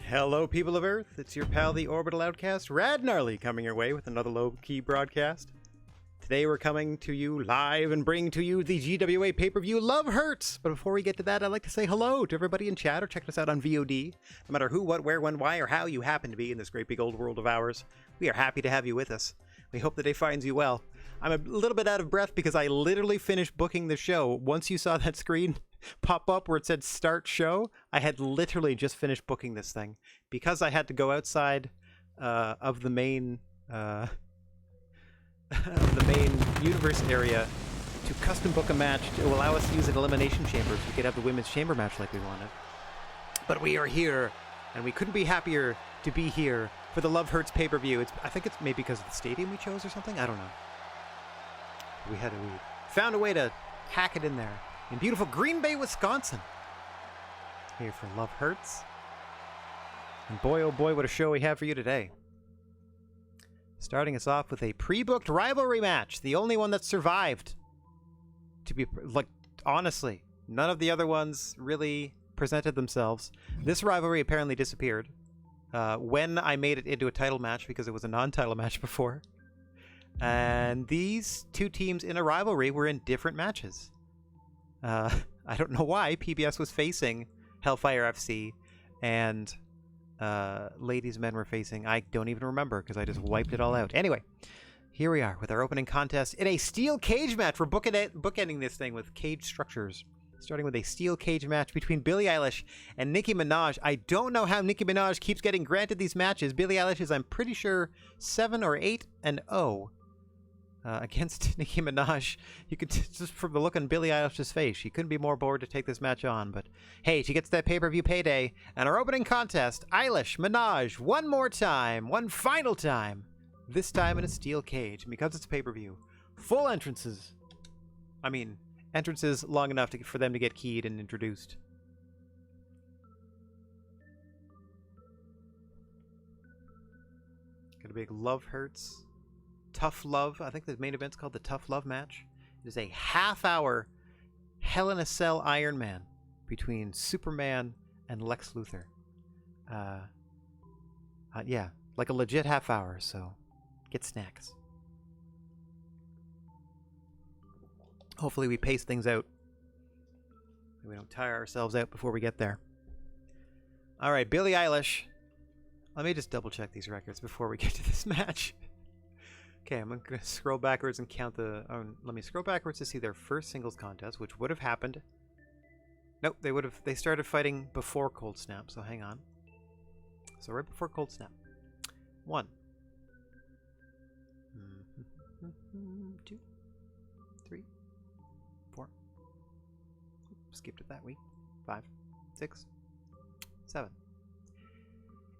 Hello, people of Earth. It's your pal, the Orbital Outcast, Rad Gnarly, coming your way with another low-key broadcast. Today we're coming to you live and bringing to you the GWA pay-per-view Love Hurts. But before we get to that, I'd like to say hello to everybody in chat or checking us out on VOD. No matter who, what, where, when, why, or how you happen to be in this great big old world of ours, we are happy to have you with us. We hope the day finds you well. I'm a little bit out of breath because I literally finished booking the show. Once you saw that screen pop up where it said start show, I had literally just finished booking this thing because I had to go outside of the main universe area to custom book a match to allow us to use an elimination chamber so we could have the women's chamber match like we wanted. But we are here, and we couldn't be happier to be here for the Love Hurts pay-per-view. I think it's maybe because of the stadium we chose or something. I don't know. We found a way to hack it in there in beautiful Green Bay, Wisconsin. Here for Love Hurts. And boy, oh boy, what a show we have for you today. Starting us off with a pre-booked rivalry match. The only one that survived. To be, like, honestly, none of the other ones really presented themselves. This rivalry apparently disappeared when I made it into a title match because it was a non-title match before. And these two teams in a rivalry were in different matches. I don't know why. PBS was facing Hellfire FC and Ladies Men were facing, I don't even remember because I just wiped it all out. Anyway, here we are with our opening contest in a steel cage match. We're bookending this thing with cage structures. Starting with a steel cage match between Billie Eilish and Nicki Minaj. I don't know how Nicki Minaj keeps getting granted these matches. Billie Eilish is, I'm pretty sure, 7 or 8-0. Against Nicki Minaj. You could just from the look on Billie Eilish's face, she couldn't be more bored to take this match on. But hey, she gets that pay-per-view payday. And our opening contest, Eilish, Minaj, one more time, one final time. This time in a steel cage. And because it's a pay-per-view, full entrances. I mean, entrances long enough for them to get keyed and introduced. Got a big Love Hurts. Tough Love. I think the main event's called the Tough Love match. It is a half-hour Hell in a Cell Iron Man between Superman and Lex Luthor. Yeah, like a legit half hour, so get snacks. Hopefully we pace things out. We don't tire ourselves out before we get there. All right, Billie Eilish. Let me just double-check these records before we get to this match. Okay, I'm going to scroll backwards and count the... let me scroll backwards to see their first singles contest, which would have happened... Nope, they started fighting before Cold Snap, so hang on. So right before Cold Snap. 1. 2. 3. 4. Skipped it that week. 5. 6. 7.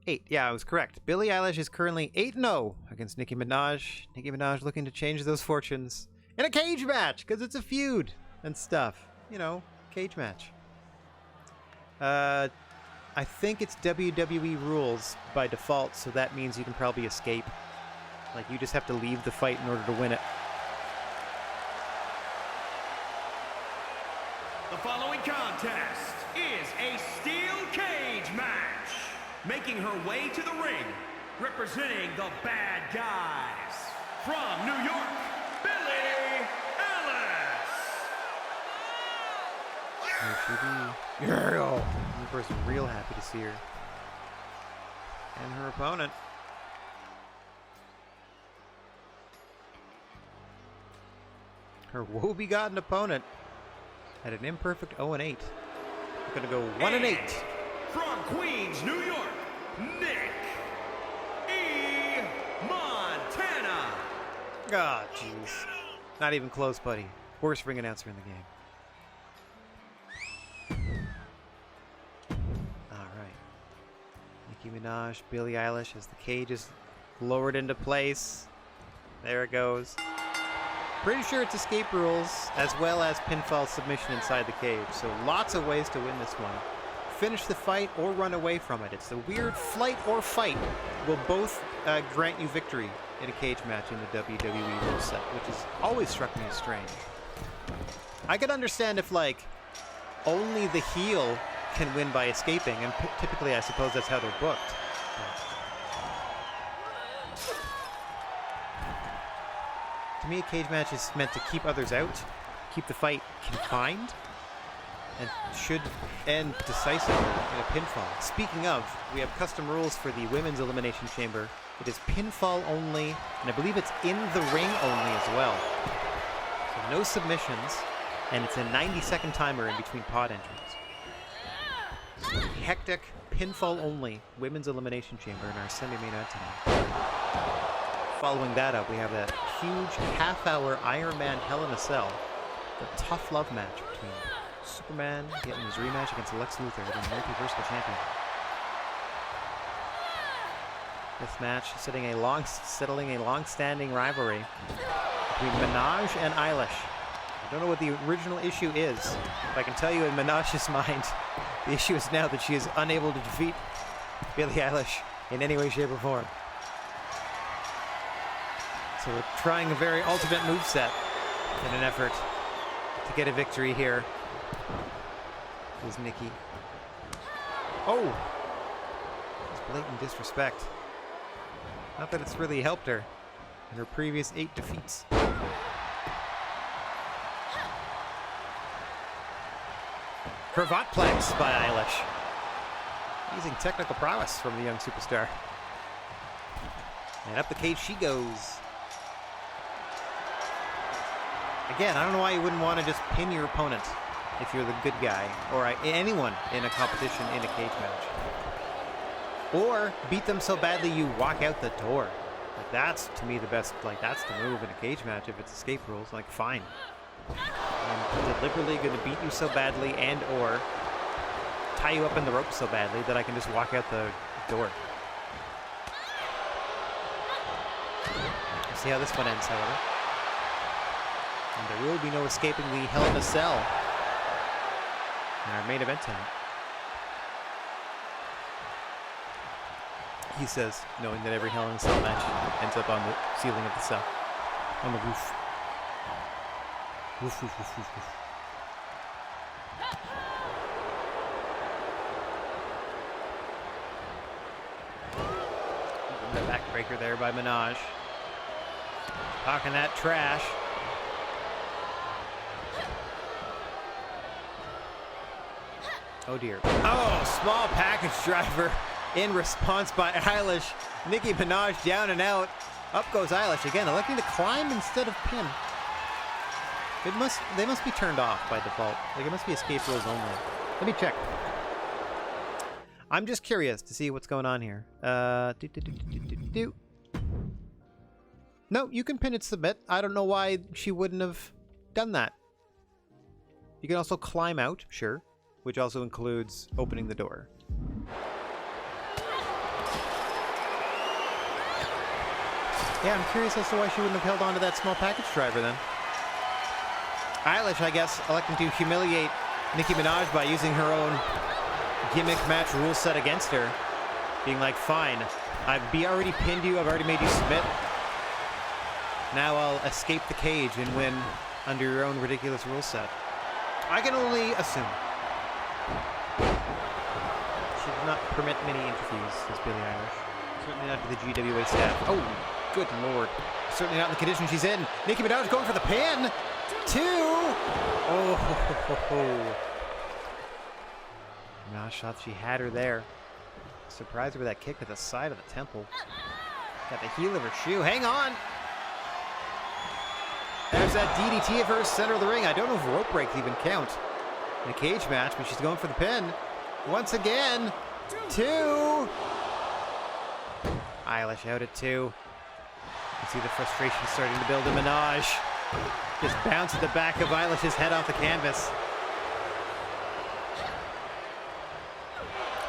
8. Yeah, I was correct. Billie Eilish is currently 8-0 against Nicki Minaj. Nicki Minaj looking to change those fortunes in a cage match because it's a feud and stuff. You know, cage match. I think it's WWE rules by default, so that means you can probably escape. Like, you just have to leave the fight in order to win it. The following contest is a steel cage match. Making her way to the ring, representing the Bad Guys, from New York, Billie Eilish. Yeah. Of course, I'm real happy to see her. And her opponent. Her woe-begotten opponent had an imperfect 0-8. We're going to go 1-8. From Queens, New York, Nick E. Montana. God, jeez. Not even close, buddy. Worst ring announcer in the game. Alright. Nicki Minaj, Billie Eilish as the cage is lowered into place. There it goes. Pretty sure it's escape rules as well as pinfall submission inside the cage. So lots of ways to win this one. Finish the fight or run away from it. It's the weird flight or fight will both grant you victory in a cage match in the WWE rule set, which has always struck me as strange. I could understand if, like, only the heel can win by escaping, and typically I suppose that's how they're booked. To me, a cage match is meant to keep others out, keep the fight confined, and should end decisively in a pinfall. Speaking of, we have custom rules for the women's elimination chamber. It is pinfall only, and I believe it's in the ring only as well. So no submissions, and it's a 90-second timer in between pod entries. So hectic, pinfall only women's elimination chamber in our semi-main event tonight. Following that up, we have that huge half-hour Iron Man Hell in a Cell, the tough love match between Superman getting his rematch against Lex Luthor, the multiversal champion. This match settling a long-standing rivalry between Minaj and Eilish. I don't know what the original issue is, but I can tell you in Minaj's mind, the issue is now that she is unable to defeat Billie Eilish in any way, shape, or form. So we're trying a very ultimate moveset in an effort to get a victory here. Is Nikki. Oh! It's blatant disrespect. Not that it's really helped her in her previous 8 defeats. Cravatplex by Eilish. Using technical prowess from the young superstar. And up the cage she goes. Again, I don't know why you wouldn't want to just pin your opponent if you're the good guy, or anyone in a competition in a cage match. Or beat them so badly you walk out the door. Like, that's, to me, the best, like, that's the move in a cage match if it's escape rules. Like, fine. I'm deliberately going to beat you so badly and or tie you up in the rope so badly that I can just walk out the door. We'll see how this one ends, however. And there will be no escaping the Hell in a Cell in our main event tonight. He says, knowing that every Hell in a Cell match ends up on the ceiling of the cell. On the roof. Woof, woof, woof, woof, woof. The backbreaker there by Minaj. Talking that trash. Oh dear. Oh, small package driver in response by Eilish. Nicki Minaj down and out. Up goes Eilish again, electing to climb instead of pin. They must be turned off by default. Like, it must be escape rules only. Let me check. I'm just curious to see what's going on here. No, you can pin and submit. I don't know why she wouldn't have done that. You can also climb out, sure, which also includes opening the door. Yeah, I'm curious as to why she wouldn't have held on to that small package driver then. Eilish, I guess, electing to humiliate Nicki Minaj by using her own gimmick match rule set against her. Being like, fine, I've already pinned you, I've already made you submit. Now I'll escape the cage and win under your own ridiculous rule set. I can only assume. She did not permit many interviews, says Billie Eilish. Certainly not to the GWA staff. Oh, good lord. Certainly not in the condition she's in. Nicki Minaj going for the pin. 2! Oh, ho, ho, ho. Minaj thought she had her there. Surprised her with that kick to the side of the temple. Got the heel of her shoe. Hang on! There's that DDT of hers, center of the ring. I don't know if rope breaks even count in a cage match, but she's going for the pin. Once again, 2! Eilish out at 2. You can see the frustration starting to build in Minaj. Just bounce at the back of Eilish's head off the canvas.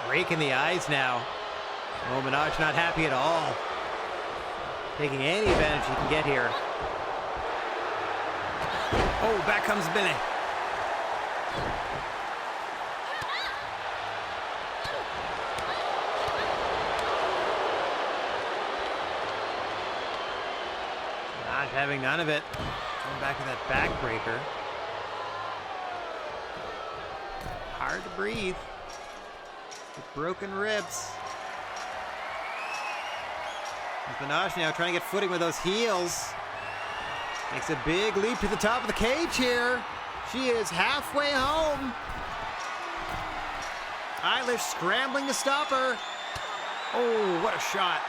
Rake in the eyes now. Oh, Minaj not happy at all. Taking any advantage he can get here. Oh, back comes Billy. Not having none of it. Going back to that backbreaker. Hard to breathe. with broken ribs. Minaj now trying to get footing with those heels. Makes a big leap to the top of the cage here. She is halfway home. Eilish scrambling to stop her. Oh, what a shot.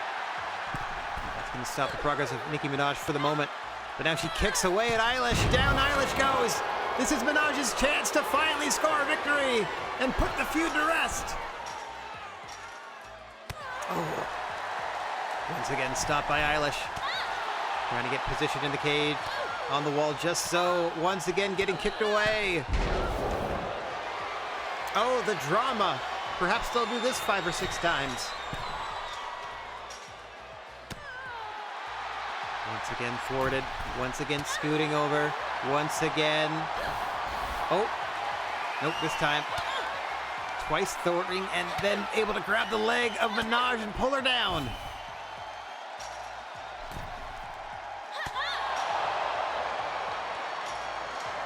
That's going to stop the progress of Nicki Minaj for the moment. But now she kicks away at Eilish. Down Eilish goes. This is Minaj's chance to finally score a victory and put the feud to rest. Oh. Once again, stopped by Eilish. Trying to get positioned in the cage. On the wall just so. Once again, getting kicked away. Oh, the drama. Perhaps they'll do this 5 or 6 times. Once again thwarted. Once again scooting over. Once again. Oh. Nope, this time. Twice thwarting and then able to grab the leg of Minaj and pull her down.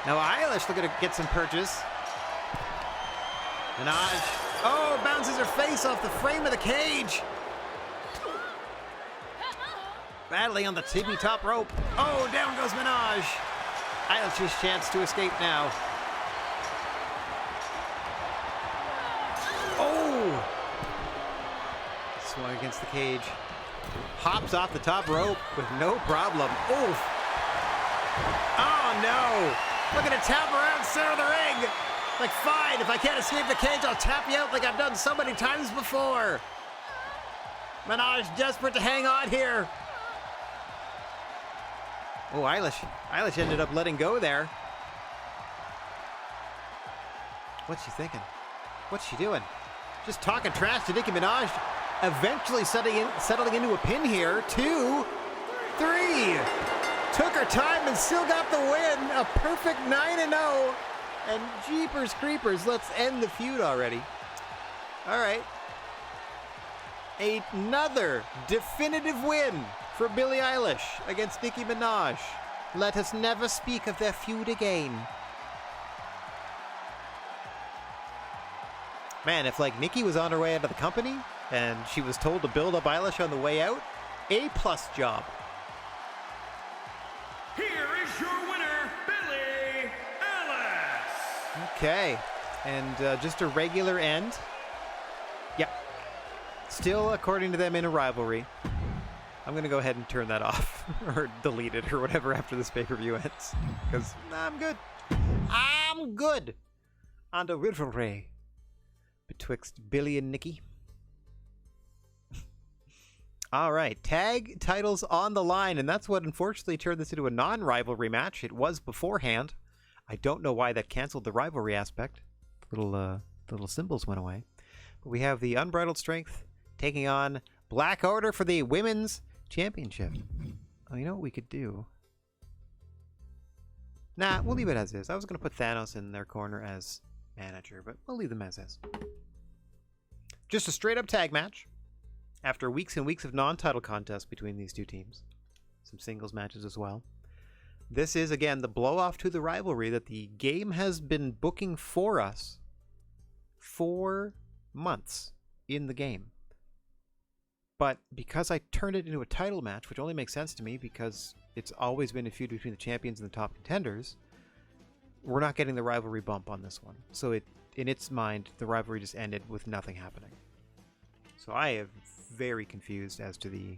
Now Eilish looking to get some purchase. Minaj, oh, bounces her face off the frame of the cage. Battling on the tippy top rope. Oh, down goes Minaj. Eilish's chance to escape now. Oh! Swung against the cage. Hops off the top rope with no problem. Oof. Oh, no. Looking to tap around center of the ring. Like, fine, if I can't escape the cage, I'll tap you out like I've done so many times before. Minaj desperate to hang on here. Oh, Eilish ended up letting go there. What's she thinking? What's she doing? Just talking trash to Nicki Minaj. Eventually settling into a pin here. 2, 3. Took her time and still got the win. A perfect 9-0. And jeepers creepers, let's end the feud already. All right. Another definitive win for Billie Eilish against Nicki Minaj. Let us never speak of their feud again. Man, if like Nicki was on her way out of the company and she was told to build up Eilish on the way out, A+ job. Here is your winner, Billie Eilish. Okay, and just a regular end. Yep. Still, according to them, in a rivalry. I'm going to go ahead and turn that off, or delete it, or whatever after this pay-per-view ends. Because I'm good. I'm good on the rivalry betwixt Billy and Nicki. All right, tag titles on the line, and that's what unfortunately turned this into a non-rivalry match. It was beforehand. I don't know why that canceled the rivalry aspect. The little symbols went away. But we have the Unbridled Strength taking on Black Order for the Women's Championship. Oh, you know what we could do? Nah, we'll leave it as is. I was going to put Thanos in their corner as manager, but we'll leave them as is. Just a straight-up tag match. After weeks and weeks of non-title contests between these two teams. Some singles matches as well. This is, again, the blow-off to the rivalry that the game has been booking for us 4 months in the game. But because I turned it into a title match, which only makes sense to me because it's always been a feud between the champions and the top contenders, we're not getting the rivalry bump on this one. So in its mind, the rivalry just ended with nothing happening. So I am very confused as to the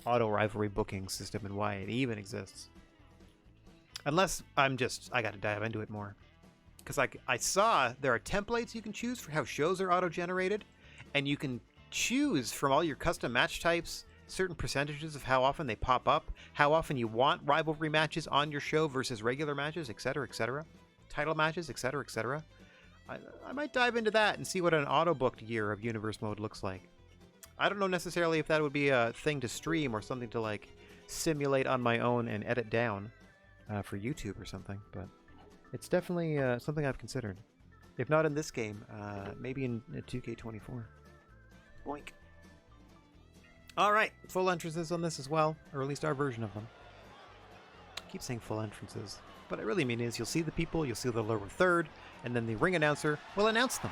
auto rivalry booking system and why it even exists. Unless I got to dive into it more. Because I saw there are templates you can choose for how shows are auto-generated, and you can choose from all your custom match types certain percentages of how often they pop up, how often you want rivalry matches on your show versus regular matches, etc., etc., title matches, etc., etc. I might dive into that and see what an auto-booked year of Universe Mode looks like. I don't know necessarily if that would be a thing to stream or something to like simulate on my own and edit down for YouTube or something, but it's definitely something I've considered. If not in this game, maybe in 2K24. Boink. Alright, full entrances on this as well, or at least our version of them. I keep saying full entrances. What I really mean is you'll see the people, you'll see the lower third, and then the ring announcer will announce them.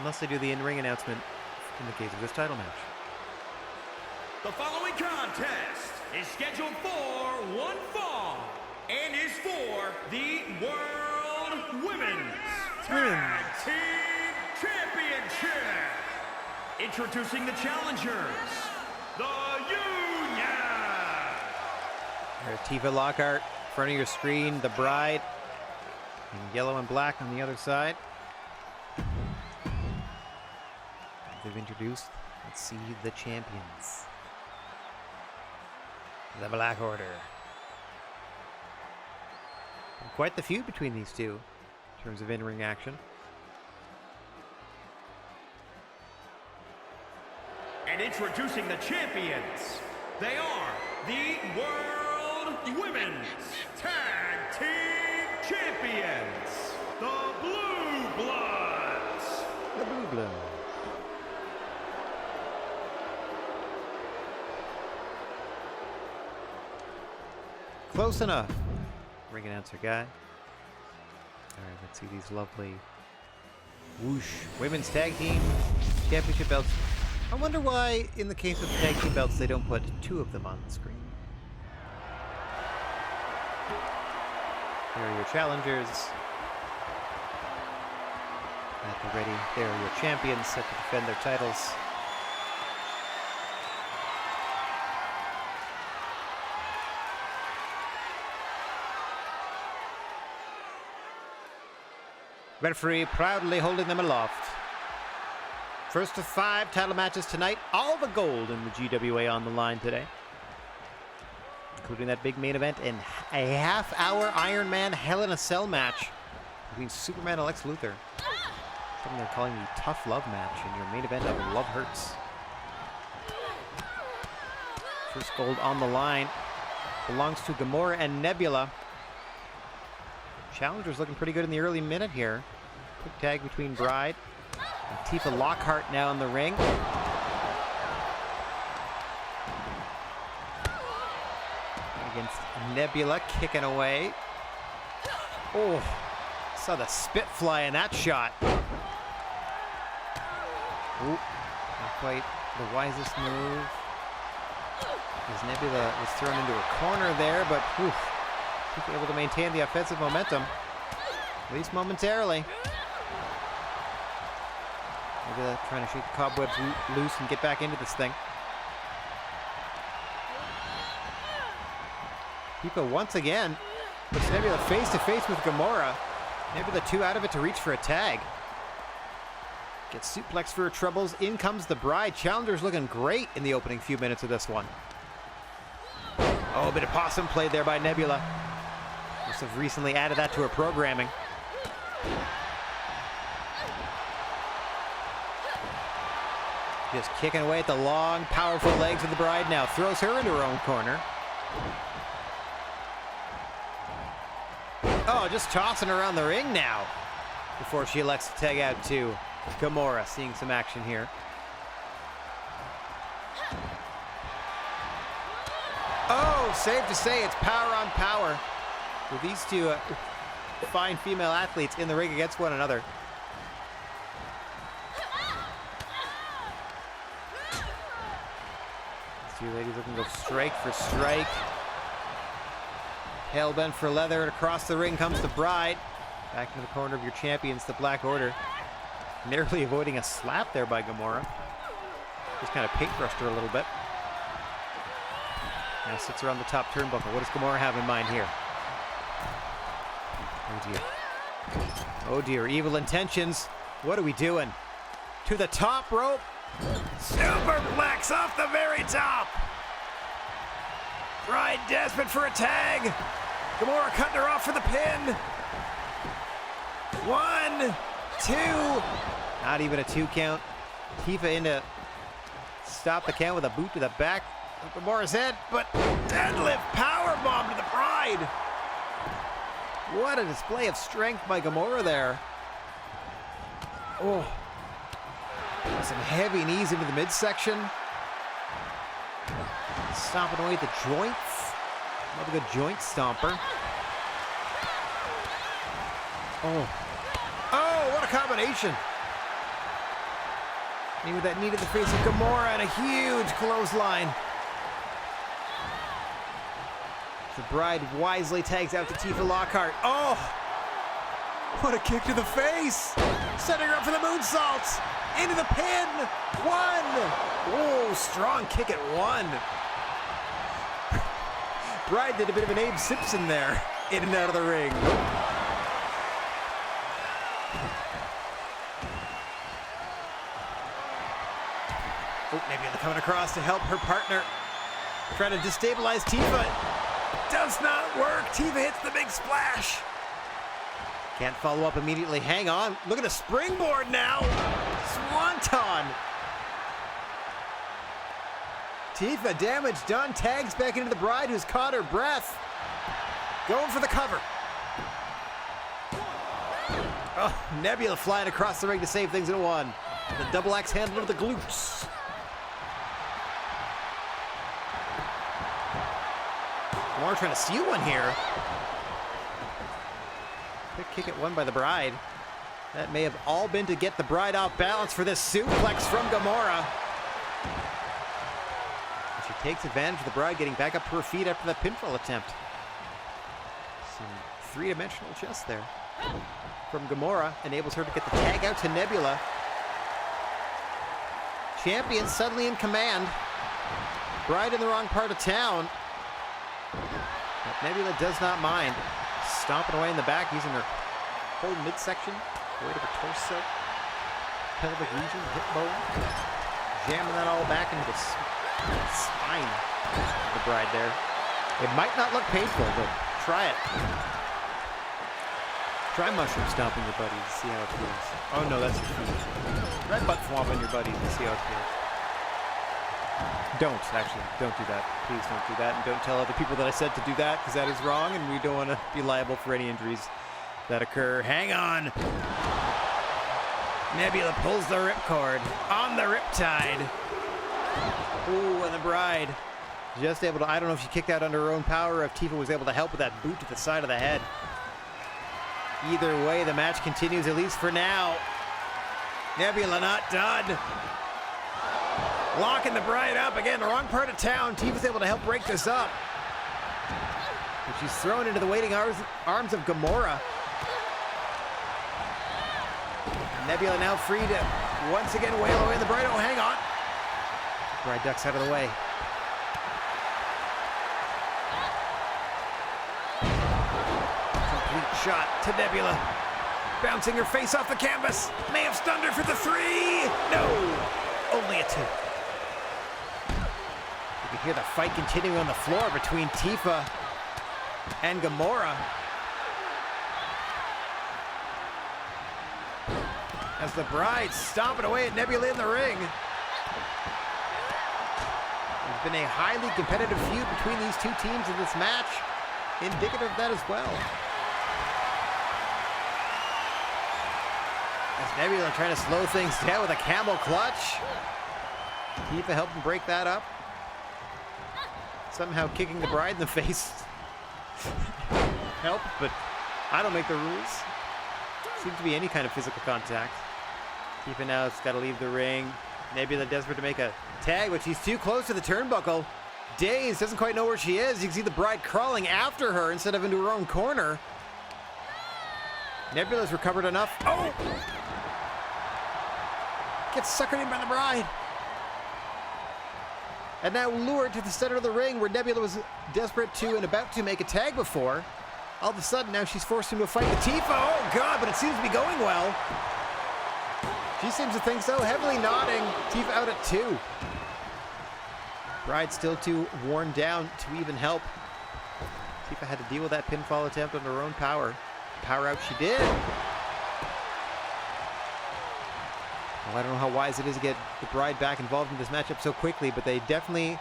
Unless they do the in-ring announcement in the case of this title match. The following contest is scheduled for one fall and is for the World Women's Tag Team Championship. Introducing the challengers, the Union. Tifa Lockhart, in front of your screen, the Bride, in yellow and black on the other side. They've introduced, let's see, the champions. The Black Order. Quite the feud between these two in terms of in-ring action. And introducing the champions, they are the World Women's Tag Team Champions, the Blue Bloods. The Blue Bloods. Close enough. Ring announcer guy. Alright, let's see these lovely whoosh women's tag team championship belts. I wonder why, in the case of tag team belts, they don't put two of them on the screen. There are your challengers. At the ready, there are your champions set to defend their titles. Referee proudly holding them aloft. First of 5 title matches tonight. All the gold in the GWA on the line today. Including that big main event and a half-hour Iron Man Hell in a Cell match between Superman and Lex Luthor. Something they're calling the Tough Love match in your main event of Love Hurts. First gold on the line belongs to Gamora and Nebula. Challenger's looking pretty good in the early minute here. Quick tag between Bride and Tifa Lockhart now in the ring. Against Nebula, kicking away. Oh, saw the spit fly in that shot. Ooh, not quite the wisest move. As Nebula was thrown into a corner there, but whew, able to maintain the offensive momentum, at least momentarily. Maybe trying to shake the cobwebs loose and get back into this thing. Tifa once again puts Nebula face to face with Gamora. Nebula 2 out of it to reach for a tag. Gets suplexed for her troubles. In comes the Bride. Challenger's looking great in the opening few minutes of this one. Oh, a bit of possum played there by Nebula. Must have recently added that to her programming. Just kicking away at the long, powerful legs of the Bride now. Throws her into her own corner. Oh, just tossing her around the ring now before she elects to tag out to Gamora. Seeing some action here. Oh, safe to say it's power on power with these two fine female athletes in the ring against one another. These two ladies looking to go strike for strike. Hell-bent for leather, and across the ring comes the Bride. Back into the corner of your champions, the Black Order. Narrowly avoiding a slap there by Gamora. Just kind of paintbrushed her a little bit. Now sits around the top turnbuckle. What does Gamora have in mind here? Oh dear. Oh dear, evil intentions. What are we doing? To the top rope. Superplex off the very top. Bride desperate for a tag. Gamora cutting her off for the pin. 1, 2. Not even a 2 count. Tifa in to stop the count with a boot to the back of Gamora's head, but deadlift powerbomb to the Bride. What a display of strength by Gamora there. Oh. Some heavy knees into the midsection. Stomping away at the joints. Another good joint stomper. Oh. Oh, what a combination. Maybe that knee to the face of Gamora and a huge clothesline. The Bride wisely tags out to Tifa Lockhart. Oh! What a kick to the face! Setting her up for the moonsault! Into the pin! 1! Whoa, strong kick at 1. Bride did a bit of an Abe Simpson there. In and out of the ring. Oh, Nebula coming across to help her partner. Trying to destabilize Tifa. Does not work. Tifa hits the big splash. Can't follow up immediately. Hang on. Look at a springboard now. Swanton. Tifa, damage done. Tags back into the Bride, who's caught her breath. Going for the cover. Oh, Nebula flying across the ring to save things at 1. The double axe handle of the glutes. Gamora trying to steal one here. Quick kick at 1 by the Bride. That may have all been to get the Bride off balance for this suplex from Gamora. And she takes advantage of the Bride getting back up to her feet after that pinfall attempt. Some three-dimensional chess there from Gamora. Enables her to get the tag out to Nebula. Champion suddenly in command. Bride in the wrong part of town. But Nebula does not mind. Stomping away in the back, using her whole midsection, weight of her torso, pelvic region, hip bone, jamming that all back into the spine of the Bride there. It might not look painful, but try it. Try mushroom stomping your buddies to see how it feels. Oh no, that's your feet. Try butt swamping your buddies to see how it feels. Don't do that. Please don't do that, and don't tell other people that I said to do that, because that is wrong, and we don't want to be liable for any injuries that occur. Hang on! Nebula pulls the ripcord on the riptide. Ooh, and the Bride just able to, I don't know if she kicked out under her own power, or if Tifa was able to help with that boot to the side of the head. Either way, the match continues, at least for now. Nebula not done. Locking the Bride up again, the wrong part of town. Tifa's able to help break this up. And she's thrown into the waiting arms of Gamora. Nebula now free to once again wail away the Bride. Oh, hang on. Bride ducks out of the way. Complete shot to Nebula. Bouncing her face off the canvas. May have stunned her for the 3. No, only a 2. You can hear the fight continuing on the floor between Tifa and Gamora. As the Bride stomping away at Nebula in the ring. There's been a highly competitive feud between these two teams in this match. Indicative of that as well. As Nebula trying to slow things down with a camel clutch. Tifa helping break that up. Somehow kicking the Bride in the face. Help, but I don't make the rules. Seems to be any kind of physical contact. Tifa now has got to leave the ring. Nebula desperate to make a tag, but she's too close to the turnbuckle. Dazed, doesn't quite know where she is. You can see the Bride crawling after her instead of into her own corner. Nebula's recovered enough. Oh! Gets suckered in by the Bride. And now lured to the center of the ring where Nebula was desperate to and about to make a tag before. All of a sudden now she's forced into a fight with Tifa. Oh God, but it seems to be going well. She seems to think so, heavily nodding. Tifa out at 2. Bride still too worn down to even help. Tifa had to deal with that pinfall attempt on her own power. Power out she did. Well, I don't know how wise it is to get the Bride back involved in this matchup so quickly, but they definitely,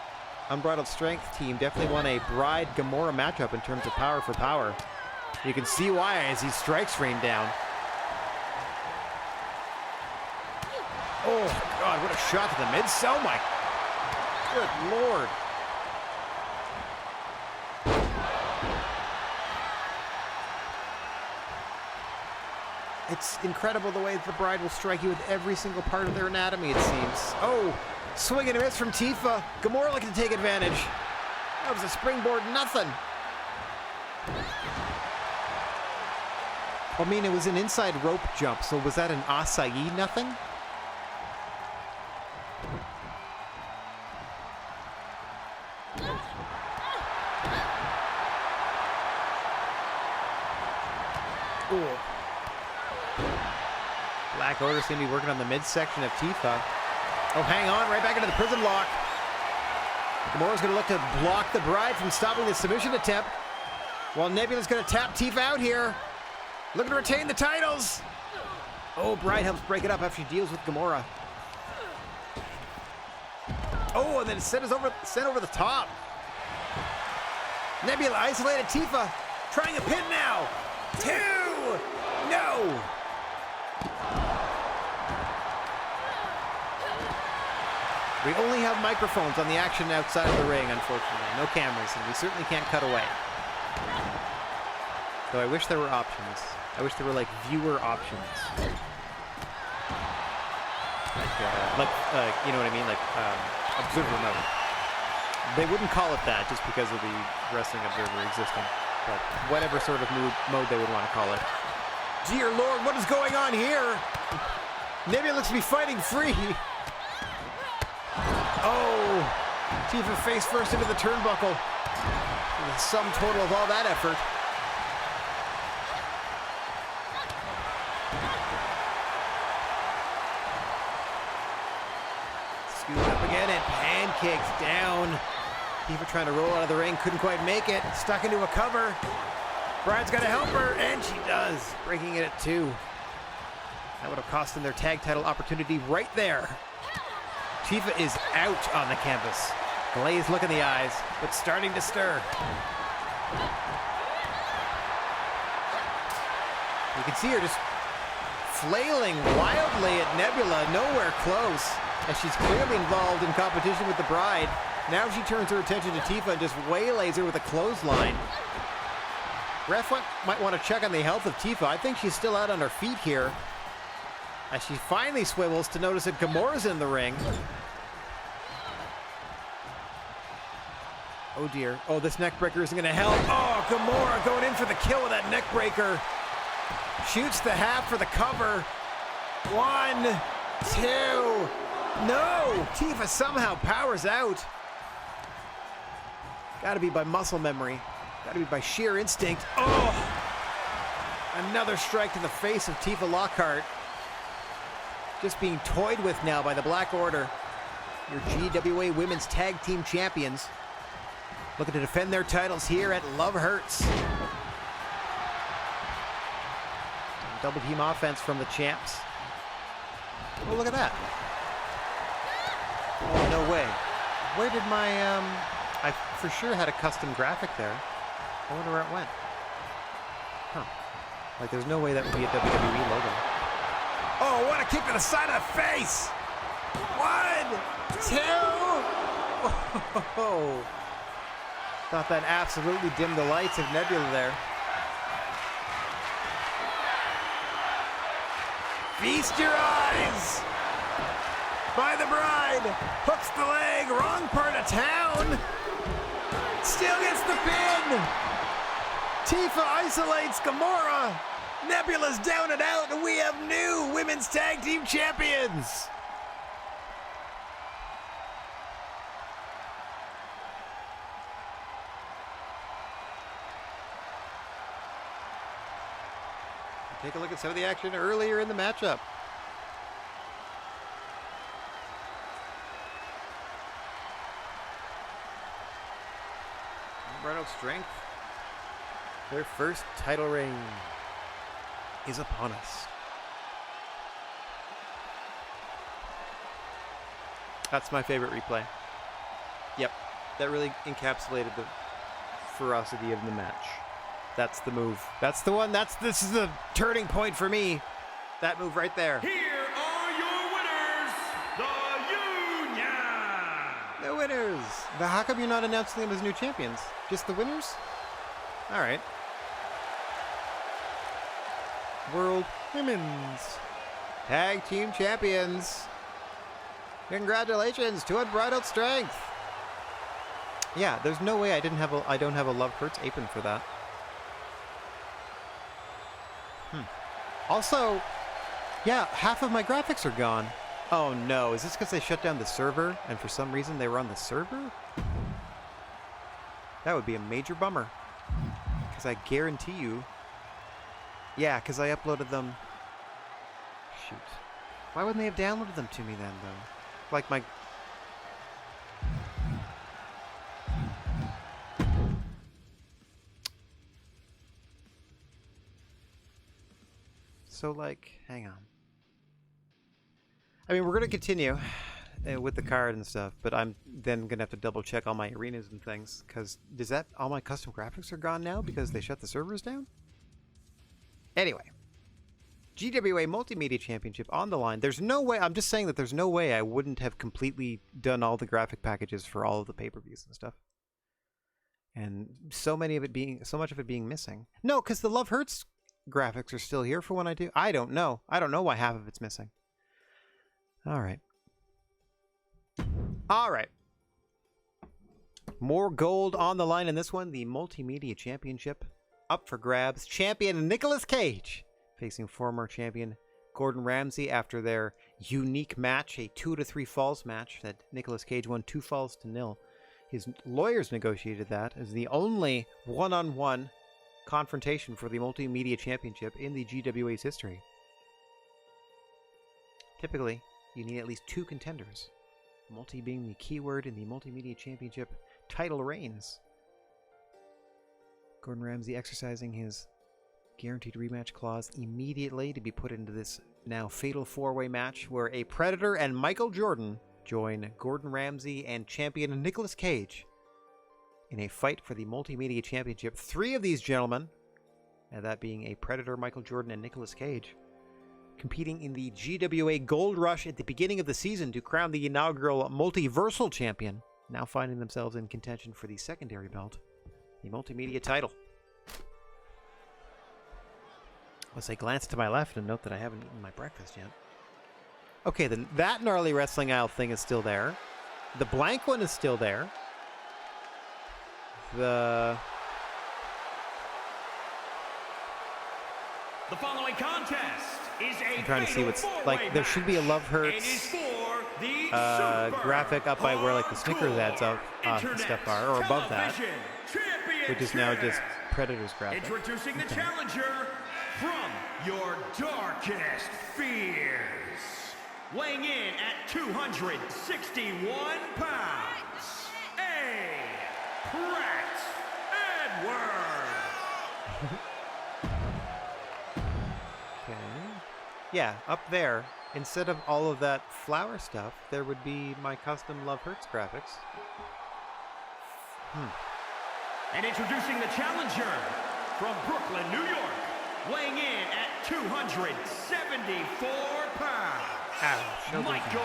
Unbridled Strength team, definitely want a Bride-Gamora matchup in terms of power for power. You can see why as these strikes rain down. Oh, God, what a shot to the mid-cell, my good Lord. It's incredible the way that the Bride will strike you with every single part of their anatomy, it seems. Oh, swing and a miss from Tifa. Gnarly looking to take advantage. That was a springboard, nothing. I mean, it was an inside rope jump, so was that an acai nothing? Ooh. Black Order seem to be working on the midsection of Tifa. Oh, hang on, right back into the prison lock. Gnarly's going to look to block the Bride from stopping the submission attempt, while Nebula's going to tap Tifa out here. Looking to retain the titles. Oh, Bride helps break it up after she deals with Gnarly. Oh, and then it's sent over the top. Nebula isolated Tifa, trying a pin now. 2! No! We only have microphones on the action outside of the ring, unfortunately. No cameras, and we certainly can't cut away. Though I wish there were options. I wish there were, like, viewer options. Like, you know what I mean? Like, observer mode. They wouldn't call it that just because of the Wrestling Observer existing. But whatever sort of mode they would want to call it. Dear Lord, what is going on here? Nebula looks to be fighting free. Oh, Tifa face first into the turnbuckle. The sum total of all that effort. Scooped up again and pancakes down. Tifa trying to roll out of the ring, couldn't quite make it. Stuck into a cover. Bride's got to help her, and she does. Breaking it at 2. That would have cost them their tag title opportunity right there. Tifa is out on the canvas. Glazed look in the eyes, but starting to stir. You can see her just flailing wildly at Nebula, nowhere close, as she's clearly involved in competition with the Bride. Now she turns her attention to Tifa and just waylays her with a clothesline. Ref might want to check on the health of Tifa. I think she's still out on her feet here, as she finally swivels to notice that Gnarly's in the ring. Oh dear. Oh, this neck breaker isn't going to help. Oh, Gnarly going in for the kill with that neck breaker. Shoots the half for the cover. 1, 2. No! Tifa somehow powers out. Gotta be by muscle memory. Gotta be by sheer instinct. Oh! Another strike to the face of Tifa Lockhart. Just being toyed with now by the Black Order. Your GWA Women's Tag Team Champions. Looking to defend their titles here at Love Hurts. Double team offense from the champs. Oh, look at that. Oh, no way. Where did my, I for sure had a custom graphic there. I wonder where it went. Huh. Like, there's no way that would be a WWE logo. Oh, what a kick to the side of the face! 1, 2! Oh, thought that absolutely dimmed the lights of Nebula there. Feast your eyes! By the Bride! Hooks the leg, wrong part of town! Still gets the pin! Tifa isolates Gnarly! Nebula's down and out, and we have new Women's Tag Team Champions! Take a look at some of the action earlier in the matchup. Right out strength. Their first title reign is upon us. That's my favorite replay. Yep, that really encapsulated the ferocity of the match. That's the move. That's the one. This is the turning point for me. That move right there. Here are your winners, the Union! The winners. But how come you're not announcing them as new champions? Just the winners? All right. World Women's Tag Team Champions. Congratulations to Unbridled Strength. Yeah, there's no way I don't have a Love Hurts apron for that. Also, yeah, half of my graphics are gone. Oh no, is this because they shut down the server and for some reason they were on the server? That would be a major bummer. Because I guarantee you... Yeah, because I uploaded them... Shoot. Why wouldn't they have downloaded them to me then, though? Like my... So, like, hang on. I mean, we're going to continue with the card and stuff, but I'm then going to have to double check all my arenas and things, because does that... all my custom graphics are gone now because they shut the servers down? Anyway. GWA Multimedia Championship on the line. There's no way... I'm just saying that there's no way I wouldn't have completely done all the graphic packages for all of the pay-per-views and stuff. And so much of it being missing. No, because the Love Hurts graphics are still here for when I do. I don't know. I don't know why half of it's missing. All right. All right. More gold on the line in this one. The Multimedia Championship up for grabs. Champion Nicolas Cage facing former champion Gordon Ramsay after their unique match, a 2-3 falls match that Nicolas Cage won 2 falls to 0. His lawyers negotiated that as the only one-on-one confrontation for the Multimedia Championship in the GWA's history. Typically, you need at least 2 contenders, multi being the keyword in the Multimedia Championship title reigns. Gordon Ramsay exercising his guaranteed rematch clause immediately to be put into this now fatal 4-way match where a Predator and Michael Jordan join Gordon Ramsay and champion Nicolas Cage in a fight for the Multimedia Championship. 3 of these gentlemen, and that being a Predator, Michael Jordan, and Nicolas Cage, competing in the GWA Gold Rush at the beginning of the season to crown the inaugural Multiversal Champion, now finding themselves in contention for the secondary belt, the Multimedia title. As I glance to my left and note that I haven't eaten my breakfast yet. Okay, then that Gnarly Wrestling Aisle thing is still there. The blank one is still there. The following contest is a I'm trying to see what's like. There should be a Love Hurts graphic up by where like the Snickers ads up and stuff are, or above that, which is now just Predator's graphic. Introducing the challenger from your darkest fears, weighing in at 261 pounds, a Pratt Edward. Okay. Yeah, up there, instead of all of that flower stuff, there would be my custom Love Hurts graphics. And introducing the challenger from Brooklyn, New York, weighing in at 274 pounds, Ouch, no Michael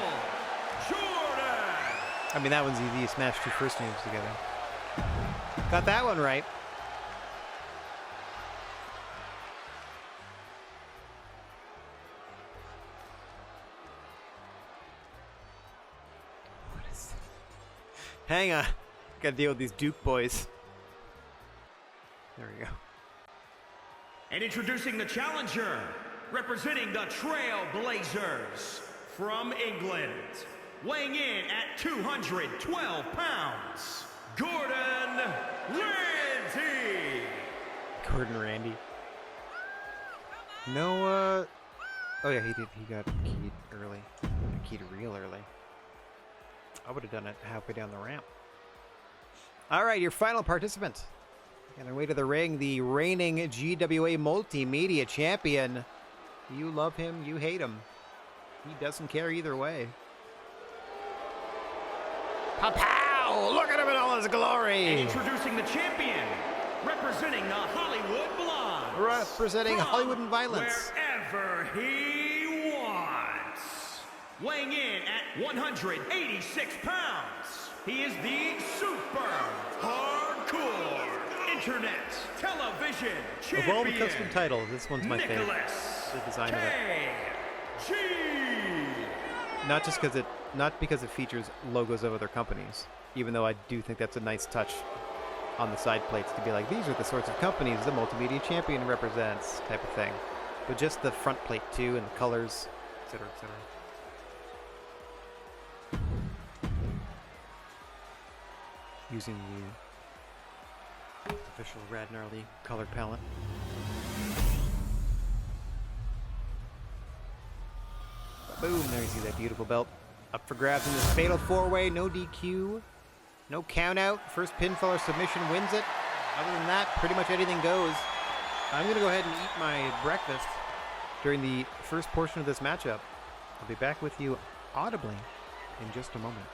Jordan. I mean, that one's easy. You smash 2 first names together. Got that one right. What is it? Hang on. Gotta deal with these Duke boys. There we go. And introducing the challenger, representing the Trailblazers from England, weighing in at 212 pounds, Gordon Ramsay. Gordon Randy. No, oh yeah, he did. He got keyed early. Keyed real early. I would have done it halfway down the ramp. All right, your final participant. On their way to the ring, the reigning GWA Multimedia Champion. You love him, you hate him. He doesn't care either way. Pow! Look at him in all his glory! And introducing the champion, representing the Hollywood Blondes. Representing Hollywood and Violence. Wherever he wants. Weighing in at 186 pounds, he is the Super Hardcore Internet Television Champion. Of all the custom titles, this one's my favorite. Nicolas the design of it. Not because it features logos of other companies, even though I do think that's a nice touch on the side plates to be like, these are the sorts of companies the multimedia champion represents, type of thing. But just the front plate too, and the colors, etc., etc. Using the official Rad Gnarly color palette. Boom, there you see that beautiful belt. Up for grabs in this fatal four-way, no DQ, no count out. First pinfall or submission wins it. Other than that, pretty much anything goes. I'm going to go ahead and eat my breakfast during the first portion of this matchup. I'll be back with you audibly in just a moment.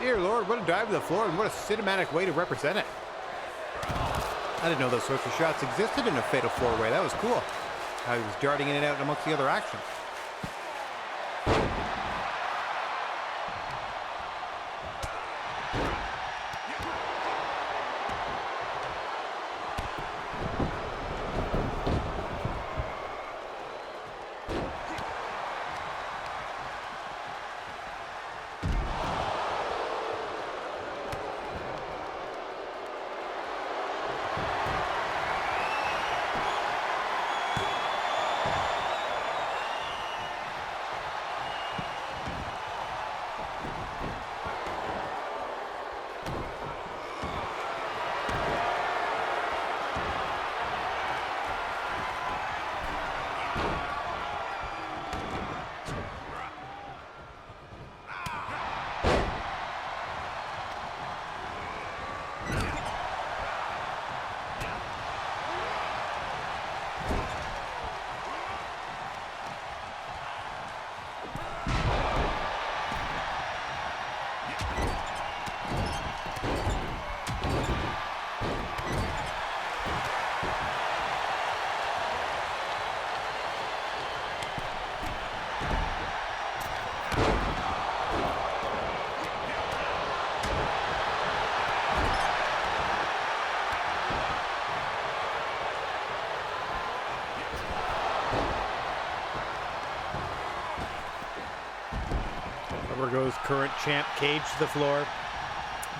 Dear Lord, what a dive to the floor and what a cinematic way to represent it. I didn't know those sorts of shots existed in a fatal four-way. That was cool. How he was darting in and out amongst the other action. Goes current champ Cage to the floor.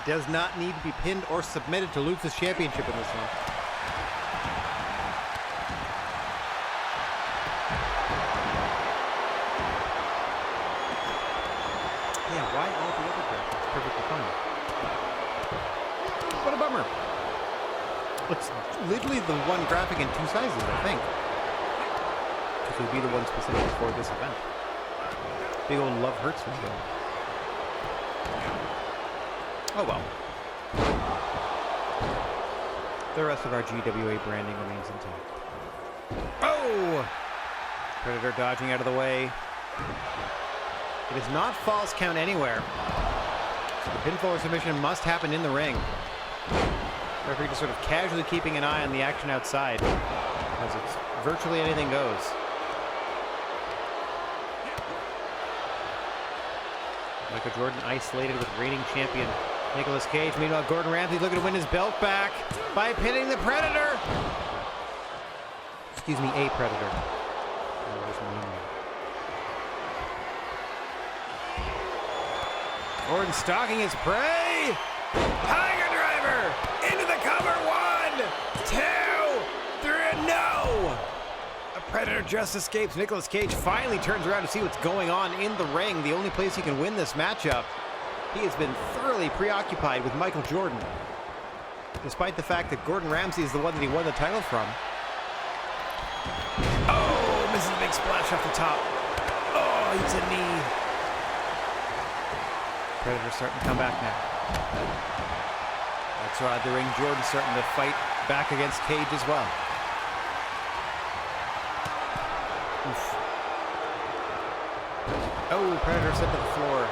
Does not need to be pinned or submitted to lose this championship in this one. Yeah, why all the other graphics? It's perfectly fine. What a bummer. It's literally the one graphic in two sizes, I think. Which would be the one specific for this event. Big old Love Hurts logo. Oh well. The rest of our GWA branding remains intact. Oh! Predator dodging out of the way. It is not false count anywhere. So the pinfall or submission must happen in the ring. Referee just sort of casually keeping an eye on the action outside, as it's virtually anything goes. Michael Jordan isolated with reigning champion Nicolas Cage. Meanwhile, Gordon Ramsay's looking to win his belt back by pinning the Predator. Excuse me, a Predator. Gordon stalking his prey. Tiger driver into the cover. 1, 2, 3, no! A Predator just escapes. Nicolas Cage finally turns around to see what's going on in the ring. The only place he can win this matchup. He has been thoroughly preoccupied with Michael Jordan, despite the fact that Gordon Ramsay is the one that he won the title from. Oh, misses a big splash off the top. Oh, he's a knee. Predator starting to come back now. That's right, the ring. Jordan starting to fight back against Cage as well. Oof. Oh, Predator sent to the floor.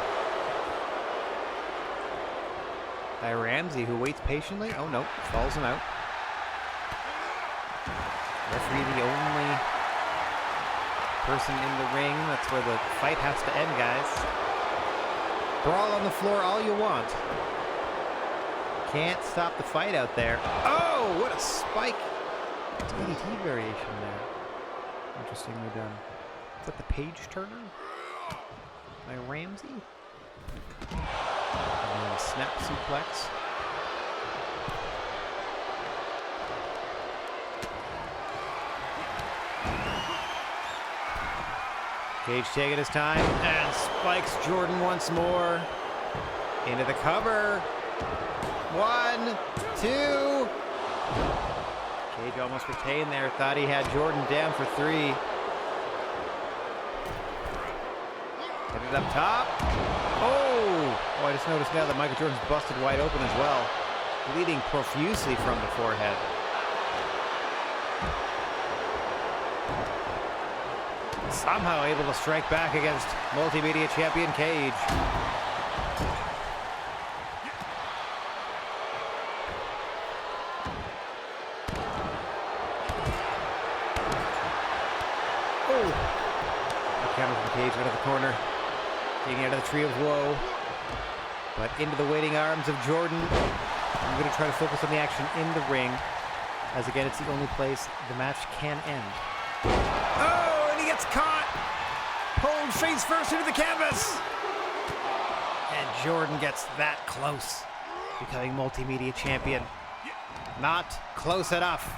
By Ramsey, who waits patiently. Oh, no. Falls him out. Referee, the only person in the ring. That's where the fight has to end, guys. Brawl on the floor all you want. Can't stop the fight out there. Oh, what a spike. DDT variation there. Interestingly done. Is that the page turner? By Ramsey? And then a snap suplex. Cage taking his time and spikes Jordan once more. Into the cover. 1, 2. Cage almost retained there. Thought he had Jordan down for 3. Get it up top. Oh, I just noticed now that Michael Jordan's busted wide open as well. Bleeding profusely from the forehead. Somehow able to strike back against multimedia champion Cage. Oh! A counter from Cage out of the corner. Getting out of the tree of woe. But into the waiting arms of Jordan. I'm going to try to focus on the action in the ring. As again, it's the only place the match can end. Oh, and he gets caught! Pulled face first into the canvas! And Jordan gets that close. Becoming multimedia champion. Not close enough.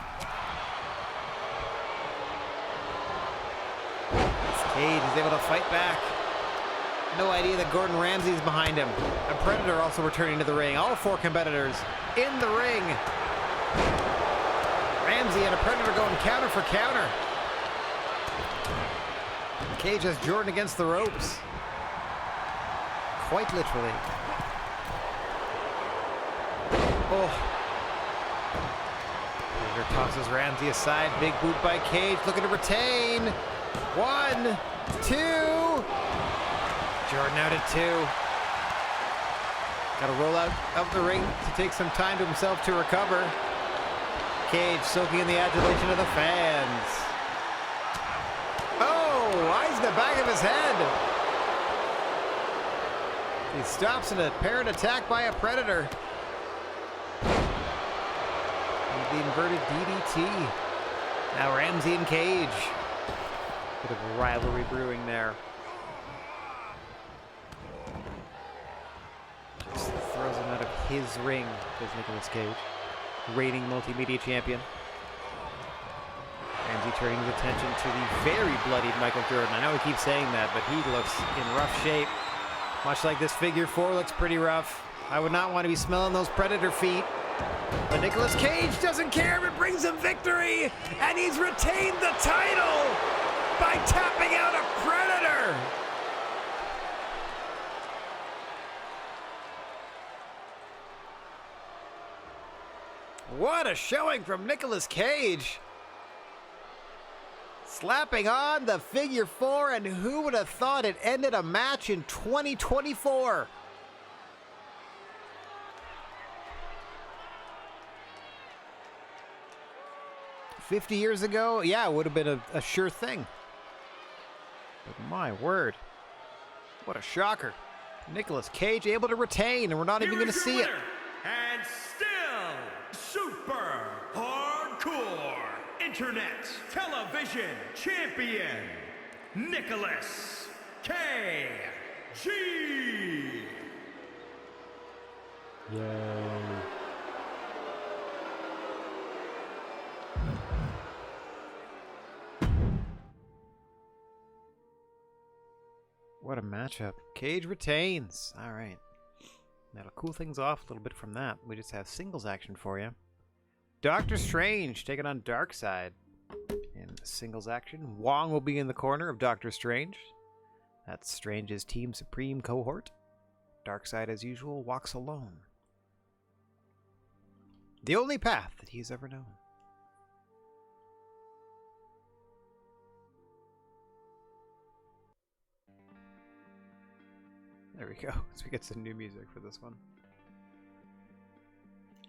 Cage is able to fight back. No idea that Gordon Ramsay's behind him. A Predator also returning to the ring. All 4 competitors in the ring. Ramsey and a Predator going counter for counter. Cage has Jordan against the ropes. Quite literally. Oh. Predator tosses Ramsey aside. Big boot by Cage. Looking to retain. 1, 2. Jordan out at 2. Got to roll out of the ring to take some time to himself to recover. Cage soaking in the adulation of the fans. Oh, eyes in the back of his head. He stops in a apparent attack by a Predator. And the inverted DDT. Now Ramsey and Cage. Bit of a rivalry brewing there. Just throws him out of his ring, does Nicolas Cage. Reigning multimedia champion. Ramsey turning his attention to the very bloodied Michael Jordan. I know we keep saying that, but he looks in rough shape. Much like this figure 4 looks pretty rough. I would not want to be smelling those Predator feet. But Nicolas Cage doesn't care. It brings him victory. And he's retained the title by tapping out a Predator. What a showing from Nicolas Cage. Slapping on the figure 4, and who would have thought it ended a match in 2024? $50 years ago, yeah, it would have been a sure thing. But my word, what a shocker. Nicolas Cage able to retain, and we're not even going to see it. And still super hardcore internet television champion, Nicolas K.G. Yay. What a matchup. Cage retains. All right. Now to cool things off a little bit from that, we just have singles action for you. Doctor Strange taking on Darkseid in singles action. Wong will be in the corner of Doctor Strange. That's Strange's Team Supreme cohort. Darkseid, as usual, walks alone. The only path that he's ever known. There we go. So we get some new music for this one.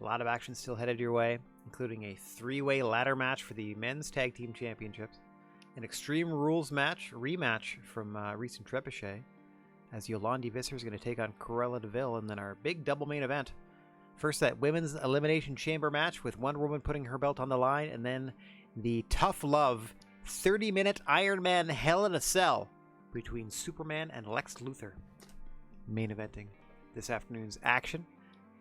A lot of action still headed your way, including a 3-way ladder match for the Men's Tag Team Championships, an Extreme Rules match, rematch from recent Trebuchet, as Yolandi Visser is going to take on Cruella DeVille, and then our big double main event. First, that Women's Elimination Chamber match with Wonder Woman putting her belt on the line, and then the Tough Love 30-minute Iron Man Hell in a Cell between Superman and Lex Luthor. Main eventing this afternoon's action.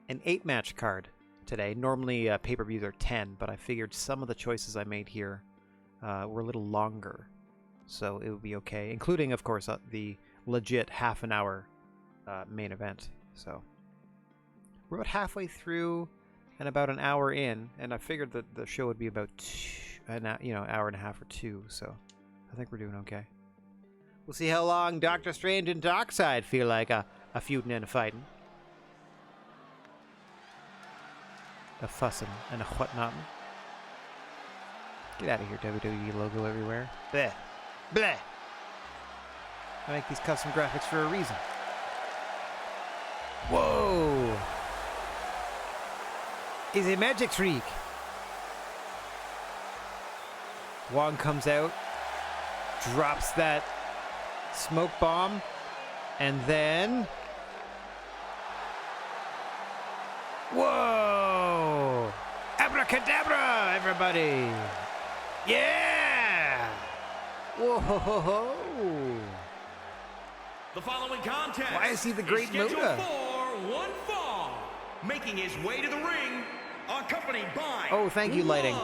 An 8-match card today. Normally pay-per-views are 10, but I figured some of the choices I made here were a little longer, so it would be okay, including, of course, the legit half an hour main event. So we're about halfway through and about an hour in, and I figured that the show would be about hour and a half or two, so I think we're doing okay. We'll see how long Doctor Strange and Darkseid feel like a feuding and a fighting. A fussing and a whatnot. Get out of here, WWE logo everywhere. Bleh. Bleh. I make these custom graphics for a reason. Whoa! Is a magic trick. Wong comes out, drops that smoke bomb, and then... Whoa! Abracadabra, everybody! Yeah! Whoa ho ho ho! The following contest. Why is he the Great scheduled Muta? for one fall, making his way to the ring, accompanied by. Oh, thank you, lighting.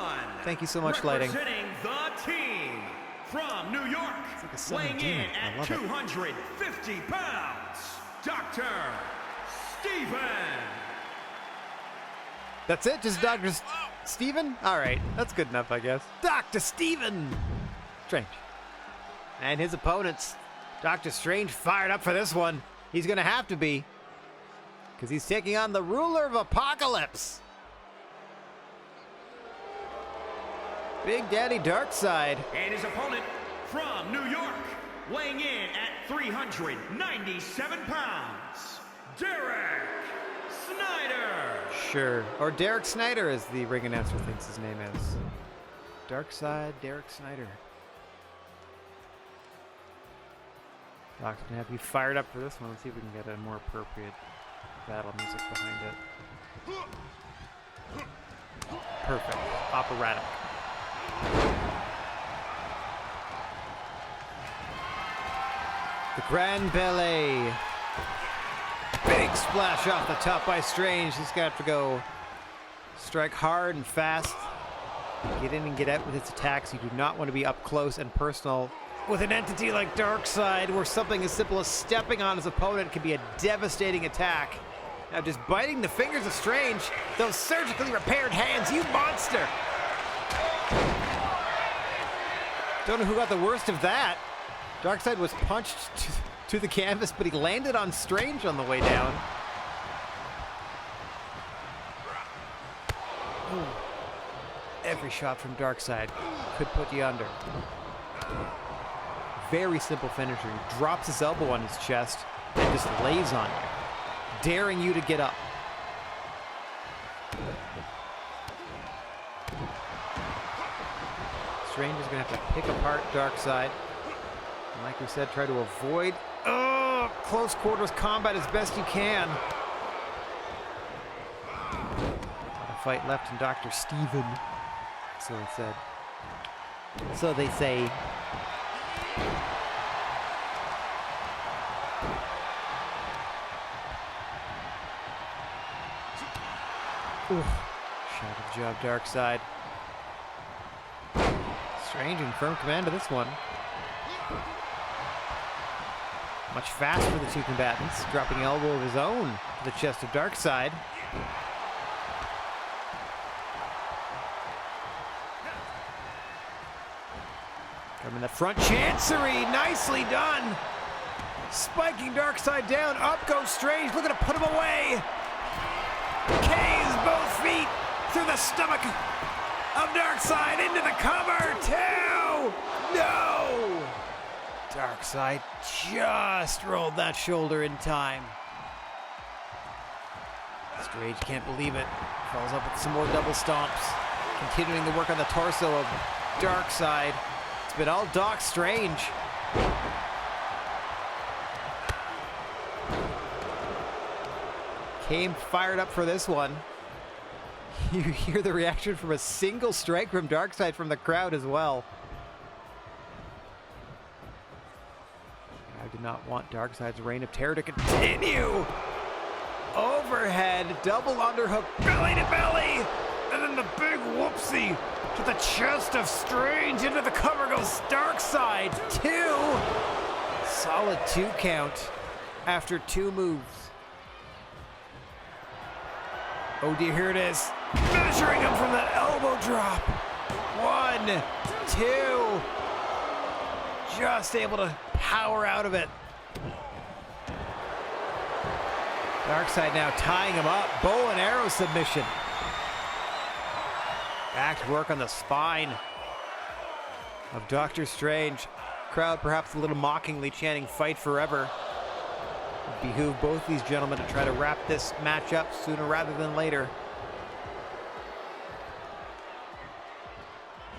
Thank you so much, lighting. Representing the team from New York, It's like a weighing in at 250 pounds, Dr. Steven. That's it? Just Dr. Steven? Alright, that's good enough, I guess. Dr. Steven! Strange. And his opponents, Dr. Strange, fired up for this one. He's gonna have to be, because he's taking on the ruler of Apocalypse. Big Daddy Darkseid. And his opponent from New York, weighing in at 397 pounds, Derek Snyder. Sure. Or Derek Snyder, as the ring announcer thinks his name is. Darkseid Derek Snyder. Doc's gonna have to be fired up for this one. Let's see if we can get a more appropriate battle music behind it. Perfect. Operatic. The Grand Ballet. Big splash off the top by Strange. He's gonna have to go strike hard and fast. Get in and get out with his attacks. You do not want to be up close and personal with an entity like Darkseid, where something as simple as stepping on his opponent can be a devastating attack. Now just biting the fingers of Strange, those surgically repaired hands, you monster! Don't know who got the worst of that. Darkseid was punched to the canvas, but he landed on Strange on the way down. Ooh. Every shot from Darkseid could put you under. Very simple finisher. He drops his elbow on his chest and just lays on you, daring you to get up. Strange is going to have to pick apart Darkseid. And like we said, try to avoid close quarters combat as best you can. A fight left in Dr. Steven. So it said. So they say. Ooh, shattered job, Darkseid. Strange in firm command of this one. Much faster the two combatants, dropping an elbow of his own to the chest of Darkseid. Coming the front, Chancery, nicely done. Spiking Darkseid down, up goes Strange, looking to put him away. K's both feet through the stomach of Darkseid into the cover. 2! No! Darkseid just rolled that shoulder in time. Strange can't believe it. Follows up with some more double stomps. Continuing the work on the torso of Darkseid. It's been all Doc Strange. Came fired up for this one. You hear the reaction from a single strike from Darkseid from the crowd as well. I did not want Darkseid's reign of terror to continue. Overhead, double underhook, belly to belly, and then the big whoopsie to the chest of Strange. Into the cover goes Darkseid. 2. Solid 2 count after 2 moves. Oh dear, here it is. Measuring him from that elbow drop. 1, 2. Just able to power out of it. Darkseid now tying him up. Bow and arrow submission. Back to work on the spine of Doctor Strange. Crowd perhaps a little mockingly chanting "Fight forever." It behooved both these gentlemen to try to wrap this match up sooner rather than later.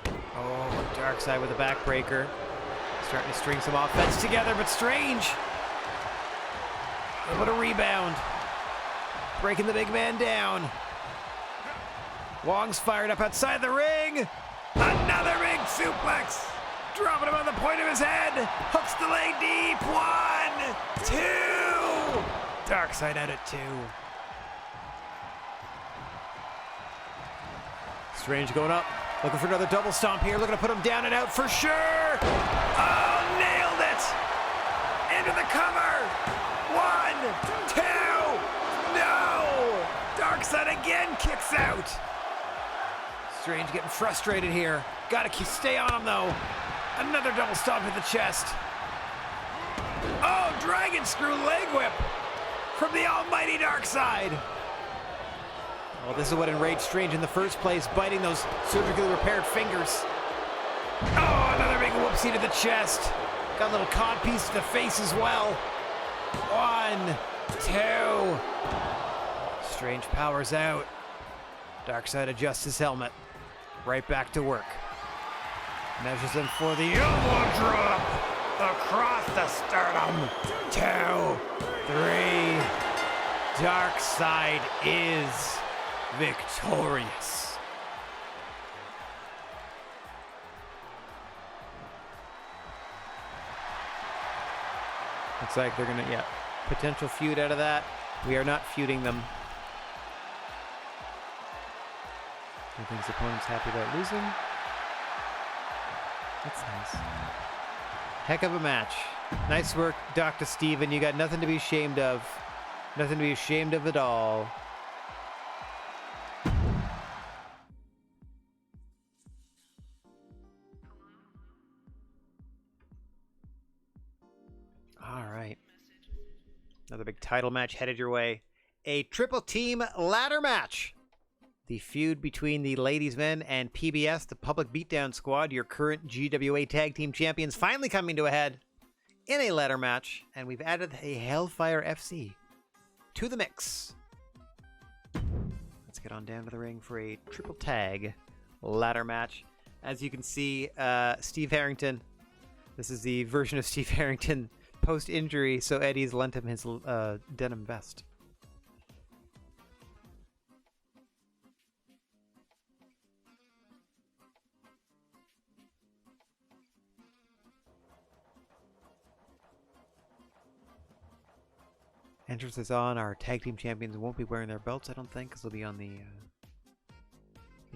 Oh, Darkseid with a backbreaker. Starting to string some offense together, but Strange able to rebound. Breaking the big man down. Wong's fired up outside the ring. Another big suplex. Dropping him on the point of his head. Hooks the leg deep. 1, 2. Darkseid out at 2. Strange going up. Looking for another double stomp here. Looking to put him down and out for sure. Oh, nailed it. Into the cover. 1, 2. No. Darkseid again kicks out. Strange getting frustrated here. Gotta stay on him though. Another double stomp to the chest. Oh, dragon screw leg whip from the almighty Darkseid. Well, this is what enraged Strange in the first place, biting those surgically repaired fingers. Oh, another big whoopsie to the chest. Got a little codpiece to the face as well. 1, 2. Strange powers out. Darkseid adjusts his helmet. Right back to work. Measures him for the elbow drop. Across the sternum. 2, 3. Darkseid is victorious. Looks like they're gonna, potential feud out of that. We are not feuding them. I think his opponent's happy about losing. That's nice. Heck of a match. Nice work, Dr. Steven. You got nothing to be ashamed of. Nothing to be ashamed of at all. All right. Another big title match headed your way. A triple team ladder match. The feud between the Ladies Men and PBS, the Public Beatdown Squad, your current GWA Tag Team Champions, finally coming to a head in a ladder match. And we've added a Hellfire FC to the mix. Let's get on down to the ring for a triple tag ladder match. As you can see, Steve Harrington, this is the version of Steve Harrington post-injury, so Eddie's lent him his denim vest. Entrance is on. Our tag team champions won't be wearing their belts, I don't think, because they'll be on the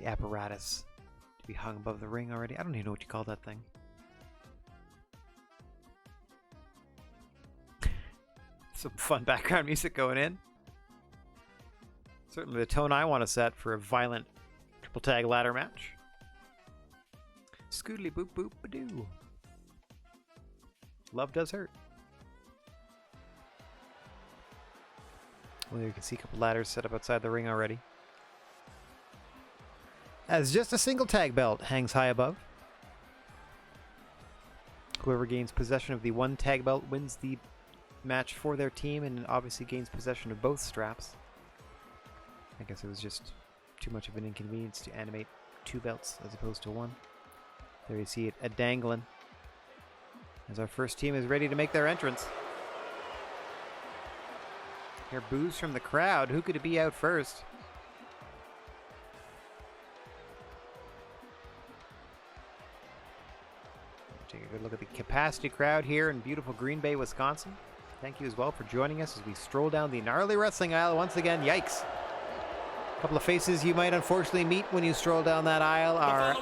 apparatus to be hung above the ring already. I don't even know what you call that thing. Some fun background music going in. Certainly the tone I want to set for a violent triple tag ladder match. Scoodly boop boop ba-doo. Love does hurt. Well, you can see a couple ladders set up outside the ring already. As just a single tag belt hangs high above. Whoever gains possession of the one tag belt wins the match for their team and obviously gains possession of both straps. I guess it was just too much of an inconvenience to animate 2 belts as opposed to 1. There you see it a-dangling as our first team is ready to make their entrance. Hear boos from the crowd. Who could it be out first? Take a good look at the capacity crowd here in beautiful Green Bay, Wisconsin. Thank you as well for joining us as we stroll down the Gnarly Wrestling Aisle once again. Yikes. A couple of faces you might unfortunately meet when you stroll down that aisle are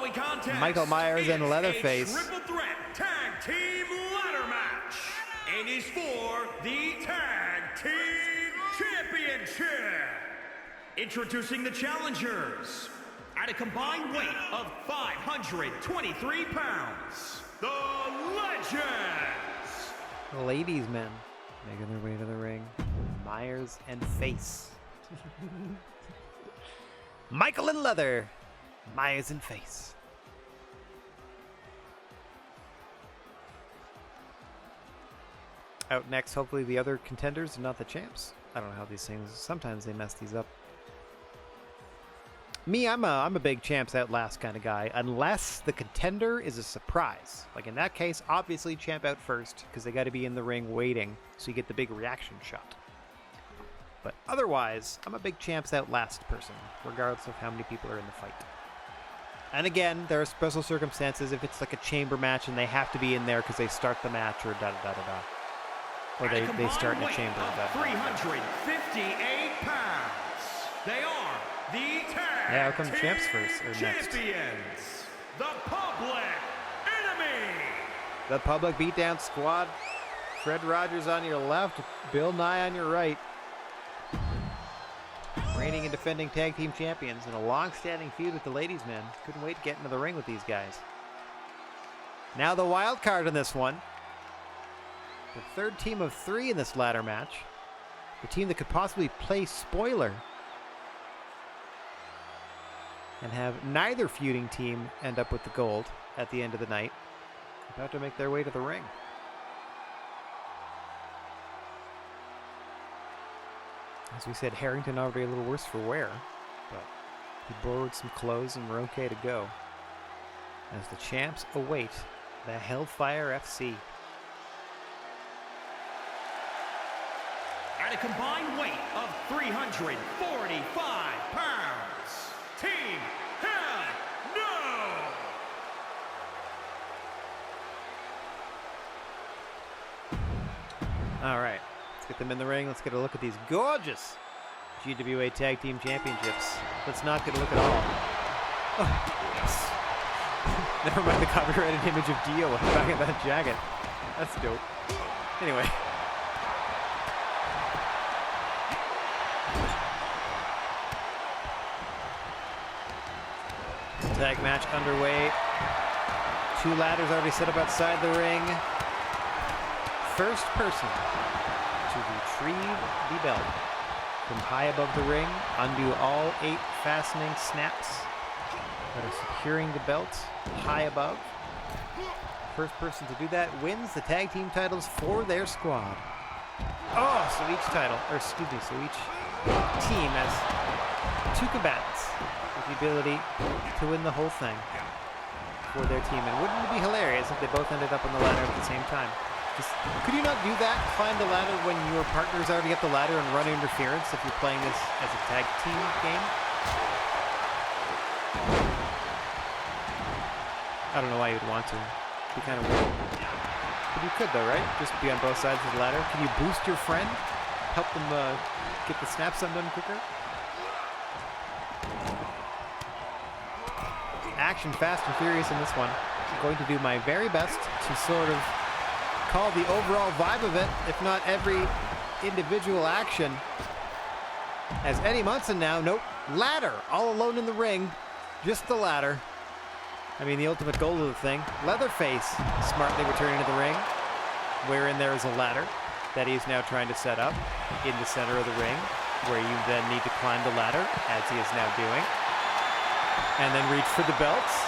Michael Myers and Leatherface. Triple threat tag team ladder match. And is for the tag team championship. Introducing the challengers. At a combined weight of 523 pounds, the Legends. Ladies men making their way to the ring. Myers and Face. Michael and Leather. Myers and Face. Out next, hopefully the other contenders and not the champs. I don't know how these things, sometimes they mess these up. Me, I'm a big champs out last kind of guy, unless the contender is a surprise. Like in that case, obviously champ out first, because they got to be in the ring waiting, so you get the big reaction shot. But otherwise, I'm a big champs out last person, regardless of how many people are in the fight. And again, there are special circumstances if it's like a chamber match and they have to be in there because they start the match or da-da-da-da-da. Or they start in a chamber. 358 pounds. They are the tag yeah, how come champs first or next? Champions, the Public Enemy. The Public Beatdown Squad. Fred Rogers on your left, Bill Nye on your right. Reigning and defending tag team champions in a long-standing feud with the ladies' men. Couldn't wait to get into the ring with these guys. Now the wild card in this one. The third team of 3 in this ladder match. The team that could possibly play spoiler and have neither feuding team end up with the gold at the end of the night. About to make their way to the ring. As we said, Harrington already a little worse for wear, but he borrowed some clothes and we're okay to go. As the champs await the Hellfire FC. At a combined weight of 345 pounds, Team Hell No! All right, let's get them in the ring. Let's get a look at these gorgeous GWA Tag Team Championships. Let's not get a look at all. Oh, yes. Never mind the copyrighted image of Dio on the back of that jacket. That's dope. Anyway. Tag match underway. 2 ladders already set up outside the ring. First person to retrieve the belt from high above the ring, undo all 8 fastening snaps that are securing the belt high above. First person to do that wins the tag team titles for their squad. Oh, so each title, or excuse me, so each team has 2 combatants with the ability to win the whole thing for their team. And wouldn't it be hilarious if they both ended up on the ladder at the same time? Just, could you not do that? Climb the ladder when your partner's already up the ladder and run interference if you're playing this as a tag team game? I don't know why you'd want to. It'd be kind of weird. But you could though, right? Just be on both sides of the ladder. Can you boost your friend? Help them get the snaps undone quicker? Action fast and furious in this one. I'm going to do my very best to sort of call the overall vibe of it, if not every individual action. As Eddie Munson now, nope, ladder, all alone in the ring, just the ladder. I mean, the ultimate goal of the thing. Leatherface smartly returning to the ring, wherein there is a ladder that he's now trying to set up in the center of the ring, where you then need to climb the ladder, as he is now doing, and then reach for the belts,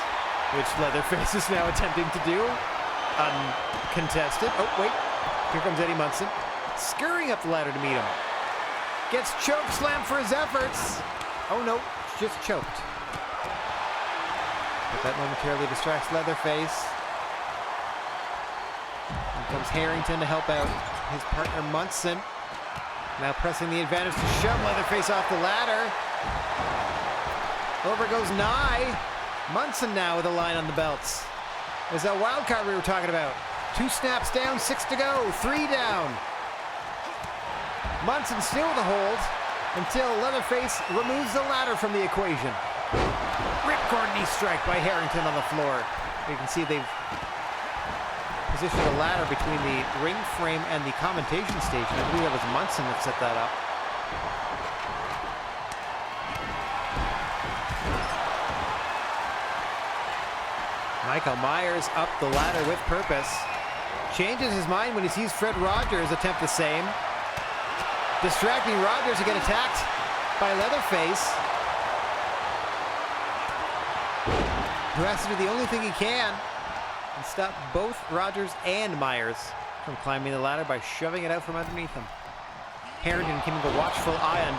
which Leatherface is now attempting to do. uncontested. Oh, wait. Here comes Eddie Munson. Scurrying up the ladder to meet him. Gets choke slam for his efforts. Oh, no. Just choked. But that momentarily distracts Leatherface. Here comes Harrington to help out his partner Munson. Now pressing the advantage to shove Leatherface off the ladder. Over goes Nye. Munson now with a line on the belts. There's that wild card we were talking about. 2 snaps down, 6 to go, 3 down. Munson still with a hold until Leatherface removes the ladder from the equation. Ripcord knee strike by Harrington on the floor. You can see they've positioned a ladder between the ring frame and the commentation station. I believe that was Munson that set that up. Michael Myers up the ladder with purpose. Changes his mind when he sees Fred Rogers attempt the same. Distracting Rogers to get attacked by Leatherface, who has to do the only thing he can and stop both Rogers and Myers from climbing the ladder by shoving it out from underneath him. Harrington keeping a watchful eye on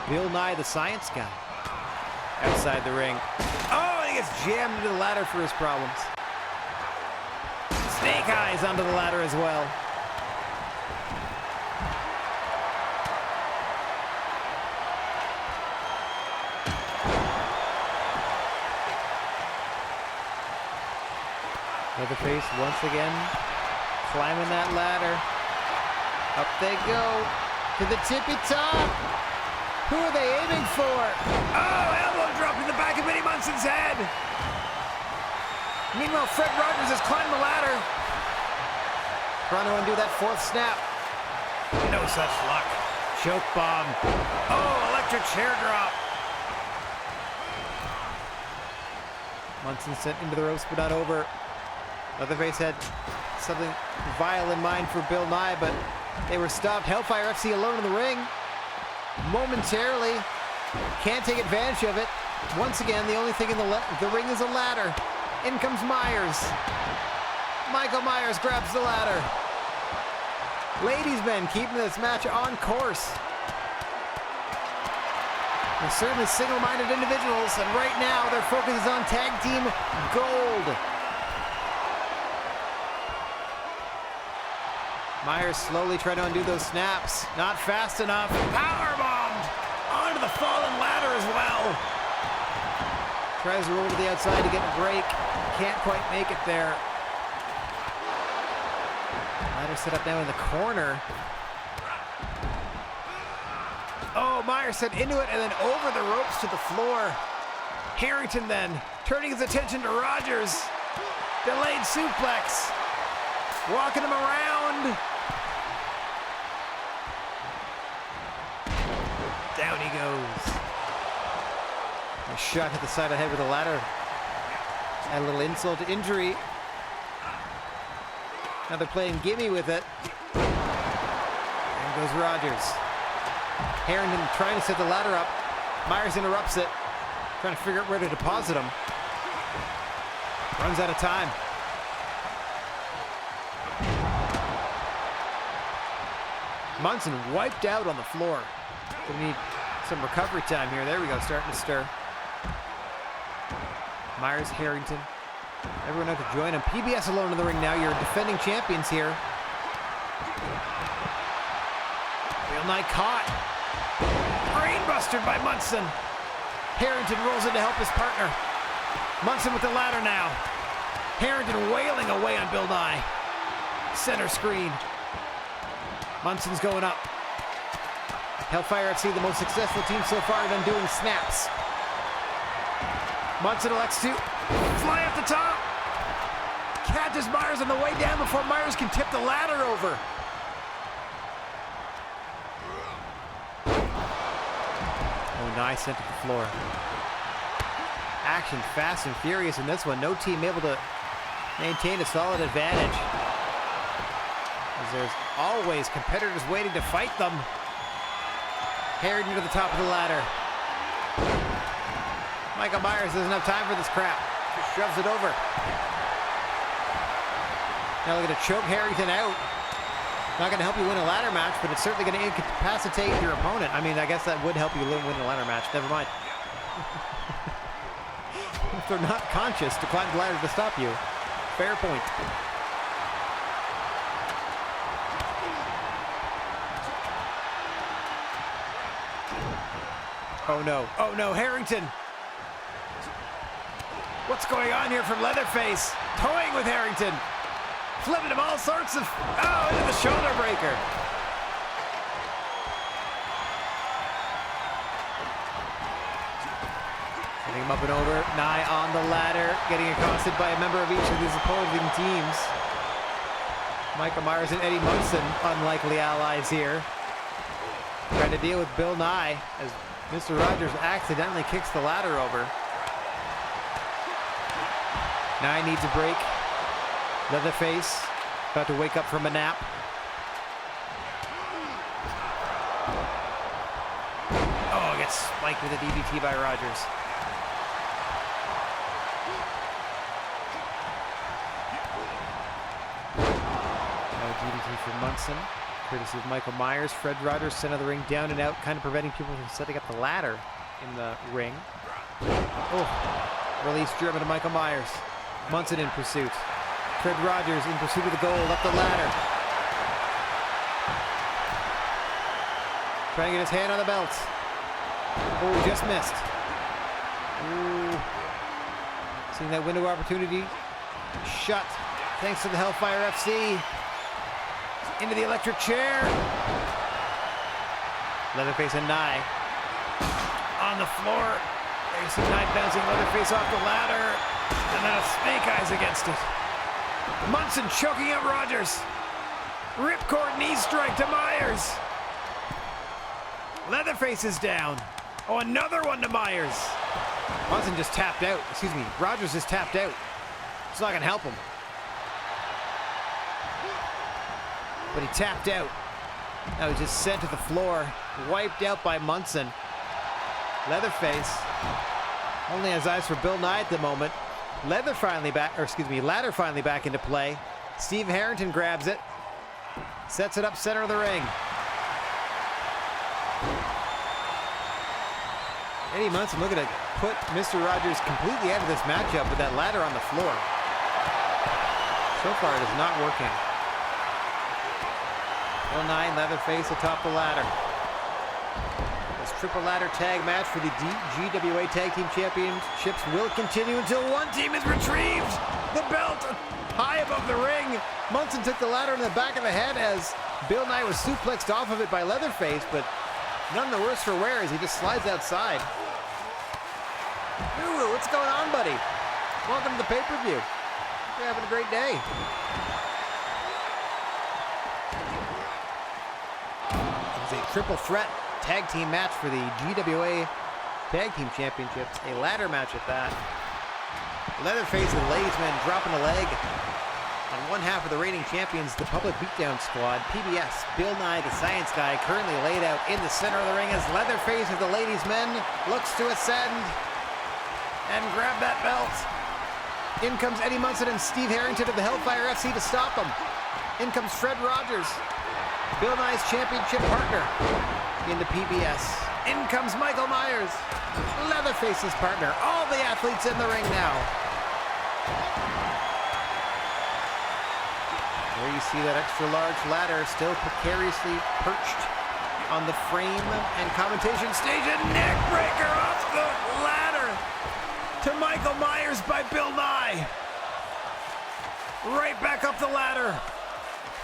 Bill Nye, the science guy, outside the ring. Oh, he gets jammed into the ladder for his problems. Snake eyes onto the ladder as well. Leatherface once again climbing that ladder. Up they go to the tippy top. Who are they aiming for? Oh, elbow drop in the back of Eddie Munson's head. Meanwhile, Fred Rogers has climbed the ladder. Trying to undo that 4th snap. No such luck. Choke bomb. Oh, electric chair drop. Munson sent into the ropes, but not over. Leatherface had something vile in mind for Bill Nye, but they were stopped. Hellfire FC alone in the ring. Momentarily. Can't take advantage of it. Once again, the only thing in the ring is a ladder. In comes Myers. Michael Myers grabs the ladder. Ladies' men keeping this match on course. They're certainly single-minded individuals, and right now their focus is on tag team gold. Myers slowly trying to undo those snaps. Not fast enough. Powerbombed onto the fallen ladder as well. Tries to roll to the outside to get a break. Can't quite make it there. Ladder set up now in the corner. Oh, Myers set into it and then over the ropes to the floor. Harrington then turning his attention to Rogers. Delayed suplex. Walking him around. Down he goes. A shot hit the side of the head with a ladder. Add a little insult to injury. Now they're playing gimme with it. There goes Rogers. Harrington trying to set the ladder up. Myers interrupts it. Trying to figure out where to deposit him. Runs out of time. Munson wiped out on the floor. We need some recovery time here. There we go, starting to stir. Myers, Harrington. Everyone out to join him. PBS alone in the ring now. You're defending champions here. Bill Nye caught. Brainbuster by Munson. Harrington rolls in to help his partner. Munson with the ladder now. Harrington wailing away on Bill Nye. Center screen. Munson's going up. Hellfire FC, the most successful team so far at undoing snaps. Munson elects to fly up the top. Catches Myers on the way down before Myers can tip the ladder over. Oh, nice sent to the floor. Action fast and furious in this one. No team able to maintain a solid advantage, as there's always competitors waiting to fight them. Harrington to the top of the ladder. Michael Myers doesn't have time for this crap. Just shoves it over. Now looking to choke Harrington out. Not going to help you win a ladder match, but it's certainly going to incapacitate your opponent. I mean, I guess that would help you win a ladder match. Never mind. If they're not conscious to climb the ladder to stop you. Fair point. Oh no. Oh no, Harrington. What's going on here from Leatherface? Toying with Harrington. Flipping him all sorts of... Oh, into the shoulder breaker. Getting him up and over. Nye on the ladder. Getting accosted by a member of each of these opposing teams. Michael Myers and Eddie Munson, unlikely allies here. Trying to deal with Bill Nye as Mr. Rogers accidentally kicks the ladder over. Nye needs a break. Leatherface about to wake up from a nap. Oh, gets spiked with a DDT by Rogers. Now DDT for Munson, courtesy of Michael Myers. Fred Rogers center of the ring, down and out, kind of preventing people from setting up the ladder in the ring. Oh, release German to Michael Myers. Munson in pursuit. Fred Rogers in pursuit of the goal, up the ladder. Trying to get his hand on the belt. Oh, just missed. Ooh. Seeing that window of opportunity. Shut. Thanks to the Hellfire FC. Into the electric chair. Leatherface and Nye. On the floor. There's some Nye bouncing Leatherface off the ladder. And then a snake eyes against it. Munson choking out Rogers. Ripcord knee strike to Myers. Leatherface is down. Oh, another one to Myers. Munson just tapped out. Excuse me, Rogers just tapped out. It's not gonna help him. But he tapped out. Now he's just sent to the floor. Wiped out by Munson. Leatherface only has eyes for Bill Nye at the moment. Ladder finally back into play. Steve Harrington grabs it. Sets it up center of the ring. Eddie Munson looking to put Mr. Rogers completely out of this matchup with that ladder on the floor. So far it is not working. Bill Nye and Leatherface atop the ladder. This triple ladder tag match for the GWA Tag Team Championships will continue until one team has retrieved the belt high above the ring. Munson took the ladder in the back of the head as Bill Nye was suplexed off of it by Leatherface, but none the worse for wear as he just slides outside. Ooh, what's going on, buddy? Welcome to the pay-per-view. You're having a great day. It's a triple threat tag team match for the GWA Tag Team Championships. A ladder match at that. Leatherface and Ladies Men dropping a leg. On one half of the reigning champions, the Public Beatdown Squad, PBS, Bill Nye, the Science Guy, currently laid out in the center of the ring as Leatherface of the Ladies Men looks to ascend and grab that belt. In comes Eddie Munson and Steve Harrington of the Hellfire FC to stop him. In comes Fred Rogers, Bill Nye's championship partner in the PBS. In comes Michael Myers, Leatherface's partner. All the athletes in the ring now. There you see that extra large ladder still precariously perched on the frame and commentation stage. A neck breaker off the ladder to Michael Myers by Bill Nye. Right back up the ladder.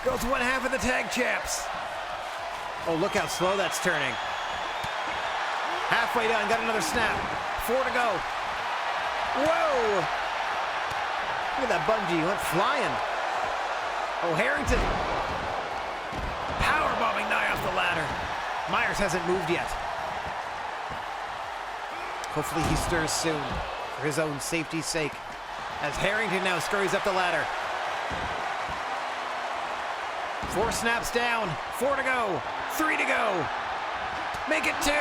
Goes one half of the tag champs. Oh, look how slow that's turning. Halfway done, got another snap. 4 to go. Whoa! Look at that bungee, went flying. Oh, Harrington. Powerbombing Nye off the ladder. Myers hasn't moved yet. Hopefully he stirs soon, for his own safety's sake, as Harrington now scurries up the ladder. 4 snaps down, 4 to go, 3 to go. Make it 2.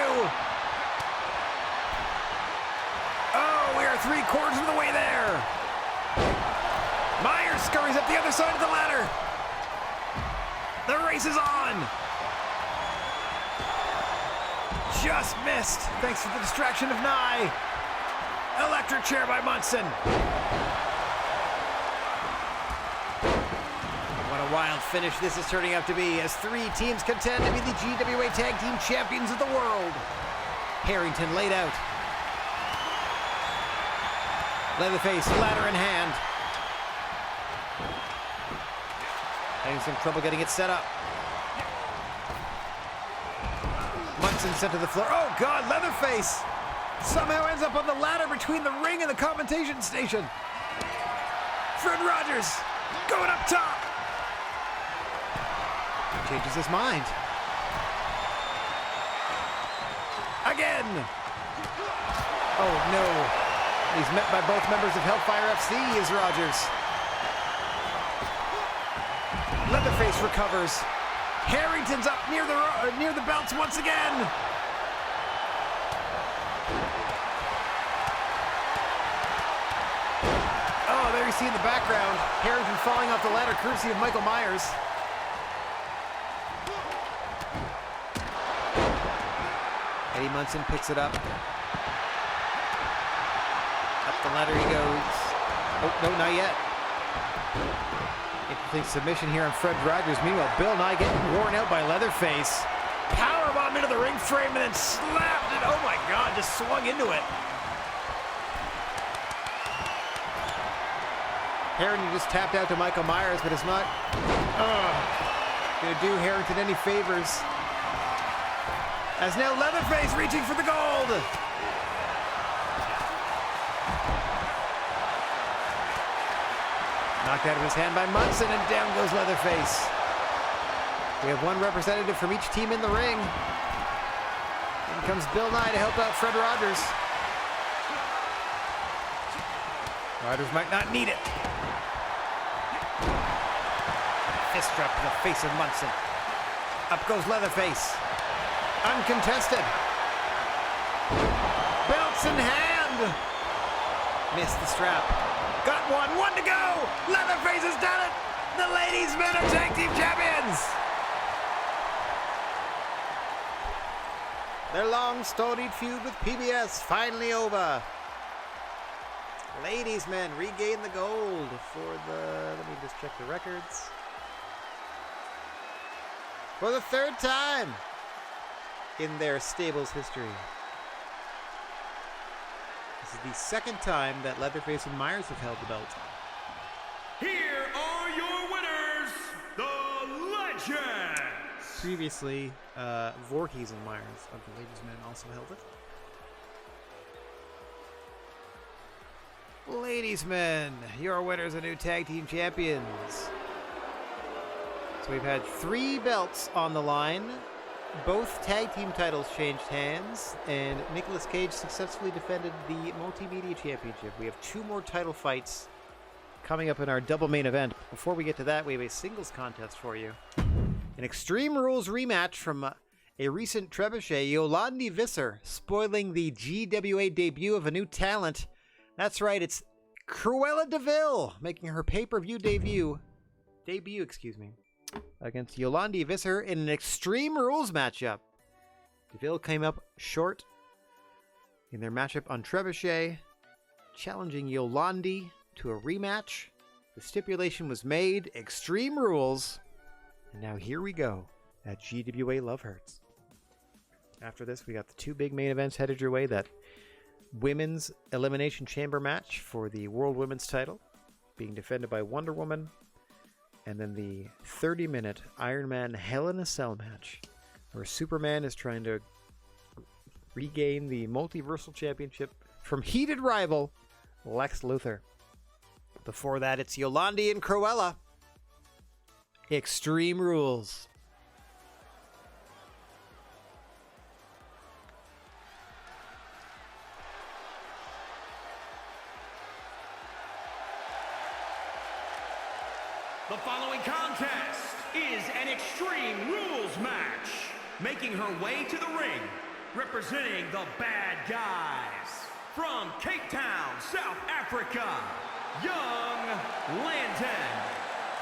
Oh, we are 3/4 of the way there. Myers scurries up the other side of the ladder. The race is on. Just missed, thanks to the distraction of Nye. Electric chair by Munson. What a wild finish this is turning out to be as three teams contend to be the GWA Tag Team Champions of the world. Harrington laid out. Leatherface, ladder in hand. Having some trouble getting it set up. Munson sent to the floor. Oh God, Leatherface somehow ends up on the ladder between the ring and the commentation station. Fred Rogers going up top. Changes his mind. Again. Oh no. He's met by both members of Hellfire FC as Rogers. Leatherface recovers. Harrington's up near the belts once again. Oh, there you see in the background, Harrington falling off the ladder courtesy of Michael Myers. Eddie Munson picks it up. Up the ladder he goes. Oh, no, not yet. Interesting submission here on Fred Rogers. Meanwhile, Bill Nye getting worn out by Leatherface. Powerbomb into the ring frame and then slapped it. Oh my God, just swung into it. Harrington just tapped out to Michael Myers, but it's not gonna do Harrington any favors. As now Leatherface reaching for the gold. Knocked out of his hand by Munson, and down goes Leatherface. We have one representative from each team in the ring. In comes Bill Nye to help out Fred Rogers. Rogers might not need it. Fist drop to the face of Munson. Up goes Leatherface. Uncontested. Belts in hand. Missed the strap. Got one to go. Leatherface has done it. The ladies' men are tag team champions. Their long storied feud with PBS finally over. Ladies' men regain the gold for the, let me just check the records. For the third time in their stable's history. This is the second time that Leatherface and Myers have held the belt. Here are your winners, the Legends! Previously, Voorhees and Myers of the Ladies' Men also held it. Ladies' Men, your winners and new tag team champions. So we've had 3 belts on the line. Both tag team titles changed hands, and Nicolas Cage successfully defended the Multimedia Championship. We have 2 more title fights coming up in our double main event. Before we get to that, we have a singles contest for you. An Extreme Rules rematch from a recent trebuchet, Yolandi Visser, spoiling the GWA debut of a new talent. That's right, it's Cruella DeVille making her pay-per-view debut, against Yolandi Visser in an Extreme Rules matchup. DeVille came up short in their matchup on trebuchet, challenging Yolandi to a rematch. The stipulation was made, Extreme Rules, and now here we go at GWA Love Hurts. After this, we got the 2 big main events headed your way. That women's elimination chamber match for the World Women's title being defended by Wonder Woman, and then the 30-minute Iron Man Hell in a Cell match where Superman is trying to regain the Multiversal Championship from heated rival Lex Luthor. Before that, it's Yolandi and Cruella. Extreme Rules. The following contest is an Extreme Rules match. Making her way to the ring, representing the Bad Guys. From Cape Town, South Africa, Young Landon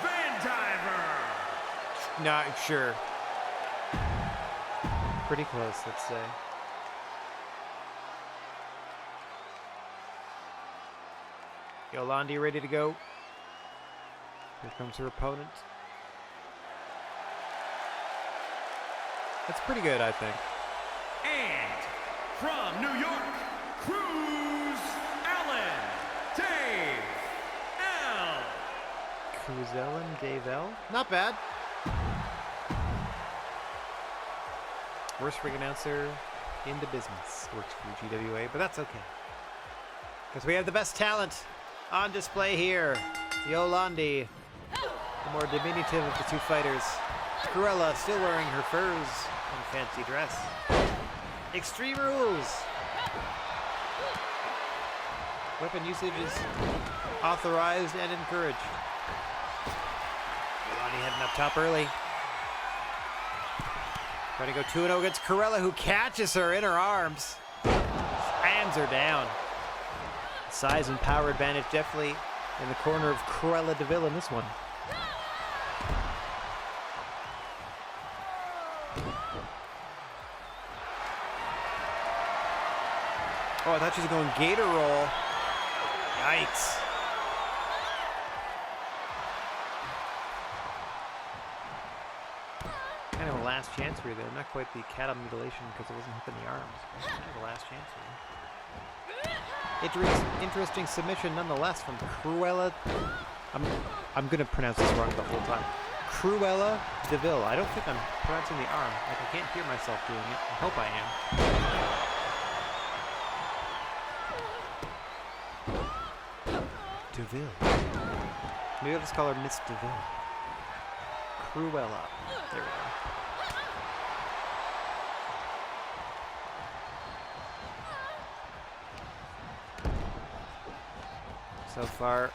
Van Diver. Not sure. Pretty close, let's say. Yolandi ready to go. Here comes her opponent. That's pretty good, I think. And from New York, Cruz Allen, Dave L. Cruz Allen, Dave L. Not bad. Worst ring announcer in the business. Works for GWA, but that's okay. Because we have the best talent on display here. Yolandi, the more diminutive of the two fighters. Cruella still wearing her furs and fancy dress. Extreme Rules. Weapon usage is authorized and encouraged. Yolandi heading up top early. Trying to go 2-0 against Cruella, who catches her in her arms. Slams her down. Size and power advantage definitely in the corner of Cruella DeVille in this one. Oh, I thought she was going gator roll. Yikes. Kind of a last chance for you there. Not quite the cattle mutilation because it wasn't hitting the arms. Kind of a last chance for you. Interesting submission nonetheless from Cruella. I'm going to pronounce this wrong the whole time. Cruella DeVille. I don't think I'm pronouncing the arm. Like, I can't hear myself doing it. I hope I am. DeVille. Maybe I'll just call her Miss DeVille. Cruella. There we go. So far,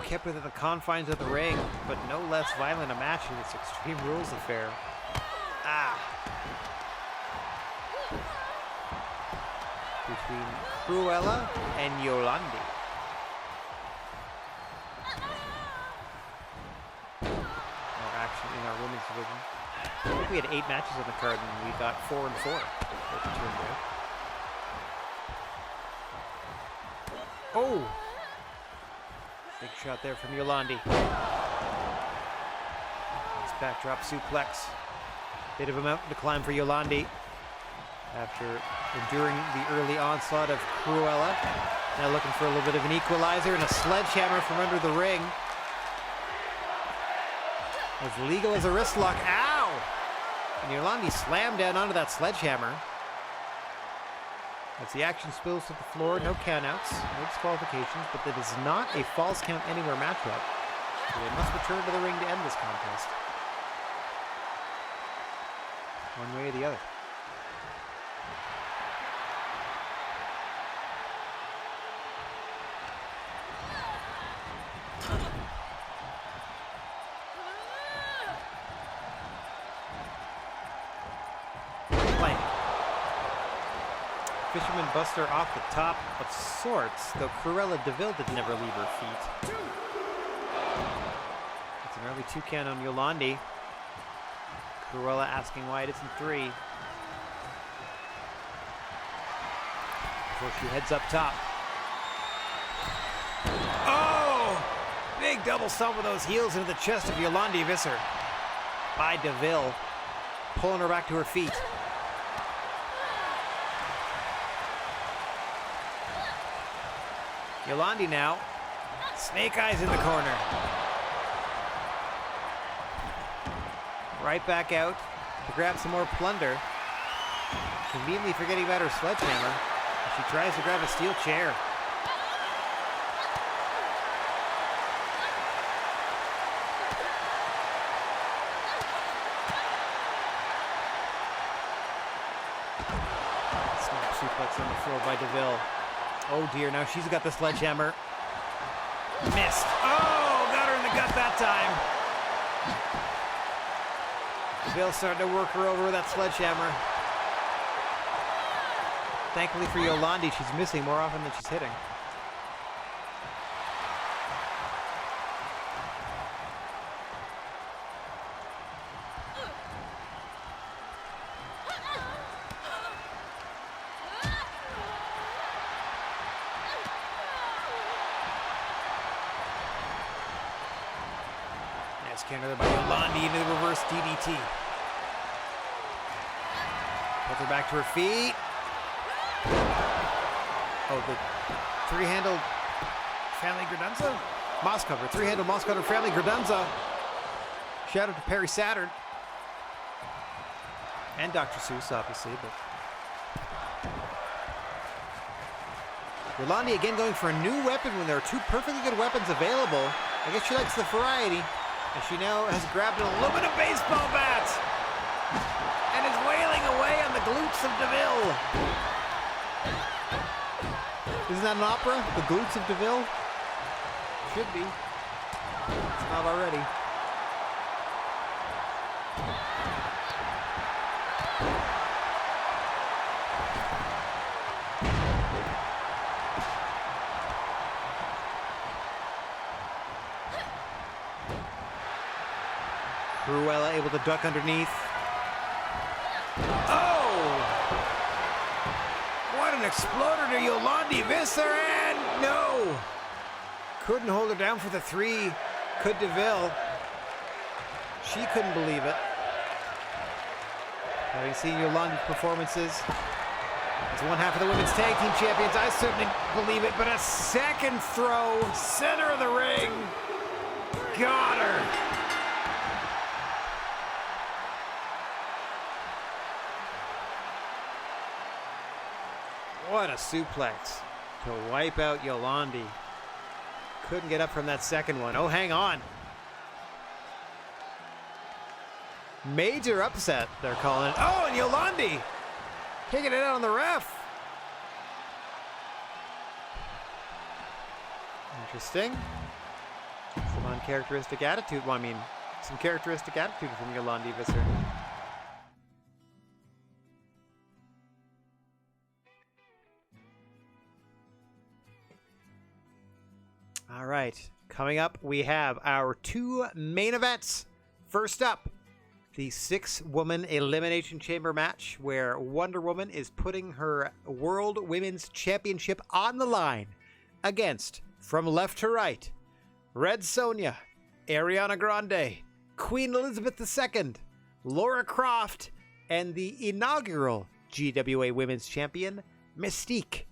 kept within the confines of the ring, but no less violent a match in this Extreme Rules affair. Between Cruella and Yolandi. More action in our women's division. I think we had 8 matches on the card and we got 4 and 4. Oh! Big shot there from Yolandi. Nice backdrop suplex. Bit of a mountain to climb for Yolandi after enduring the early onslaught of Cruella. Now looking for a little bit of an equalizer and a sledgehammer from under the ring. As legal as a wrist lock. Ow! And Yolandi slammed down onto that sledgehammer. As the action spills to the floor, no countouts, no disqualifications, but that is not a false count anywhere matchup. So they must return to the ring to end this contest. One way or the other. Fisherman Buster off the top of sorts, though Cruella DeVille did never leave her feet. It's an early 2 count on Yolandi. Cruella asking why it isn't 3. Before she heads up top. Oh! Big double stomp with those heels into the chest of Yolandi Visser. By DeVille. Pulling her back to her feet. Yolandi now. Snake eyes in the corner. Right back out to grab some more plunder. Conveniently forgetting about her sledgehammer. She tries to grab a steel chair. Snap suplex on the floor by DeVille. Oh dear, now she's got the sledgehammer. Missed. Oh, got her in the gut that time. DeVille starting to work her over with that sledgehammer. Thankfully for Yolandi, she's missing more often than she's hitting. counter there by Yolandi into the reverse DDT. Puts her back to her feet. Oh, the three-handled family Gradenza? Moss cover. Three-handled Moss cover family Gradenza. Shout out to Perry Saturn. And Dr. Seuss, obviously, but Yolandi again going for a new weapon when there are two perfectly good weapons available. I guess she likes the variety. And she now has grabbed an aluminum baseball bat and is wailing away on the glutes of DeVille. Isn't that an opera? The glutes of DeVille? Should be. It's not already. Cruella able to duck underneath. Oh! What an exploder to Yolandi Visser, and no! Couldn't hold her down for the three. Could DeVille. She couldn't believe it. Having seen Yolandi's performances as one half of the women's tag team champions, I certainly believe it, but a second throw, center of the ring. Got her. What a suplex to wipe out Yolandi. Couldn't get up from that second one. Oh, hang on. Major upset, they're calling it. Oh, and Yolandi taking it out on the ref. Interesting. Some uncharacteristic attitude. Well, I mean, some characteristic attitude from Yolandi Visser. All right, coming up, we have our two main events. First up, the 6-woman Elimination Chamber match where Wonder Woman is putting her World Women's Championship on the line against, from left to right, Red Sonja, Ariana Grande, Queen Elizabeth II, Laura Croft, and the inaugural GWA Women's Champion, Mystique.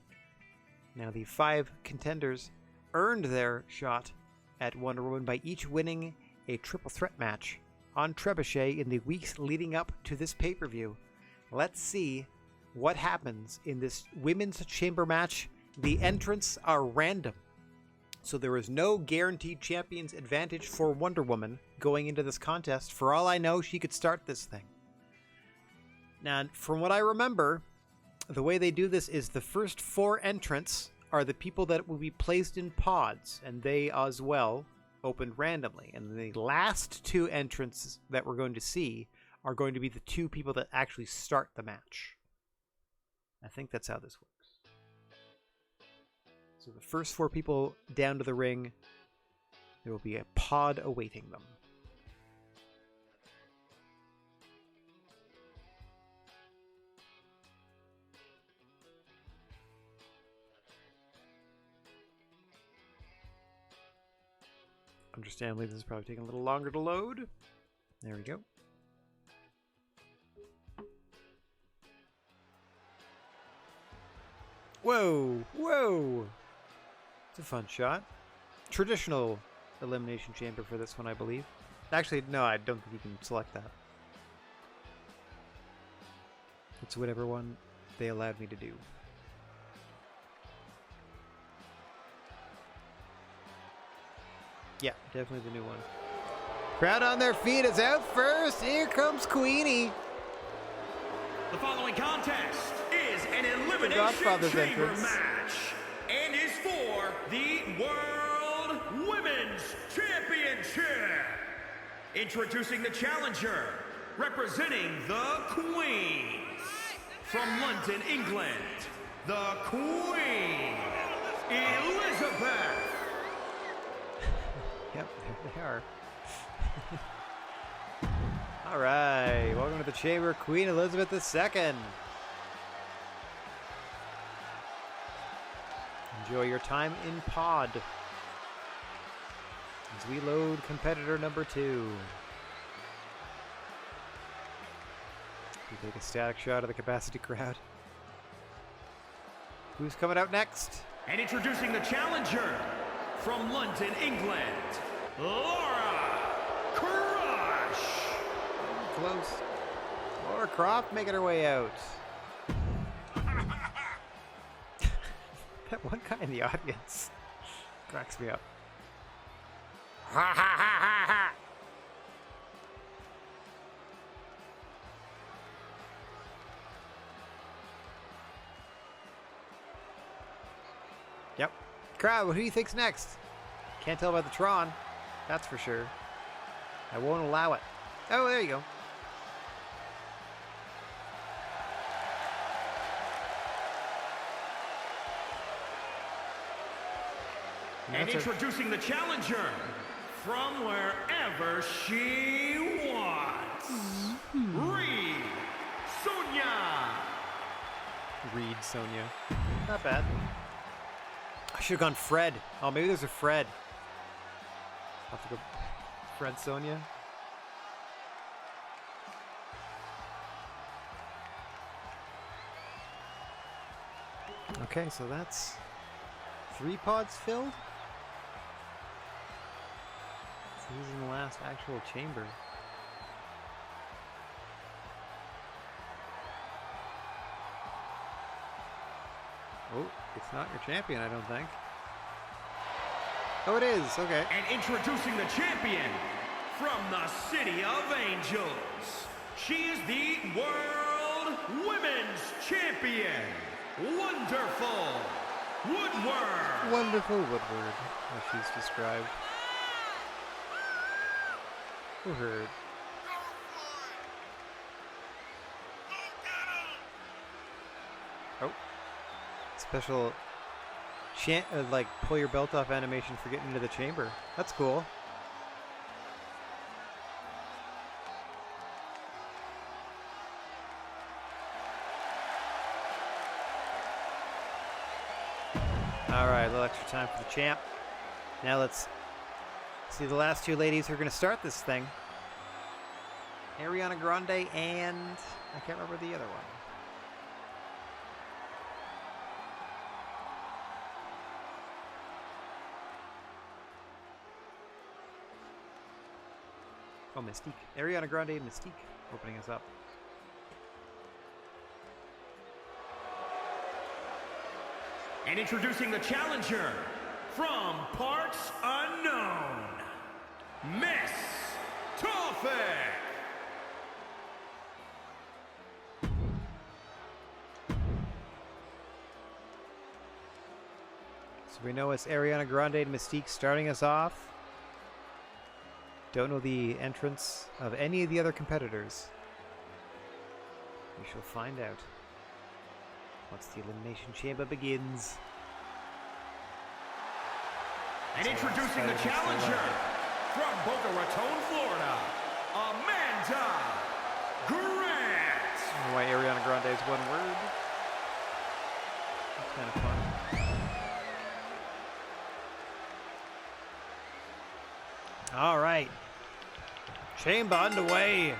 Now, the 5 contenders earned their shot at Wonder Woman by each winning a triple threat match on Trebuchet in the weeks leading up to this pay-per-view. Let's see what happens in this women's chamber match. The entrants are random, so there is no guaranteed champion's advantage for Wonder Woman going into this contest. For all I know, she could start this thing. Now, from what I remember, the way they do this is the first 4 entrants are the people that will be placed in pods, and they as well opened randomly. And the last 2 entrants that we're going to see are going to be the 2 people that actually start the match. I think that's how this works. So the first 4 people down to the ring, there will be a pod awaiting them. Understandably, this is probably taking a little longer to load. There we go. Whoa, whoa. It's a fun shot. Traditional elimination chamber for this one, I believe. Actually, no, I don't think you can select that. It's whatever one they allowed me to do. Yeah, definitely the new one. Crowd on their feet is out first. Here comes Queenie. The following contest is an elimination chamber match and is for the World Women's Championship. Introducing the challenger, representing the Queens. From London, England, the Queen, Elizabeth. Yep, there they are. All right, welcome to the chamber, Queen Elizabeth II. Enjoy your time in pod. as we load competitor number 2. We take a static shot of the capacity crowd. Who's coming out next? And introducing the challenger from London, England, Laura Crush. Close. Laura Croft making her way out. That one guy in the audience cracks me up. Ha ha ha ha ha! Yep. Crowd, who do you think's next? Can't tell by the Tron. That's for sure. I won't allow it. Oh, there you go. And introducing the challenger from wherever she wants, Reed Sonia. Reed Sonia. Not bad. I should have gone Fred. Oh, maybe there's a Fred. I'll have to go Fred Sonia. Okay, so that's 3 pods filled. This is the last actual chamber. Oh, it's not your champion, I don't think. Oh, it is. Okay. And introducing the champion from the City of Angels. She is the World Women's Champion. Wonderful Woodward. Wonderful Woodward, as she's described. Who heard? Oh. Special like pull your belt off animation for getting into the chamber. That's cool. Alright, a little extra time for the champ. Now let's see the last 2 ladies who are going to start this thing. Ariana Grande and I can't remember the other one. Oh, Mystique. Ariana Grande and Mystique opening us up. And introducing the challenger from parts unknown, Miss Tofik. So we know it's Ariana Grande and Mystique starting us off. Don't know the entrance of any of the other competitors. We shall find out once the Elimination Chamber begins. And introducing the challenger from Boca Raton, Florida, Amanda Grant. I don't know why Ariana Grande is one word. That's kind of fun. All right. Chamber underway.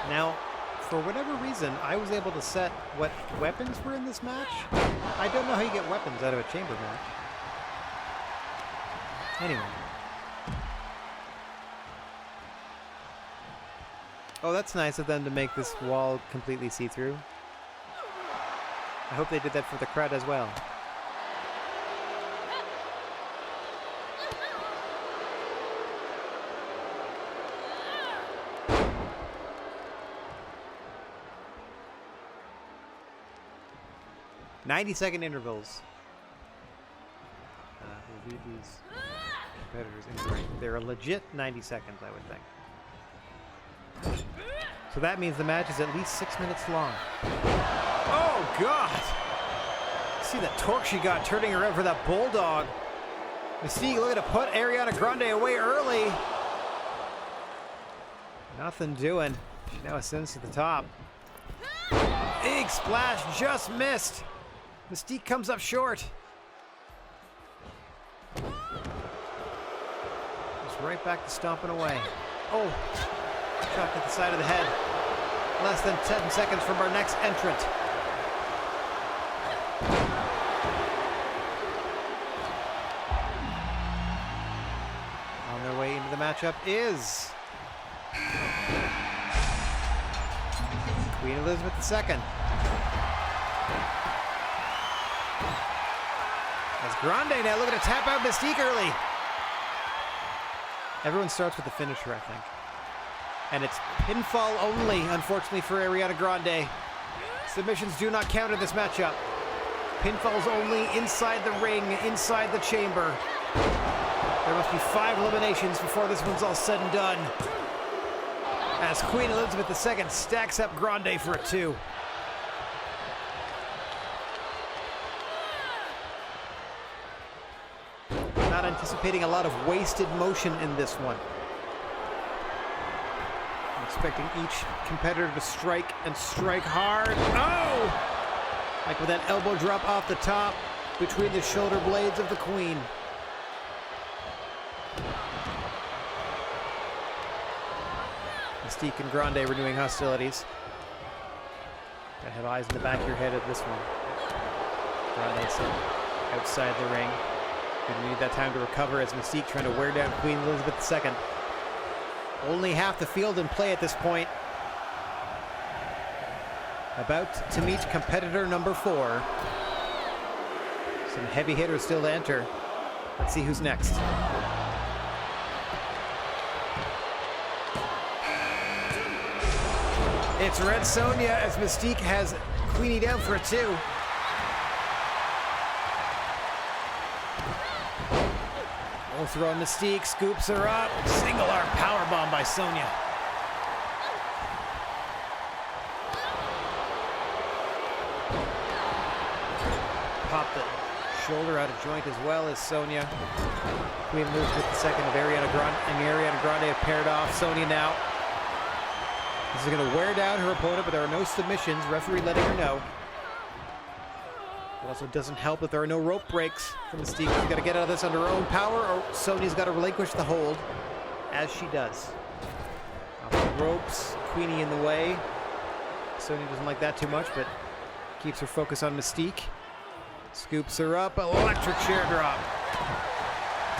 Now, for whatever reason, I was able to set what weapons were in this match. I don't know how you get weapons out of a chamber match. Anyway. Oh, that's nice of them to make this wall completely see-through. I hope they did that for the crowd as well. "90-second intervals." We'll leave these competitors in the ring. They're a legit 90 seconds, I would think. So that means the match is at least 6 minutes long. Oh, God! See the torque she got turning her out for that bulldog. Mystique looking to put Ariana Grande away early. Nothing doing. She now ascends to the top. Big splash, just missed. Mystique comes up short. right back to stomping away. Oh, shot to the side of the head. Less than 10 seconds from our next entrant. On their way into the matchup is Queen Elizabeth II. As Grande now looking to tap out Mystique early. Everyone starts with the finisher, I think. And it's pinfall only, unfortunately, for Ariana Grande. Submissions do not count in this matchup. Pinfalls only inside the ring, inside the chamber. There must be 5 eliminations before this one's all said and done. As Queen Elizabeth II stacks up Grande for a 2. Not anticipating a lot of wasted motion in this one. I'm expecting each competitor to strike and strike hard. Oh! Like with that elbow drop off the top between the shoulder blades of the Queen. Mystique and Grande renewing hostilities. Gotta have eyes in the back of your head at this one. Grande outside the ring. Gonna need that time to recover as Mystique trying to wear down Queen Elizabeth II. Only half the field in play at this point. About to meet competitor number 4. Some heavy hitters still to enter. Let's see who's next. It's Red Sonja as Mystique has Queenie down for a 2. We'll throw Mystique, scoops her up. Single arm powerbomb by Sonja. Pop the shoulder out of joint as well as Sonja. Queen Elizabeth II of Ariana Grande and Ariana Grande have paired off. Sonja now. This is going to wear down her opponent, but there are no submissions. Referee letting her know. It also doesn't help that there are no rope breaks from Mystique. She's got to get out of this under her own power, or Sonja's got to relinquish the hold, as she does. Off the ropes, Queenie in the way. Sonja doesn't like that too much, but keeps her focus on Mystique. Scoops her up, electric chair drop.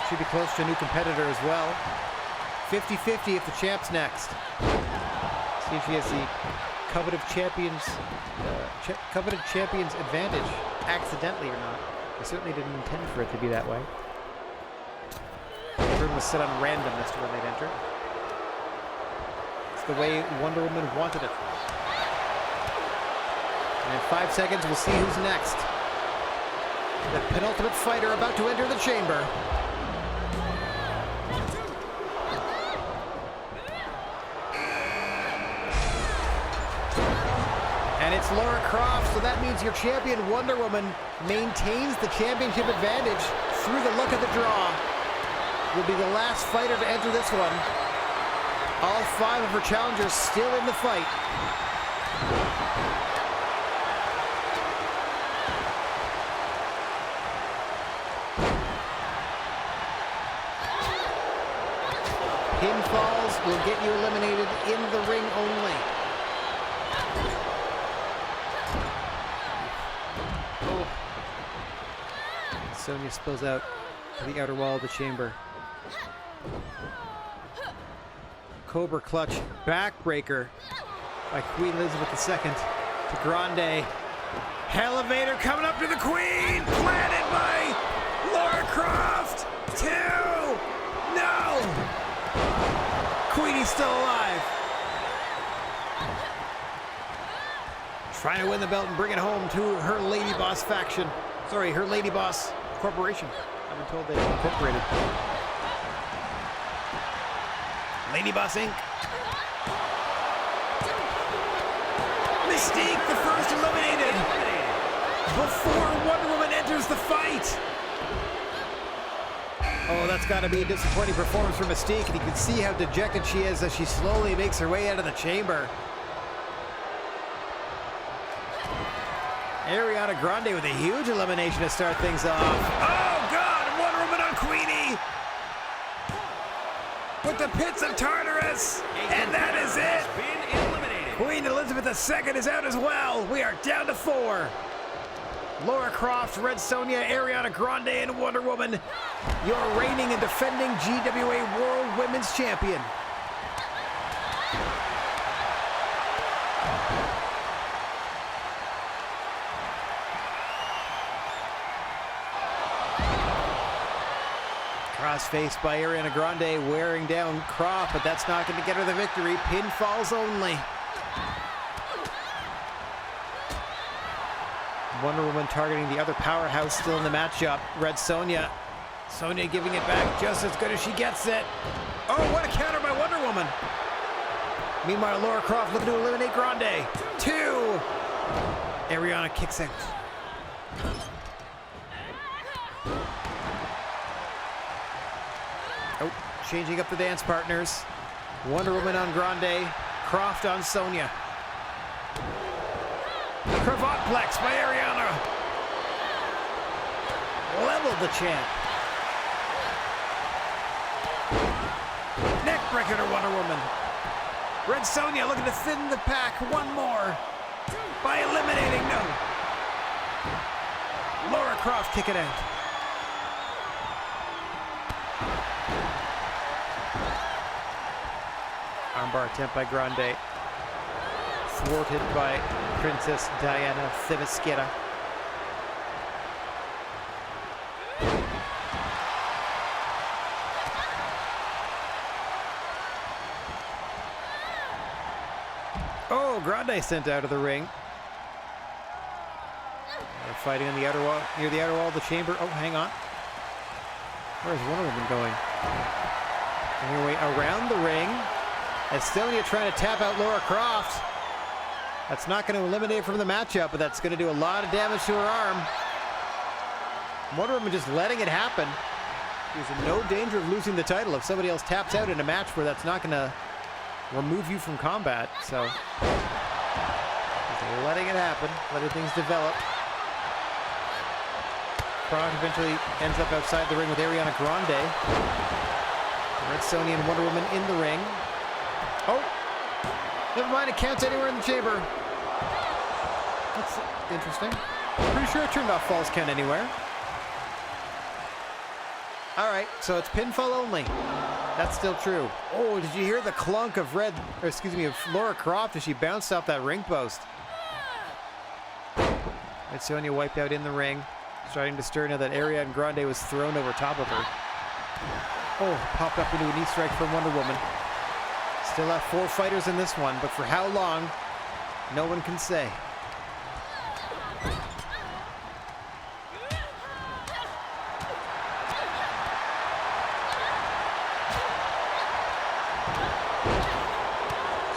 Should be close to a new competitor as well. 50-50 if the champ's next. See if she has the coveted champion's advantage, accidentally or not. I certainly didn't intend for it to be that way. Everyone was set on random as to when they'd enter. It's the way Wonder Woman wanted it. And in 5 seconds, we'll see who's next. The penultimate fighter about to enter the chamber. And it's Laura Croft, so that means your champion Wonder Woman maintains the championship advantage through the look of the draw. Will be the last fighter to enter this one. All 5 of her challengers still in the fight. Pinfalls will get you eliminated in the ring only. Sonja spills out to the outer wall of the chamber. Cobra clutch backbreaker by Queen Elizabeth II to Grande. Elevator coming up to the Queen, planted by Laura Croft. 2. No! Queenie's still alive. Trying to win the belt and bring it home to her Lady Boss faction. Sorry, her Lady Boss Corporation. I've been told they incorporated. Lady Boss Inc. Mystique, the first eliminated before Wonder Woman enters the fight. Oh, that's got to be a disappointing performance for Mystique, and you can see how dejected she is as she slowly makes her way out of the chamber. Ariana Grande with a huge elimination to start things off. Oh, God! Wonder Woman on Queenie! with the pits of Tartarus. And that is it. Been eliminated. Queen Elizabeth II is out as well. We are down to 4. Laura Croft, Red Sonja, Ariana Grande, and Wonder Woman, your reigning and defending GWA World Women's Champion. Cross-faced by Ariana Grande, wearing down Croft, but that's not going to get her the victory. Pinfalls only. Wonder Woman targeting the other powerhouse still in the matchup, Red Sonja. Sonja giving it back just as good as she gets it. Oh, what a counter by Wonder Woman. Meanwhile, Laura Croft looking to eliminate Grande. 2. Ariana kicks out. Oh, changing up the dance partners. Wonder Woman on Grande, Croft on Sonja. Cravatplex by Ariana. Leveled the champ. Neckbreaker to Wonder Woman. Red Sonja looking to thin the pack. One more by eliminating, no. Laura Croft kick it out. Armbar attempt by Grande. Thwarted by Princess Diana Thivasquera. Oh, Grande sent out of the ring. They're fighting on the outer wall, near the outer wall of the chamber. Oh, hang on. Where's Wonder Woman going? Anyway, around the ring. Estonia trying to tap out Laura Croft. That's not going to eliminate her from the matchup, but that's going to do a lot of damage to her arm. Wonder Woman just letting it happen. She's in no danger of losing the title if somebody else taps out in a match where that's not going to remove you from combat. So, just letting it happen, letting things develop. Croft eventually ends up outside the ring with Ariana Grande. Red Sonja and Wonder Woman in the ring. Oh, never mind, it counts anywhere in the chamber. That's interesting. Pretty sure it turned off false count anywhere. All right, so it's pinfall only. That's still true. Oh, did you hear the clunk of of Laura Croft as she bounced off that ring post? Red Sonja wiped out in the ring, starting to stir now that Ariana Grande was thrown over top of her. Oh, popped up into a knee strike from Wonder Woman. Still have 4 fighters in this one, but for how long, no one can say.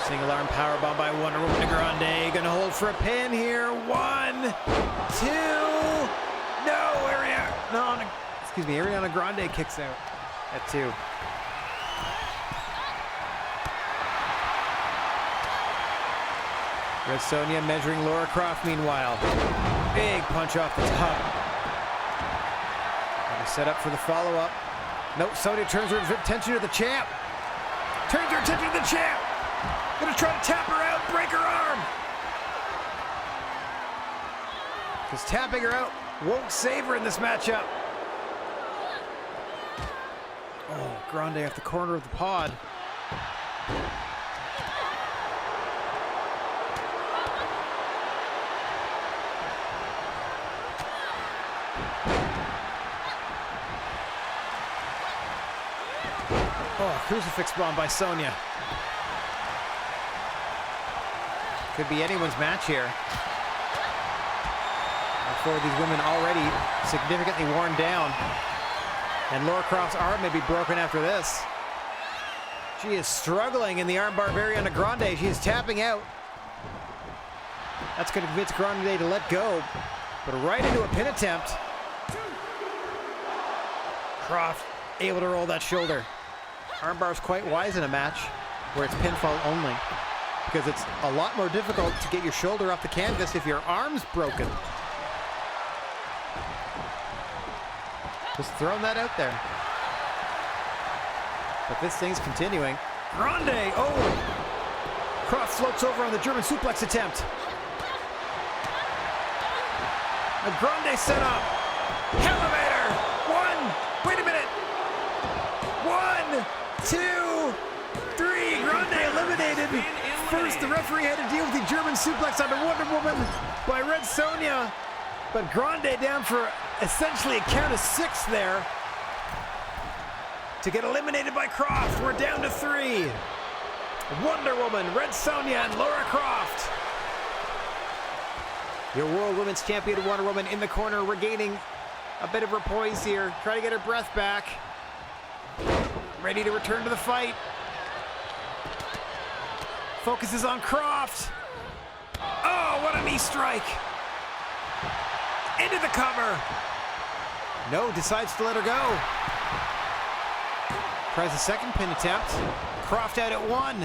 Single arm powerbomb by Wonder Woman to Grande. Gonna hold for a pin here. 1, 2. No, Ariana Grande kicks out at 2. Red Sonja measuring Laura Croft meanwhile. Big punch off the top. Gonna set up for the follow-up. Nope, Sonja turns her attention to the champ. Turns her attention to the champ. Gonna try to tap her out, break her arm. Because tapping her out won't save her in this matchup. Oh, Grande off the corner of the pod. Oh, crucifix bomb by Sonja. Could be anyone's match here. For these women already significantly worn down. And Laura Croft's arm may be broken after this. She is struggling in the armbar of Ariana Grande. She is tapping out. That's going to convince Grande to let go. But right into a pin attempt. Croft able to roll that shoulder. Armbar's quite wise in a match where it's pinfall only, because it's a lot more difficult to get your shoulder off the canvas if your arm's broken. Just throwing that out there. But this thing's continuing. Grande! Oh! Croft floats over on the German suplex attempt. A Grande set up. Elevator! One! Wait a minute! 1, 2, 3! Grande eliminated! First, the referee had to deal with the German suplex onto Wonder Woman by Red Sonja. But Grande down for essentially a count of 6 there to get eliminated by Croft. We're down to 3. Wonder Woman, Red Sonja, and Laura Croft. Your World Women's Champion Wonder Woman in the corner, regaining a bit of her poise here. Try to get her breath back. Ready to return to the fight. Focuses on Croft. Oh, what a knee strike. Into the cover. No, decides to let her go. Tries a second pin attempt. Croft out at 1.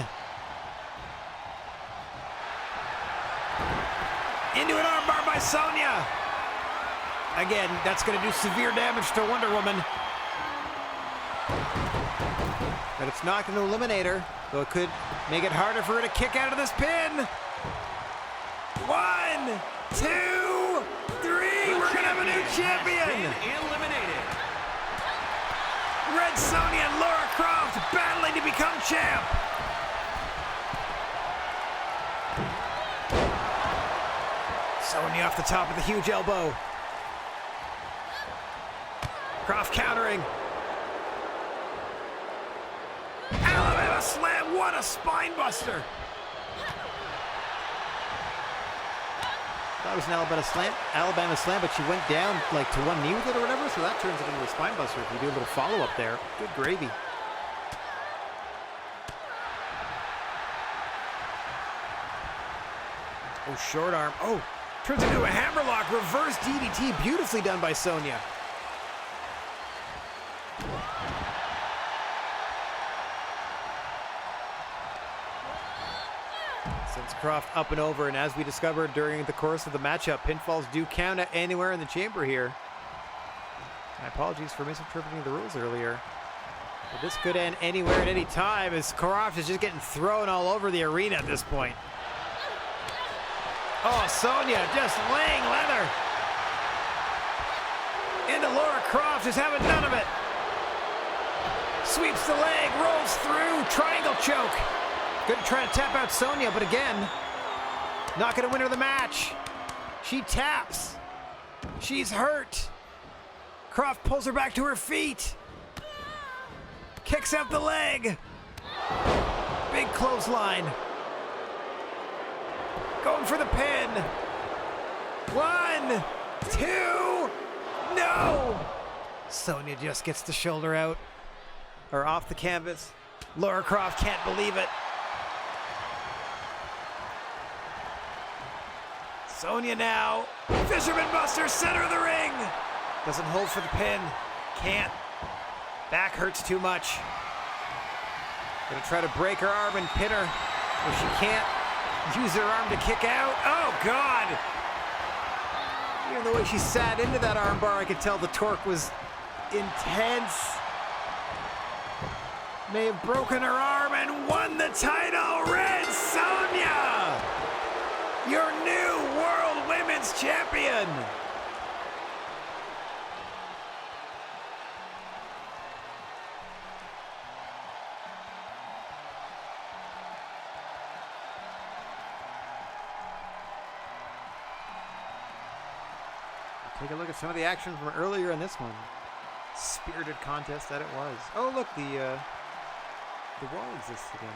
Into an armbar by Sonja. Again, that's going to do severe damage to Wonder Woman. But it's not going to eliminate her, though it could make it harder for her to kick out of this pin. 1, 2, 3. We're going to have a new champion. Eliminated. Red Sonja and Laura Croft battling to become champ. Sonja off the top of the huge elbow. Croft countering. Alabama slam, what a spine buster. That was an Alabama slam, but she went down like to one knee with it or whatever, so that turns it into a spine buster if you do a little follow-up there. Good gravy. Oh, short arm. Oh, turns into a hammerlock. Reverse DDT. Beautifully done by Sonja. Sends Croft up and over, and as we discovered during the course of the matchup, pinfalls do count at anywhere in the chamber here. My apologies for misinterpreting the rules earlier. But this could end anywhere at any time, as Croft is just getting thrown all over the arena at this point. Oh, Sonja just laying leather. Into Laura Croft, who's having none of it. Sweeps the leg, rolls through, triangle choke. Good to try to tap out Sonja, but again, not going to win her the match. She taps. She's hurt. Croft pulls her back to her feet. Kicks out the leg. Big clothesline. Going for the pin. 1, 2, no! Sonja just gets the shoulder out, or off the canvas. Laura Croft can't believe it. Sonja now. Fisherman Buster, center of the ring. Doesn't hold for the pin. Can't. Back hurts too much. Gonna try to break her arm and pin her, but she can't. Use her arm to kick out. Oh, God. Even the way she sat into that armbar, I could tell the torque was intense. May have broken her arm and won the title. Red Sonja, your new World Women's Champion. Take a look at some of the action from earlier in this one. Spirited contest that it was. Oh, look, the wall exists again.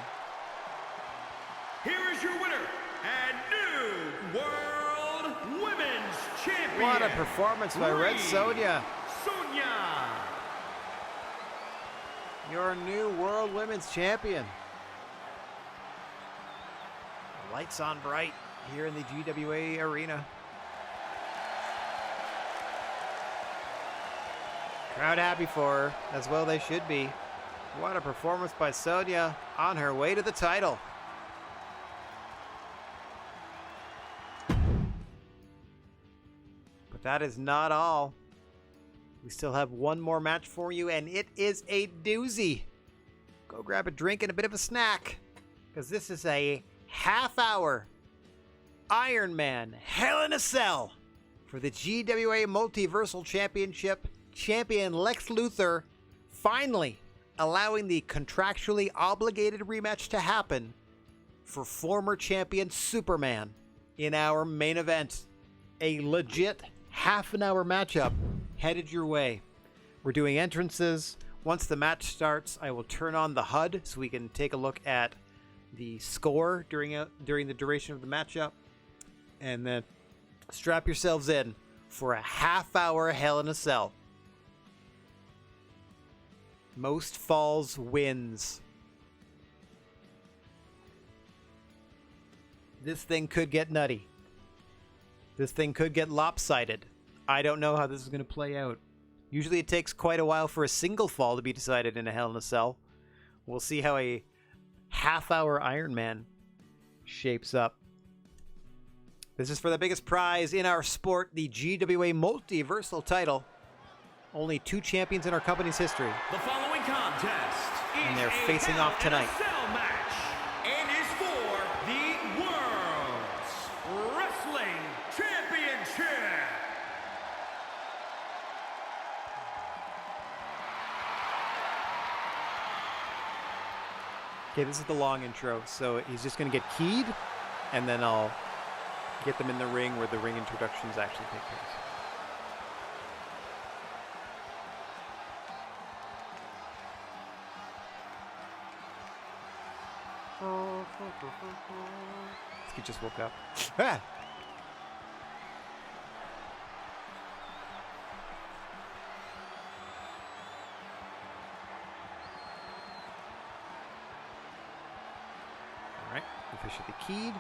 Here is your winner and new World Women's Champion. What a performance by Red Sonja. Sonja. Your new World Women's Champion. Lights on bright here in the GWA arena. Crowd happy for her, as well they should be. What a performance by Sonja on her way to the title. But that is not all. We still have one more match for you, and it is a doozy. go grab a drink and a bit of a snack, because this is a half-hour Iron Man Hell in a Cell for the GWA Multiversal Championship. Champion Lex Luthor finally allowing the contractually obligated rematch to happen for former champion Superman in our main event. A legit half-an-hour matchup headed your way. We're doing entrances. Once the match starts, I will turn on the HUD so we can take a look at the score during the duration of the matchup. And then strap yourselves in for a half-hour Hell in a Cell. Most falls wins. This thing could get nutty. This thing could get lopsided. I don't know how this is going to play out. Usually it takes quite a while for a single fall to be decided in a Hell in a Cell. We'll see how a half-hour Iron Man shapes up. This is for the biggest prize in our sport, the GWA Multiversal title. Only 2 champions in our company's history. The following contest is and they're facing off tonight. a cell match and is for the World's Wrestling Championship. Okay, this is the long intro, so he's just going to get keyed, and then I'll get them in the ring where the ring introductions actually take place. This kid just woke up. Ah! Alright, officially keyed.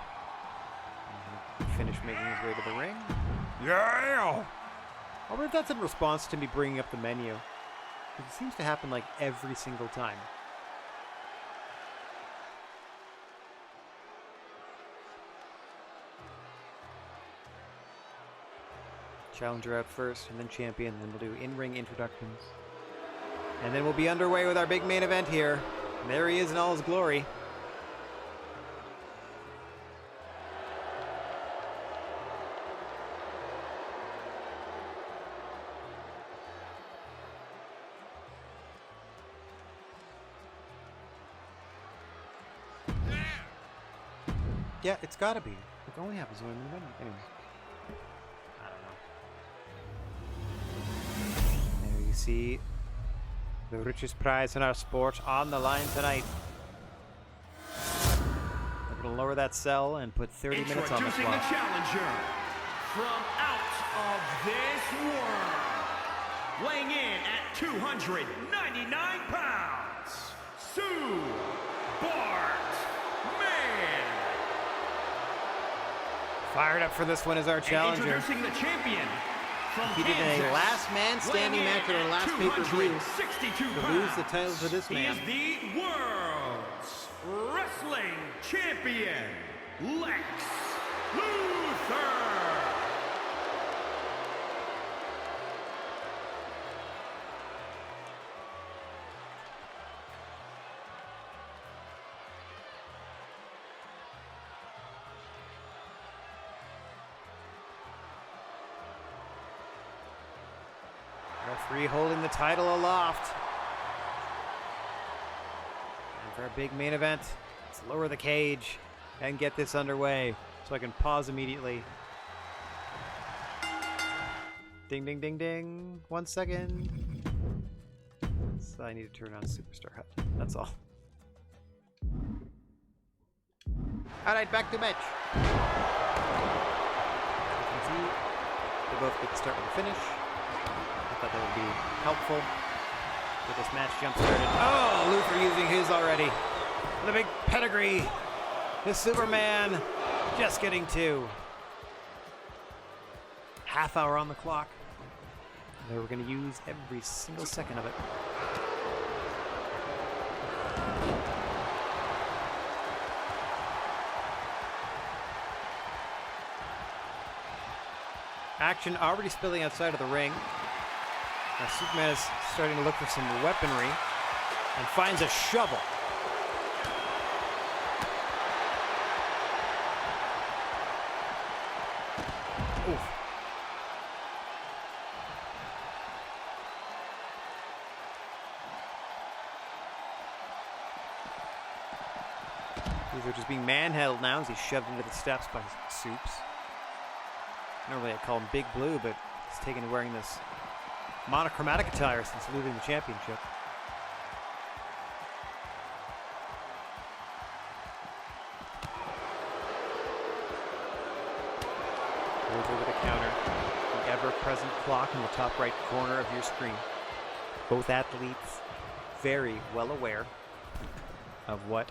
Finish making his way to the ring. Yeah! I wonder if that's in response to me bringing up the menu. It seems to happen like every single time. Challenger out first, and then champion, and then we'll do in-ring introductions. And then we'll be underway with our big main event here. And there he is in all his glory. Yeah, it's gotta be. It only happens when I'm in the venue. Anyway. I don't know. There you see the richest prize in our sport on the line tonight. We're gonna lower that cell and put 30 minutes on the clock. Introducing the challenger from out of this world, weighing in at 299 pounds, Sue Bartman. Fired up for this one as our challenger. Introducing the champion from He did Kansas, a last man standing match at our last pay-per-view 262 to lose the title to this man. He is the world's wrestling champion, Lex Luthor. Referee holding the title aloft. And for our big main event, let's lower the cage and get this underway so I can pause immediately. Ding, ding, ding, ding. 1 second. So I need to turn on Superstar HUD. That's all. Alright, back to match. As you can see, they both get the start with the finish. I thought that would be helpful. Get this match jump started. Oh, Luthor using his already. The big pedigree. The Superman just getting 2. Half hour on the clock. And we're going to use every single second of it. Action already spilling outside of the ring. Now Superman is starting to look for some weaponry and finds a shovel. Luther just being manhandled now as he's shoved into the steps by Soups. Normally I'd call him Big Blue, but he's taken to wearing this monochromatic attire since losing the championship. Luther with a counter. The ever-present clock in the top right corner of your screen. Both athletes very well aware of what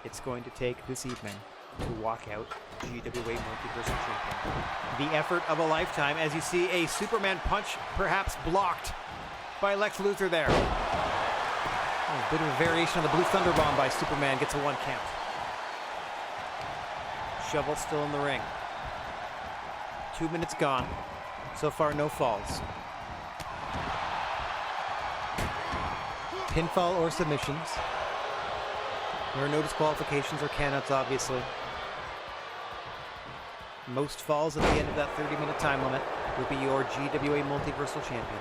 it's going to take this evening to walk out GWA Multiversal Champion. The effort of a lifetime as you see a Superman punch perhaps blocked by Lex Luthor there. A bit of a variation on the Blue Thunder Bomb by Superman gets a 1 count. Shovel still in the ring. 2 minutes gone. So far, no falls. Pinfall or submissions. There are no disqualifications or countouts, obviously. Most falls at the end of that 30-minute time limit will be your GWA Multiversal Champion.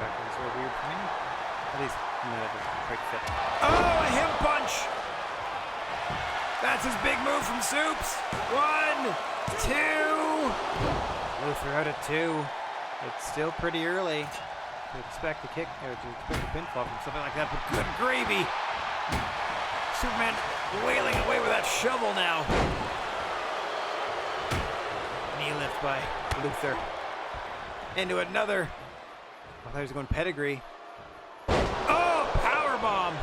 Backwards are weird for me. At least, no, that doesn't quite fit. Oh, a hip punch! That's his big move from Soups. 1, 2. Luther out at 2. It's still pretty early to expect a kick or to expect a pinfall from something like that, but good gravy. Superman wailing away with that shovel now. Knee lift by Luther. Into another. I thought he was going pedigree. Oh, powerbomb.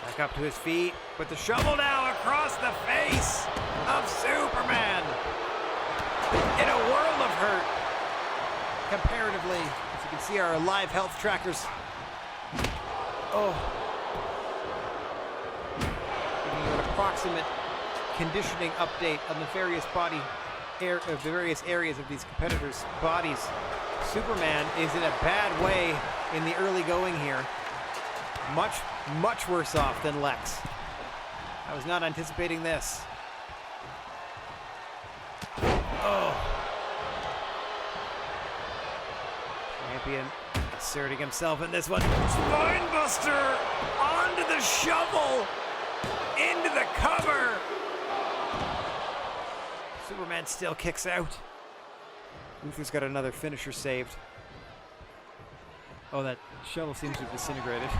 Back up to his feet with the shovel now across the face of Superman. In a world of hurt. Comparatively, as you can see our live health trackers. Oh. Giving you an approximate conditioning update on the various various areas of these competitors' bodies. Superman is in a bad way in the early going here. Much worse off than Lex. I was not anticipating this. Oh. Champion asserting himself in this one. Spinebuster onto the shovel. Into the cover. Superman still kicks out. Luther's got another finisher saved. Oh, that shovel seems to have disintegrated.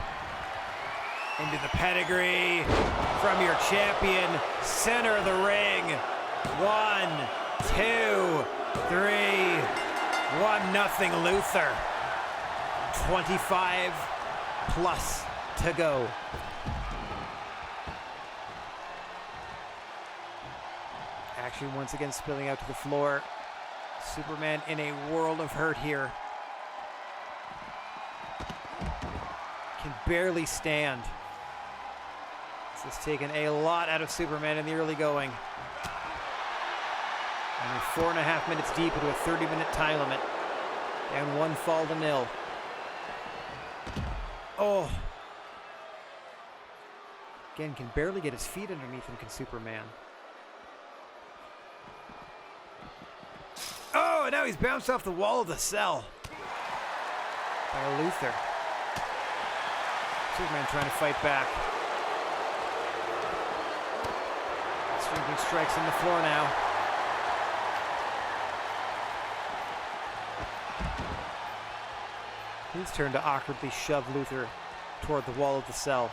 Into the pedigree from your champion, center of the ring. 1, 2, 3. 1-0 Luther. 25 plus to go. Action once again spilling out to the floor. Superman in a world of hurt here. Can barely stand. This has taken a lot out of Superman in the early going. Only 4.5 minutes deep into a 30-minute time limit. And 1 fall to 0. Oh. Again, can barely get his feet underneath him, can Superman. Oh, and now he's bounced off the wall of the cell. By Luther. Superman trying to fight back. Swinging strikes on the floor now. His turn to awkwardly shove Luther toward the wall of the cell.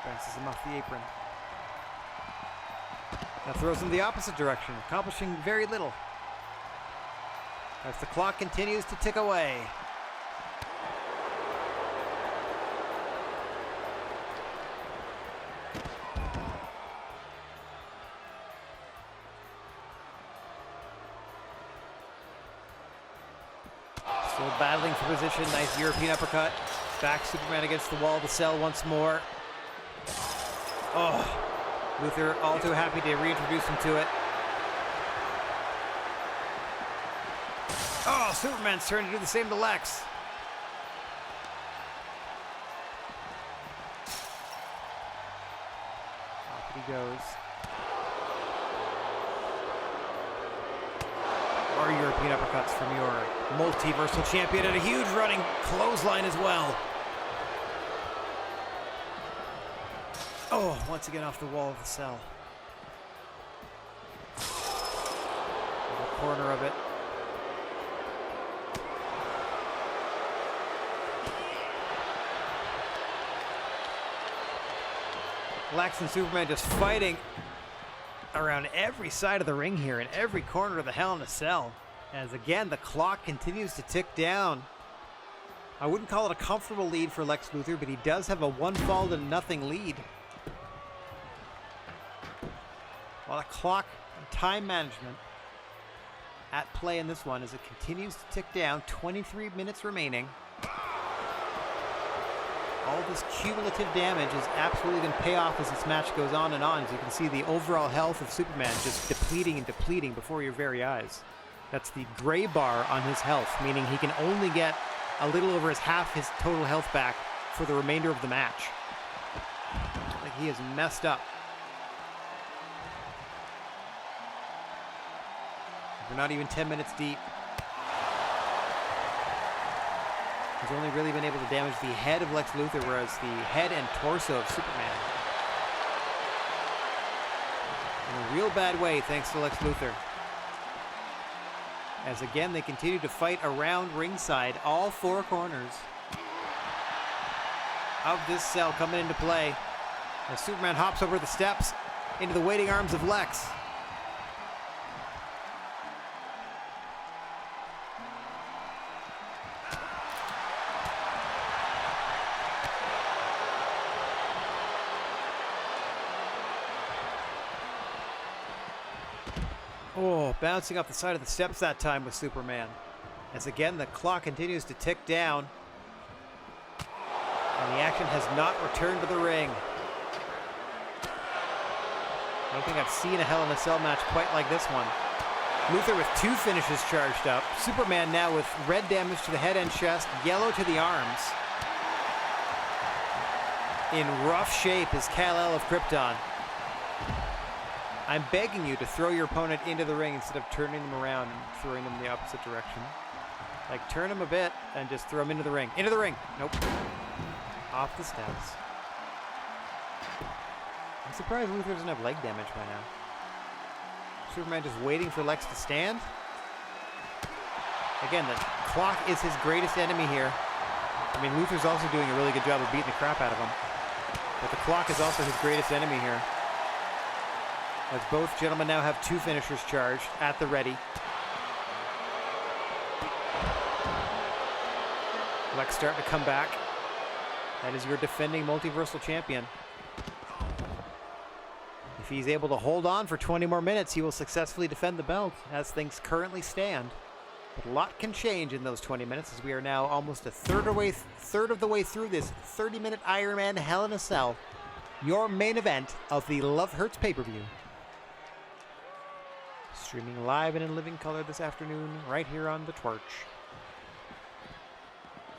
Bounces him off the apron. Now throws him the opposite direction, accomplishing very little. As the clock continues to tick away. Still battling for position. Nice European uppercut. Back Superman against the wall of the cell once more. Oh, Luther all too happy to reintroduce him to it. Oh, Superman's turn to do the same to Lex. Up he goes. More European uppercuts from your multiversal champion, and a huge running clothesline as well. Oh, once again off the wall of the cell. The corner of it. Lex and Superman just fighting around every side of the ring here, in every corner of the Hell in a Cell. As again, the clock continues to tick down. I wouldn't call it a comfortable lead for Lex Luthor, but he does have a 1-0 lead. A lot of clock and time management at play in this one as it continues to tick down. 23 minutes remaining. All this cumulative damage is absolutely going to pay off as this match goes on and on. As you can see, the overall health of Superman just depleting and depleting before your very eyes. That's the gray bar on his health, meaning he can only get a little over half his total health back for the remainder of the match. Like he is messed up. We're not even 10 minutes deep. He's only really been able to damage the head of Lex Luthor, whereas the head and torso of Superman. In a real bad way, thanks to Lex Luthor. As again, they continue to fight around ringside, all four corners of this cell coming into play. As Superman hops over the steps into the waiting arms of Lex. Oh, bouncing off the side of the steps that time with Superman. As again, the clock continues to tick down. And the action has not returned to the ring. I don't think I've seen a Hell in a Cell match quite like this one. Luthor with 2 finishes charged up. Superman now with red damage to the head and chest, yellow to the arms. In rough shape is Kal-El of Krypton. I'm begging you to throw your opponent into the ring instead of turning them around and throwing them in the opposite direction. Like, turn them a bit and just throw them into the ring. Into the ring! Nope. Off the steps. I'm surprised Luthor doesn't have leg damage by now. Superman just waiting for Lex to stand. Again, the clock is his greatest enemy here. I mean, Luthor's also doing a really good job of beating the crap out of him. But the clock is also his greatest enemy here. As both gentlemen now have 2 finishers charged at the ready. Lex starting to come back. That is your defending multiversal champion. If he's able to hold on for 20 more minutes, he will successfully defend the belt as things currently stand. But a lot can change in those 20 minutes as we are now almost a third of the way through this 30-minute Iron Man Hell in a Cell. Your main event of the Love Hurts pay-per-view. Streaming live and in living color this afternoon, right here on the Twitch.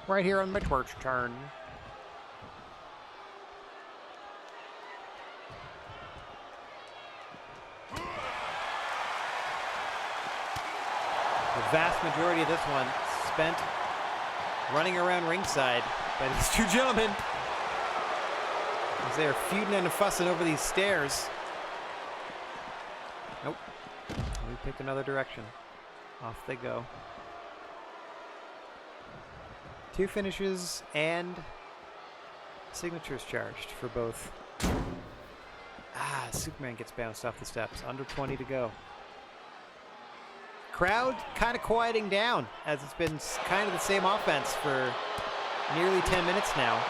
Right here on my Twitch turn. The vast majority of this one spent running around ringside by these 2 gentlemen as they are feuding and fussing over these stairs. Nope. We picked another direction. Off they go. 2 finishes and signatures charged for both. Superman gets bounced off the steps. Under 20 to go. Crowd kind of quieting down as it's been kind of the same offense for nearly 10 minutes now.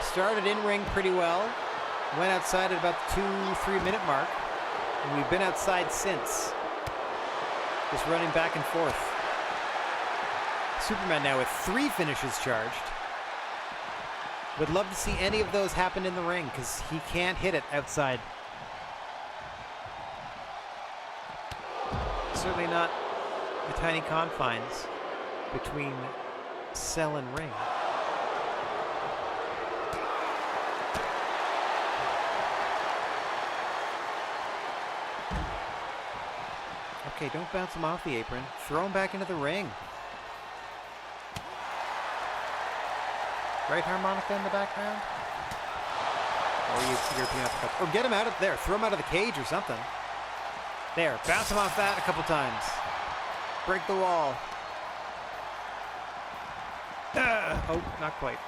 Started in ring pretty well. Went outside at about the 2-3 minute mark. And we've been outside since. Just running back and forth. Superman now with 3 finishes charged. Would love to see any of those happen in the ring because he can't hit it outside. Certainly not the tiny confines between cell and ring. Okay, don't bounce him off the apron. Throw him back into the ring. Right harmonica in the background? Or European uppercut. Or get him out of there. Throw him out of the cage or something. There. Bounce him off that a couple times. Break the wall. Oh, not quite.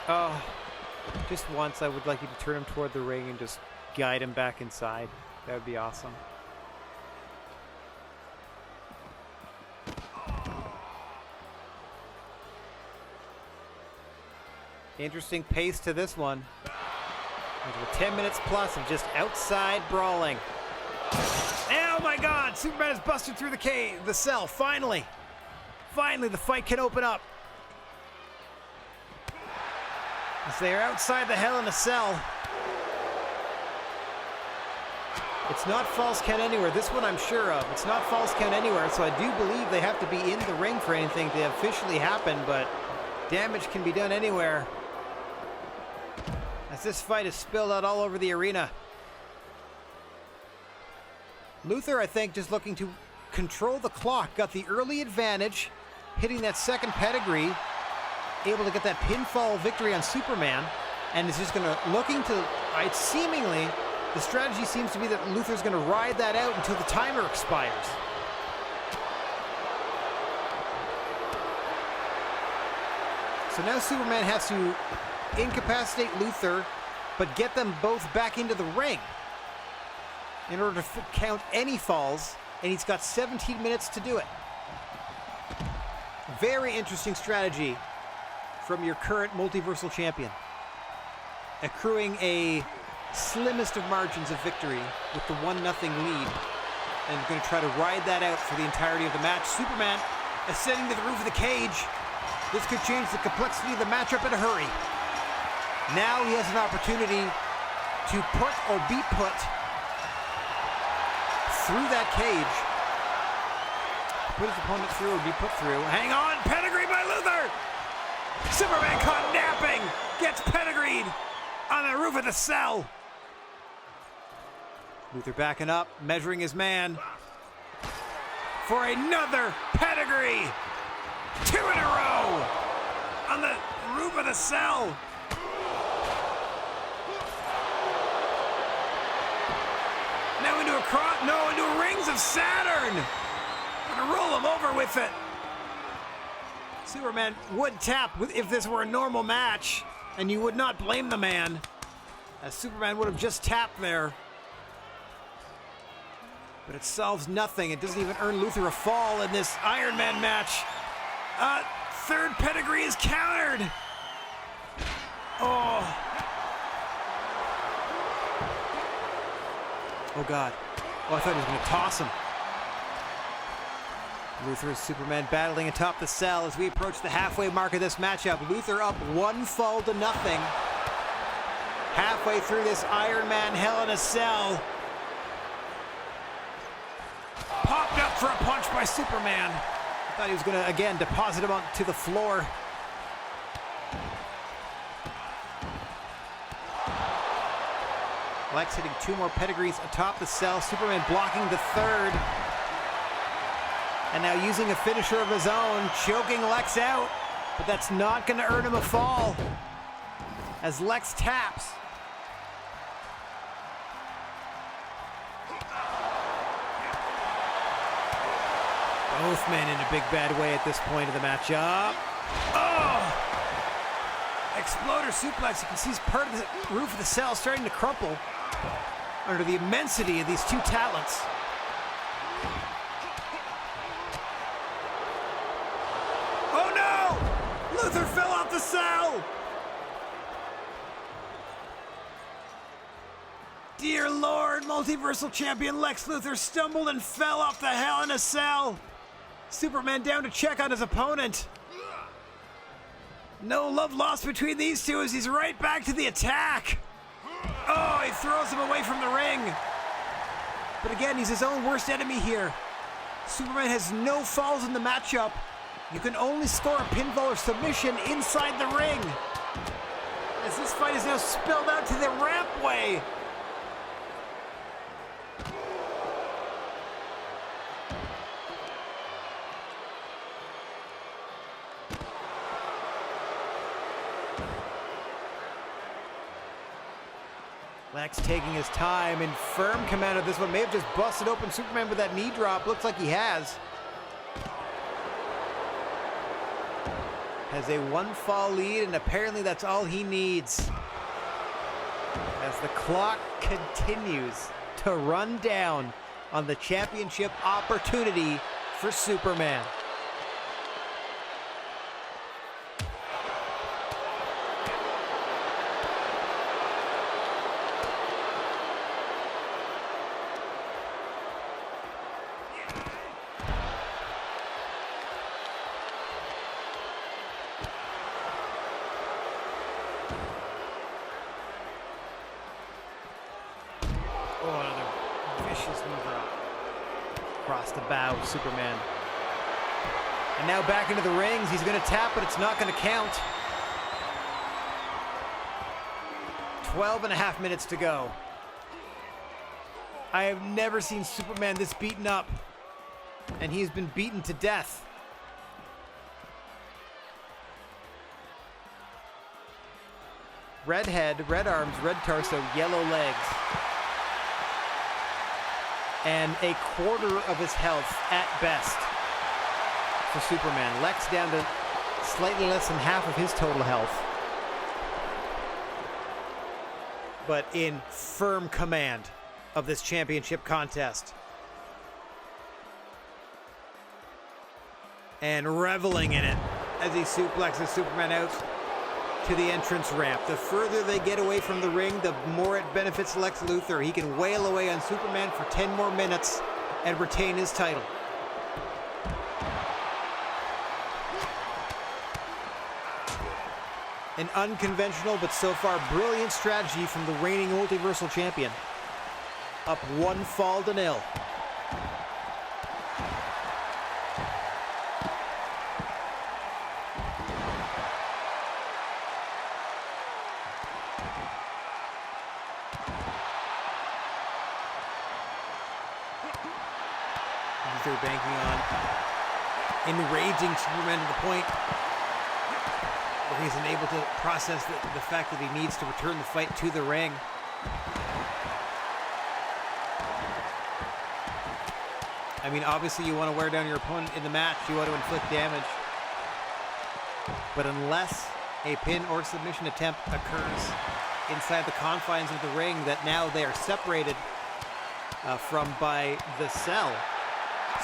Oh, just once I would like you to turn him toward the ring and just guide him back inside. That would be awesome. Interesting pace to this one. 10 minutes plus of just outside brawling. Oh my God! Superman has busted through the cell. Finally! Finally, the fight can open up. As they are outside the Hell in a Cell. It's not false count anywhere. This one I'm sure of. It's not false count anywhere, so I do believe they have to be in the ring for anything to officially happen, but damage can be done anywhere. As this fight is spilled out all over the arena. Luther, I think, just looking to control the clock, got the early advantage, hitting that second pedigree, able to get that pinfall victory on Superman, and is just looking to, seemingly, the strategy seems to be that Luther's going to ride that out until the timer expires. So now Superman has to incapacitate Luther, but get them both back into the ring in order to count any falls, and he's got 17 minutes to do it. Very interesting strategy from your current multiversal champion. Accruing a slimmest of margins of victory with the 1-0 lead, and going to try to ride that out for the entirety of the match. Superman ascending to the roof of the cage. This could change the complexity of the matchup in a hurry. Now he has an opportunity to put or be put through that cage. Put his opponent through or be put through. Hang on, pedigree by Luther! Superman caught napping! Gets pedigreed on the roof of the cell. Luther backing up, measuring his man for another pedigree. 2 in a row on the roof of the cell. Now into into Rings of Saturn. Gonna roll him over with it. Superman would tap if this were a normal match, and you would not blame the man, as Superman would have just tapped there. But it solves nothing. It doesn't even earn Luther a fall in this Iron Man match. Third pedigree is countered. Oh God. Oh, I thought he was going to toss him. Luther and Superman battling atop the cell as we approach the halfway mark of this matchup. Luther up 1 fall to nothing. Halfway through this Iron Man Hell in a Cell. Popped up for a punch by Superman. I thought he was going to, again, deposit him onto the floor. Lex hitting 2 more pedigrees atop the cell. Superman blocking the third. And now using a finisher of his own, choking Lex out. But that's not going to earn him a fall, as Lex taps. Both men in a big bad way at this point of the matchup. Oh! Exploder suplex. You can see part of the roof of the cell starting to crumple under the immensity of these two talents. Oh no! Luther fell off the cell! Dear Lord, multiversal champion Lex Luthor stumbled and fell off the Hell in a Cell. Superman down to check on his opponent. No love lost between these two as he's right back to the attack. Oh, he throws him away from the ring. But again, he's his own worst enemy here. Superman has no falls in the matchup. You can only score a pinfall or submission inside the ring. as this fight is now spilled out to the rampway. Lex taking his time in firm command of this one. May have just busted open Superman with that knee drop. Looks like he has. Has a one-fall lead, and apparently that's all he needs. As the clock continues to run down on the championship opportunity for Superman. Oh, another vicious knee drop. Across the bow of Superman. And now back into the rings. He's going to tap, but it's not going to count. 12.5 minutes to go. I have never seen Superman this beaten up. And he's been beaten to death. Red head, red arms, red torso, yellow legs. And a quarter of his health at best for Superman. Lex down to slightly less than half of his total health. But in firm command of this championship contest. And reveling in it as he suplexes Superman out to the entrance ramp. The further they get away from the ring, the more it benefits Lex Luthor. He can wail away on Superman for 10 more minutes and retain his title. An unconventional but so far brilliant strategy from the reigning multiversal champion. Up 1-0. They're banking on enraging Superman to the point where he's unable to process the fact that he needs to return the fight to the ring. I mean, obviously you want to wear down your opponent in the match. You want to inflict damage. But unless a pin or submission attempt occurs inside the confines of the ring that now they are separated from by the cell,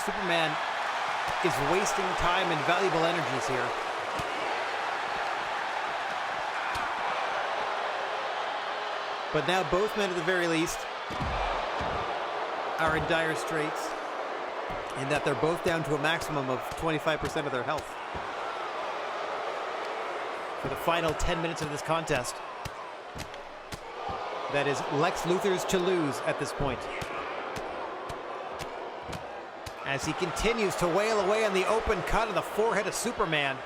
Superman is wasting time and valuable energies here. But now both men at the very least are in dire straits in that they're both down to a maximum of 25% of their health. For the final 10 minutes of this contest, that is Lex Luthor's to lose at this point. As he continues to wail away on the open cut of the forehead of Superman.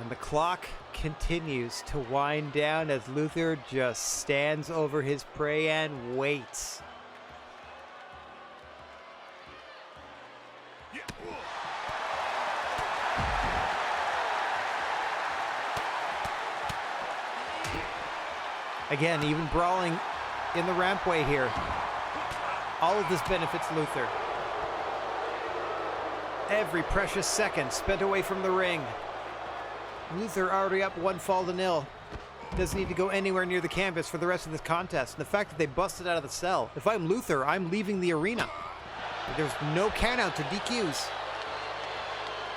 And the clock continues to wind down as Luthor just stands over his prey and waits. Again, even brawling in the rampway here. All of this benefits Luthor. Every precious second spent away from the ring. Luthor already up 1-0. Doesn't need to go anywhere near the canvas for the rest of this contest. And the fact that they busted out of the cell. If I'm Luthor, I'm leaving the arena. There's no count out to DQs.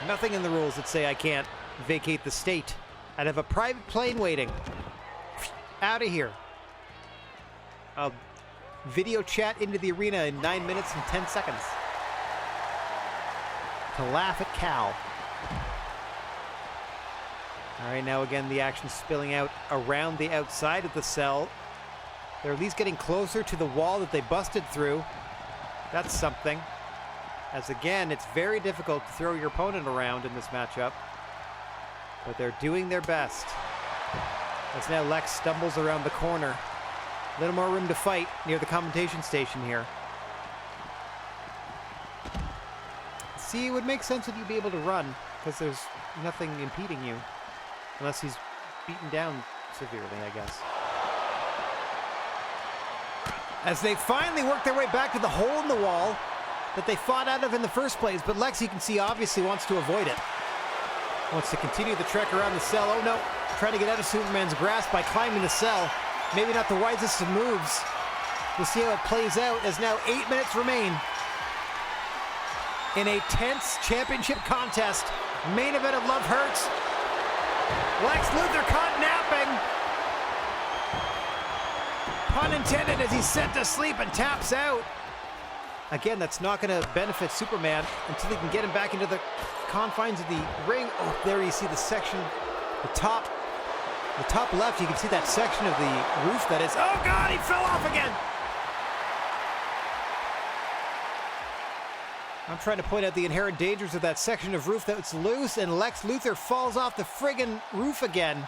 Nothing in the rules that say I can't vacate the state. I'd have a private plane waiting. Out of here. I'll video chat into the arena in 9 minutes and 10 seconds. To laugh at Cal. All right, now again, the action spilling out around the outside of the cell. They're at least getting closer to the wall that they busted through. That's something. As again, it's very difficult to throw your opponent around in this matchup. But they're doing their best. As now Lex stumbles around the corner. A little more room to fight near the commentation station here. See, it would make sense that you'd be able to run, because there's nothing impeding you. Unless he's beaten down severely, I guess. As they finally work their way back to the hole in the wall that they fought out of in the first place, but Lex, you can see, obviously wants to avoid it. Wants to continue the trek around the cell. Oh no, trying to get out of Superman's grasp by climbing the cell. Maybe not the wisest of moves. We'll see how it plays out as now 8 minutes remain in a tense championship contest. Main event of Love Hurts. Lex Luthor caught napping. Pun intended, as he's sent to sleep and taps out. Again, that's not going to benefit Superman until he can get him back into the confines of the ring. Oh, there you see the section, the top left. You can see that section of the roof that is. Oh God, he fell off again. I'm trying to point out the inherent dangers of that section of roof that's loose, and Lex Luthor falls off the friggin' roof again.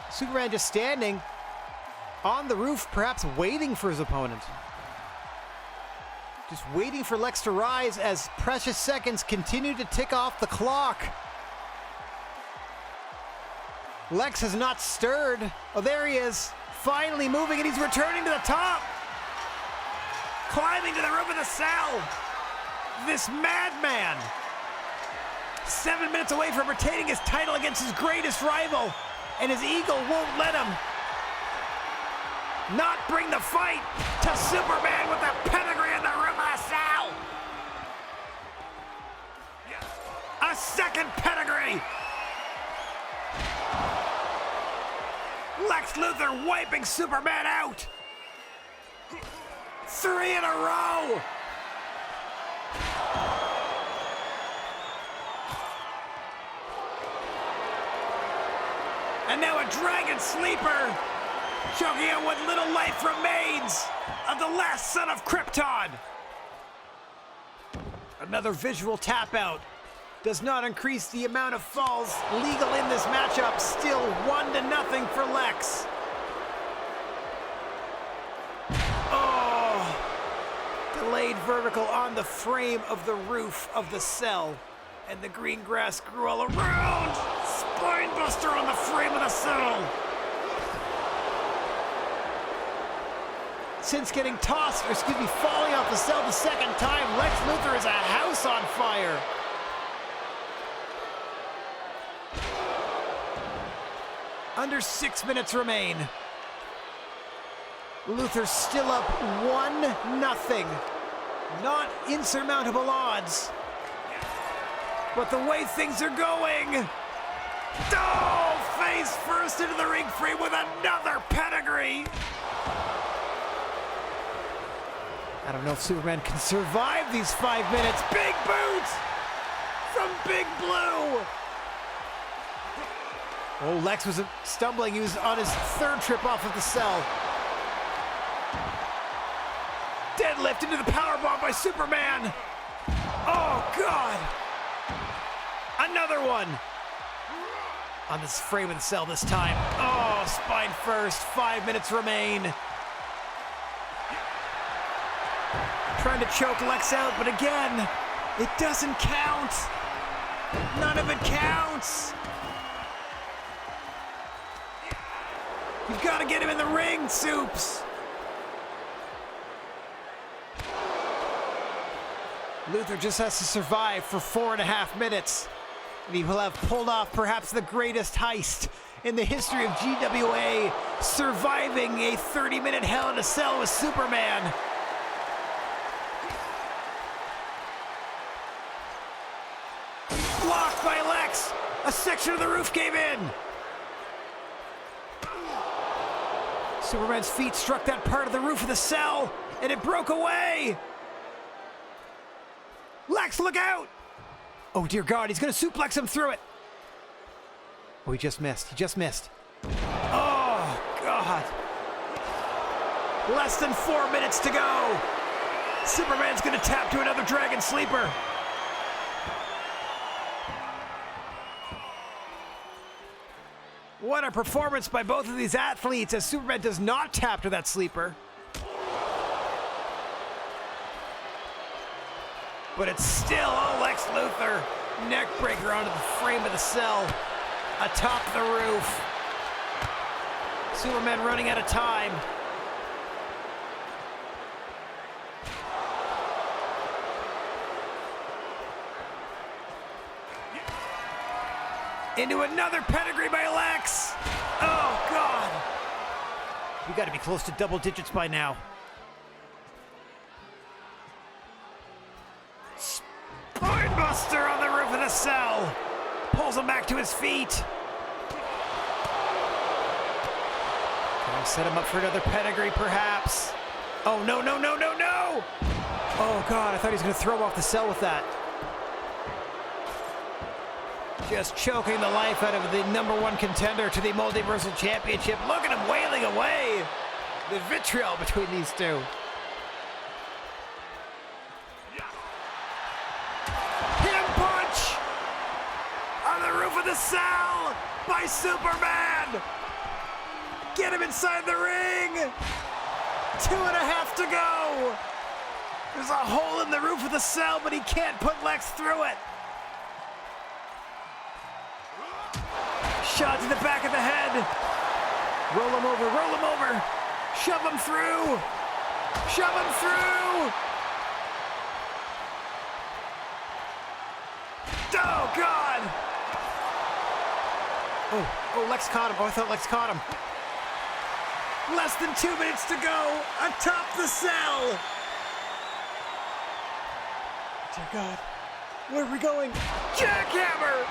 Superman just standing on the roof, perhaps waiting for his opponent. Just waiting for Lex to rise as precious seconds continue to tick off the clock. Lex has not stirred. Oh, there he is. Finally moving, and he's returning to the top. Climbing to the roof of the cell. This madman. 7 minutes away from retaining his title against his greatest rival, and his ego won't let him not bring the fight to Superman with the pedigree in the roof of the cell. A second pedigree. Lex Luthor wiping Superman out. 3 in a row. And now a dragon sleeper, choking out what little life remains of the last son of Krypton. Another visual tap out. Does not increase the amount of falls legal in this matchup. Still 1-0 for Lex. Oh, delayed vertical on the frame of the roof of the cell. And the green grass grew all around. Spine buster on the frame of the cell. Since getting tossed, or excuse me, falling off the cell the second time, Lex Luthor is a house on fire. Under 6 minutes remain. Luthor's still up 1-0. Not insurmountable odds. But the way things are going. Oh, face first into the ring frame with another pedigree. I don't know if Superman can survive these 5 minutes. Big boot from Big Blue. Oh, Lex was stumbling. He was on his third trip off of the cell. Deadlift into the powerbomb by Superman. Oh, God. Another one. On this frame of the cell this time. Oh, spine first. 5 minutes remain. Trying to choke Lex out, but again, it doesn't count. None of it counts. You've got to get him in the ring, Soups. Luthor just has to survive for 4.5 minutes. And he will have pulled off perhaps the greatest heist in the history of GWA, surviving a 30-minute Hell in a Cell with Superman. Blocked by Lex. A section of the roof gave in. Superman's feet struck that part of the roof of the cell, and it broke away. Lex, look out! Oh, dear God, he's going to suplex him through it. Oh, he just missed. He just missed. Oh, God. Less than 4 minutes to go. Superman's gonna tap to another Dragon Sleeper. What a performance by both of these athletes as Superman does not tap to that sleeper. But it's still Lex Luthor. Neck breaker onto the frame of the cell. Atop the roof. Superman running out of time. Into another pedigree by Lex. Oh, God. We got to be close to double digits by now. Spinebuster on the roof of the cell. Pulls him back to his feet. Trying to set him up for another pedigree, perhaps. Oh, no, no, no, no, no. Oh, God, I thought he was going to throw him off the cell with that. Just choking the life out of the #1 contender to the Multiversal Championship. Look at him wailing away. The vitriol between these two. Him punch on the roof of the cell by Superman. Get him inside the ring. 2.5 to go. There's a hole in the roof of the cell, but he can't put Lex through it. Shot to the back of the head. Roll him over, roll him over. Shove him through. Shove him through. Oh, God. Oh, Lex caught him. Oh, I thought Lex caught him. Less than 2 minutes to go. Atop the cell. Dear God. Where are we going? Jackhammer.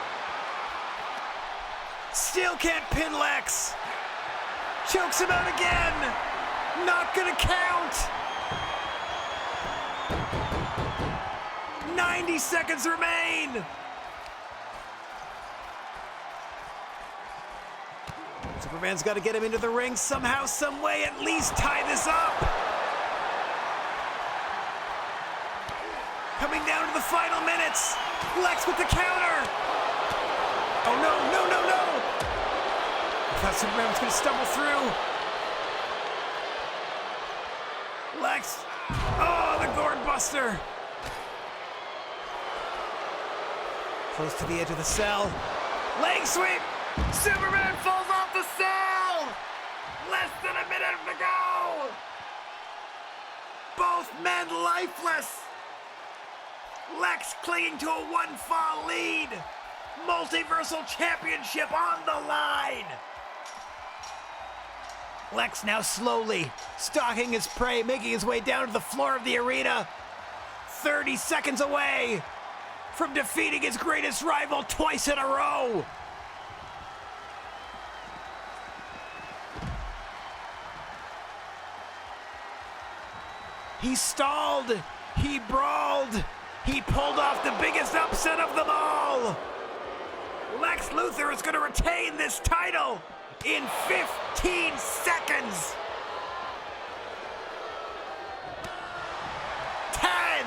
Still can't pin Lex. Chokes him out again. Not gonna count. 90 seconds remain. Superman's got to get him into the ring somehow, some way, at least tie this up. Coming down to the final minutes. Lex with the counter. Oh, no, no, no, no. I thought Superman was going to stumble through. Lex. Oh, the gourd buster. Close to the edge of the cell. Leg sweep. Superman falls off the cell. Less than a minute to go. Both men lifeless. Lex clinging to a one-fall lead. Multiversal Championship on the line. Lex now slowly stalking his prey, making his way down to the floor of the arena. 30 seconds away from defeating his greatest rival twice in a row. He stalled. He brawled. He pulled off the biggest upset of them all. Lex Luthor is going to retain this title in 15 seconds. 10.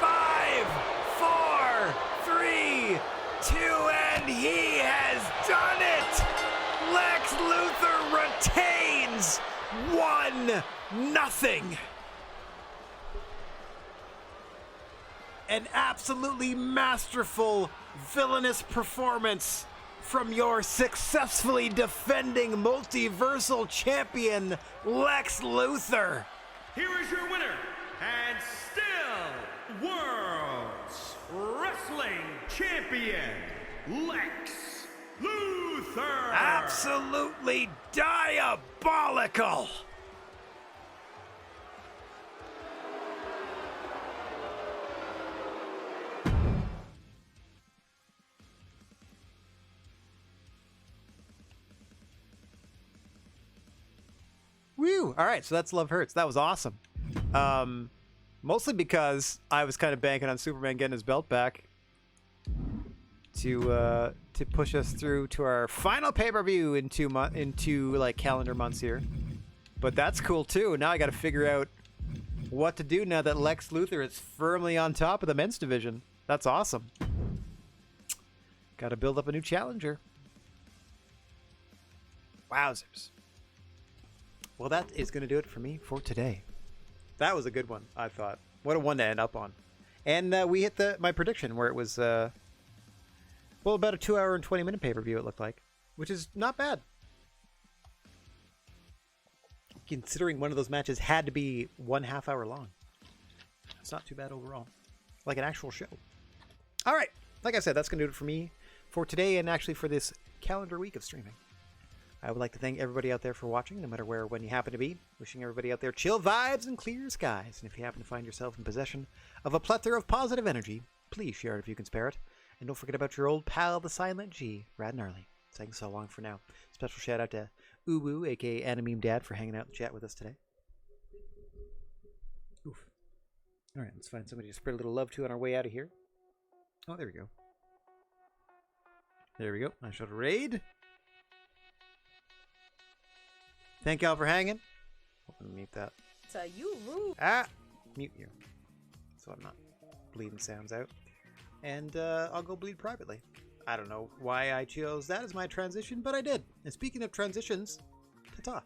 5, 4, 3, 2, and he has done it. Lex Luthor retains 1-0. An absolutely masterful, villainous performance from your successfully defending multiversal champion, Lex Luthor. Here is your winner, and still World's Wrestling Champion, Lex Luthor. Absolutely diabolical. Woo! All right, so that's Love Hurts. That was awesome. Mostly because I was kind of banking on Superman getting his belt back to push us through to our final pay-per-view in two like calendar months here. But that's cool too. Now I got to figure out what to do now that Lex Luthor is firmly on top of the men's division. That's awesome. Got to build up a new challenger. Wowzers. Well, that is going to do it for me for today. That was a good one, I thought. What a one to end up on. And we hit my prediction where it was, well, about a 2 hour and 20 minute pay-per-view it looked like, which is not bad. Considering one of those matches had to be 1.5 hour long. It's not too bad overall. Like an actual show. All right. Like I said, that's going to do it for me for today and actually for this calendar week of streaming. I would like to thank everybody out there for watching, no matter where or when you happen to be. Wishing everybody out there chill vibes and clear skies. And if you happen to find yourself in possession of a plethora of positive energy, please share it if you can spare it. And don't forget about your old pal, the Silent G, Rad Gnarly. Saying so long for now. Special shout out to Uwu, aka Animeme Dad, for hanging out in the chat with us today. Oof. Alright, let's find somebody to spread a little love to on our way out of here. Oh, there we go. There we go. I showed a raid. Thank y'all for hanging. Let me mute that. So you rude. Ah! Mute you. So I'm not bleeding sounds out. And I'll go bleed privately. I don't know why I chose that as my transition, but I did. And speaking of transitions, ta-ta.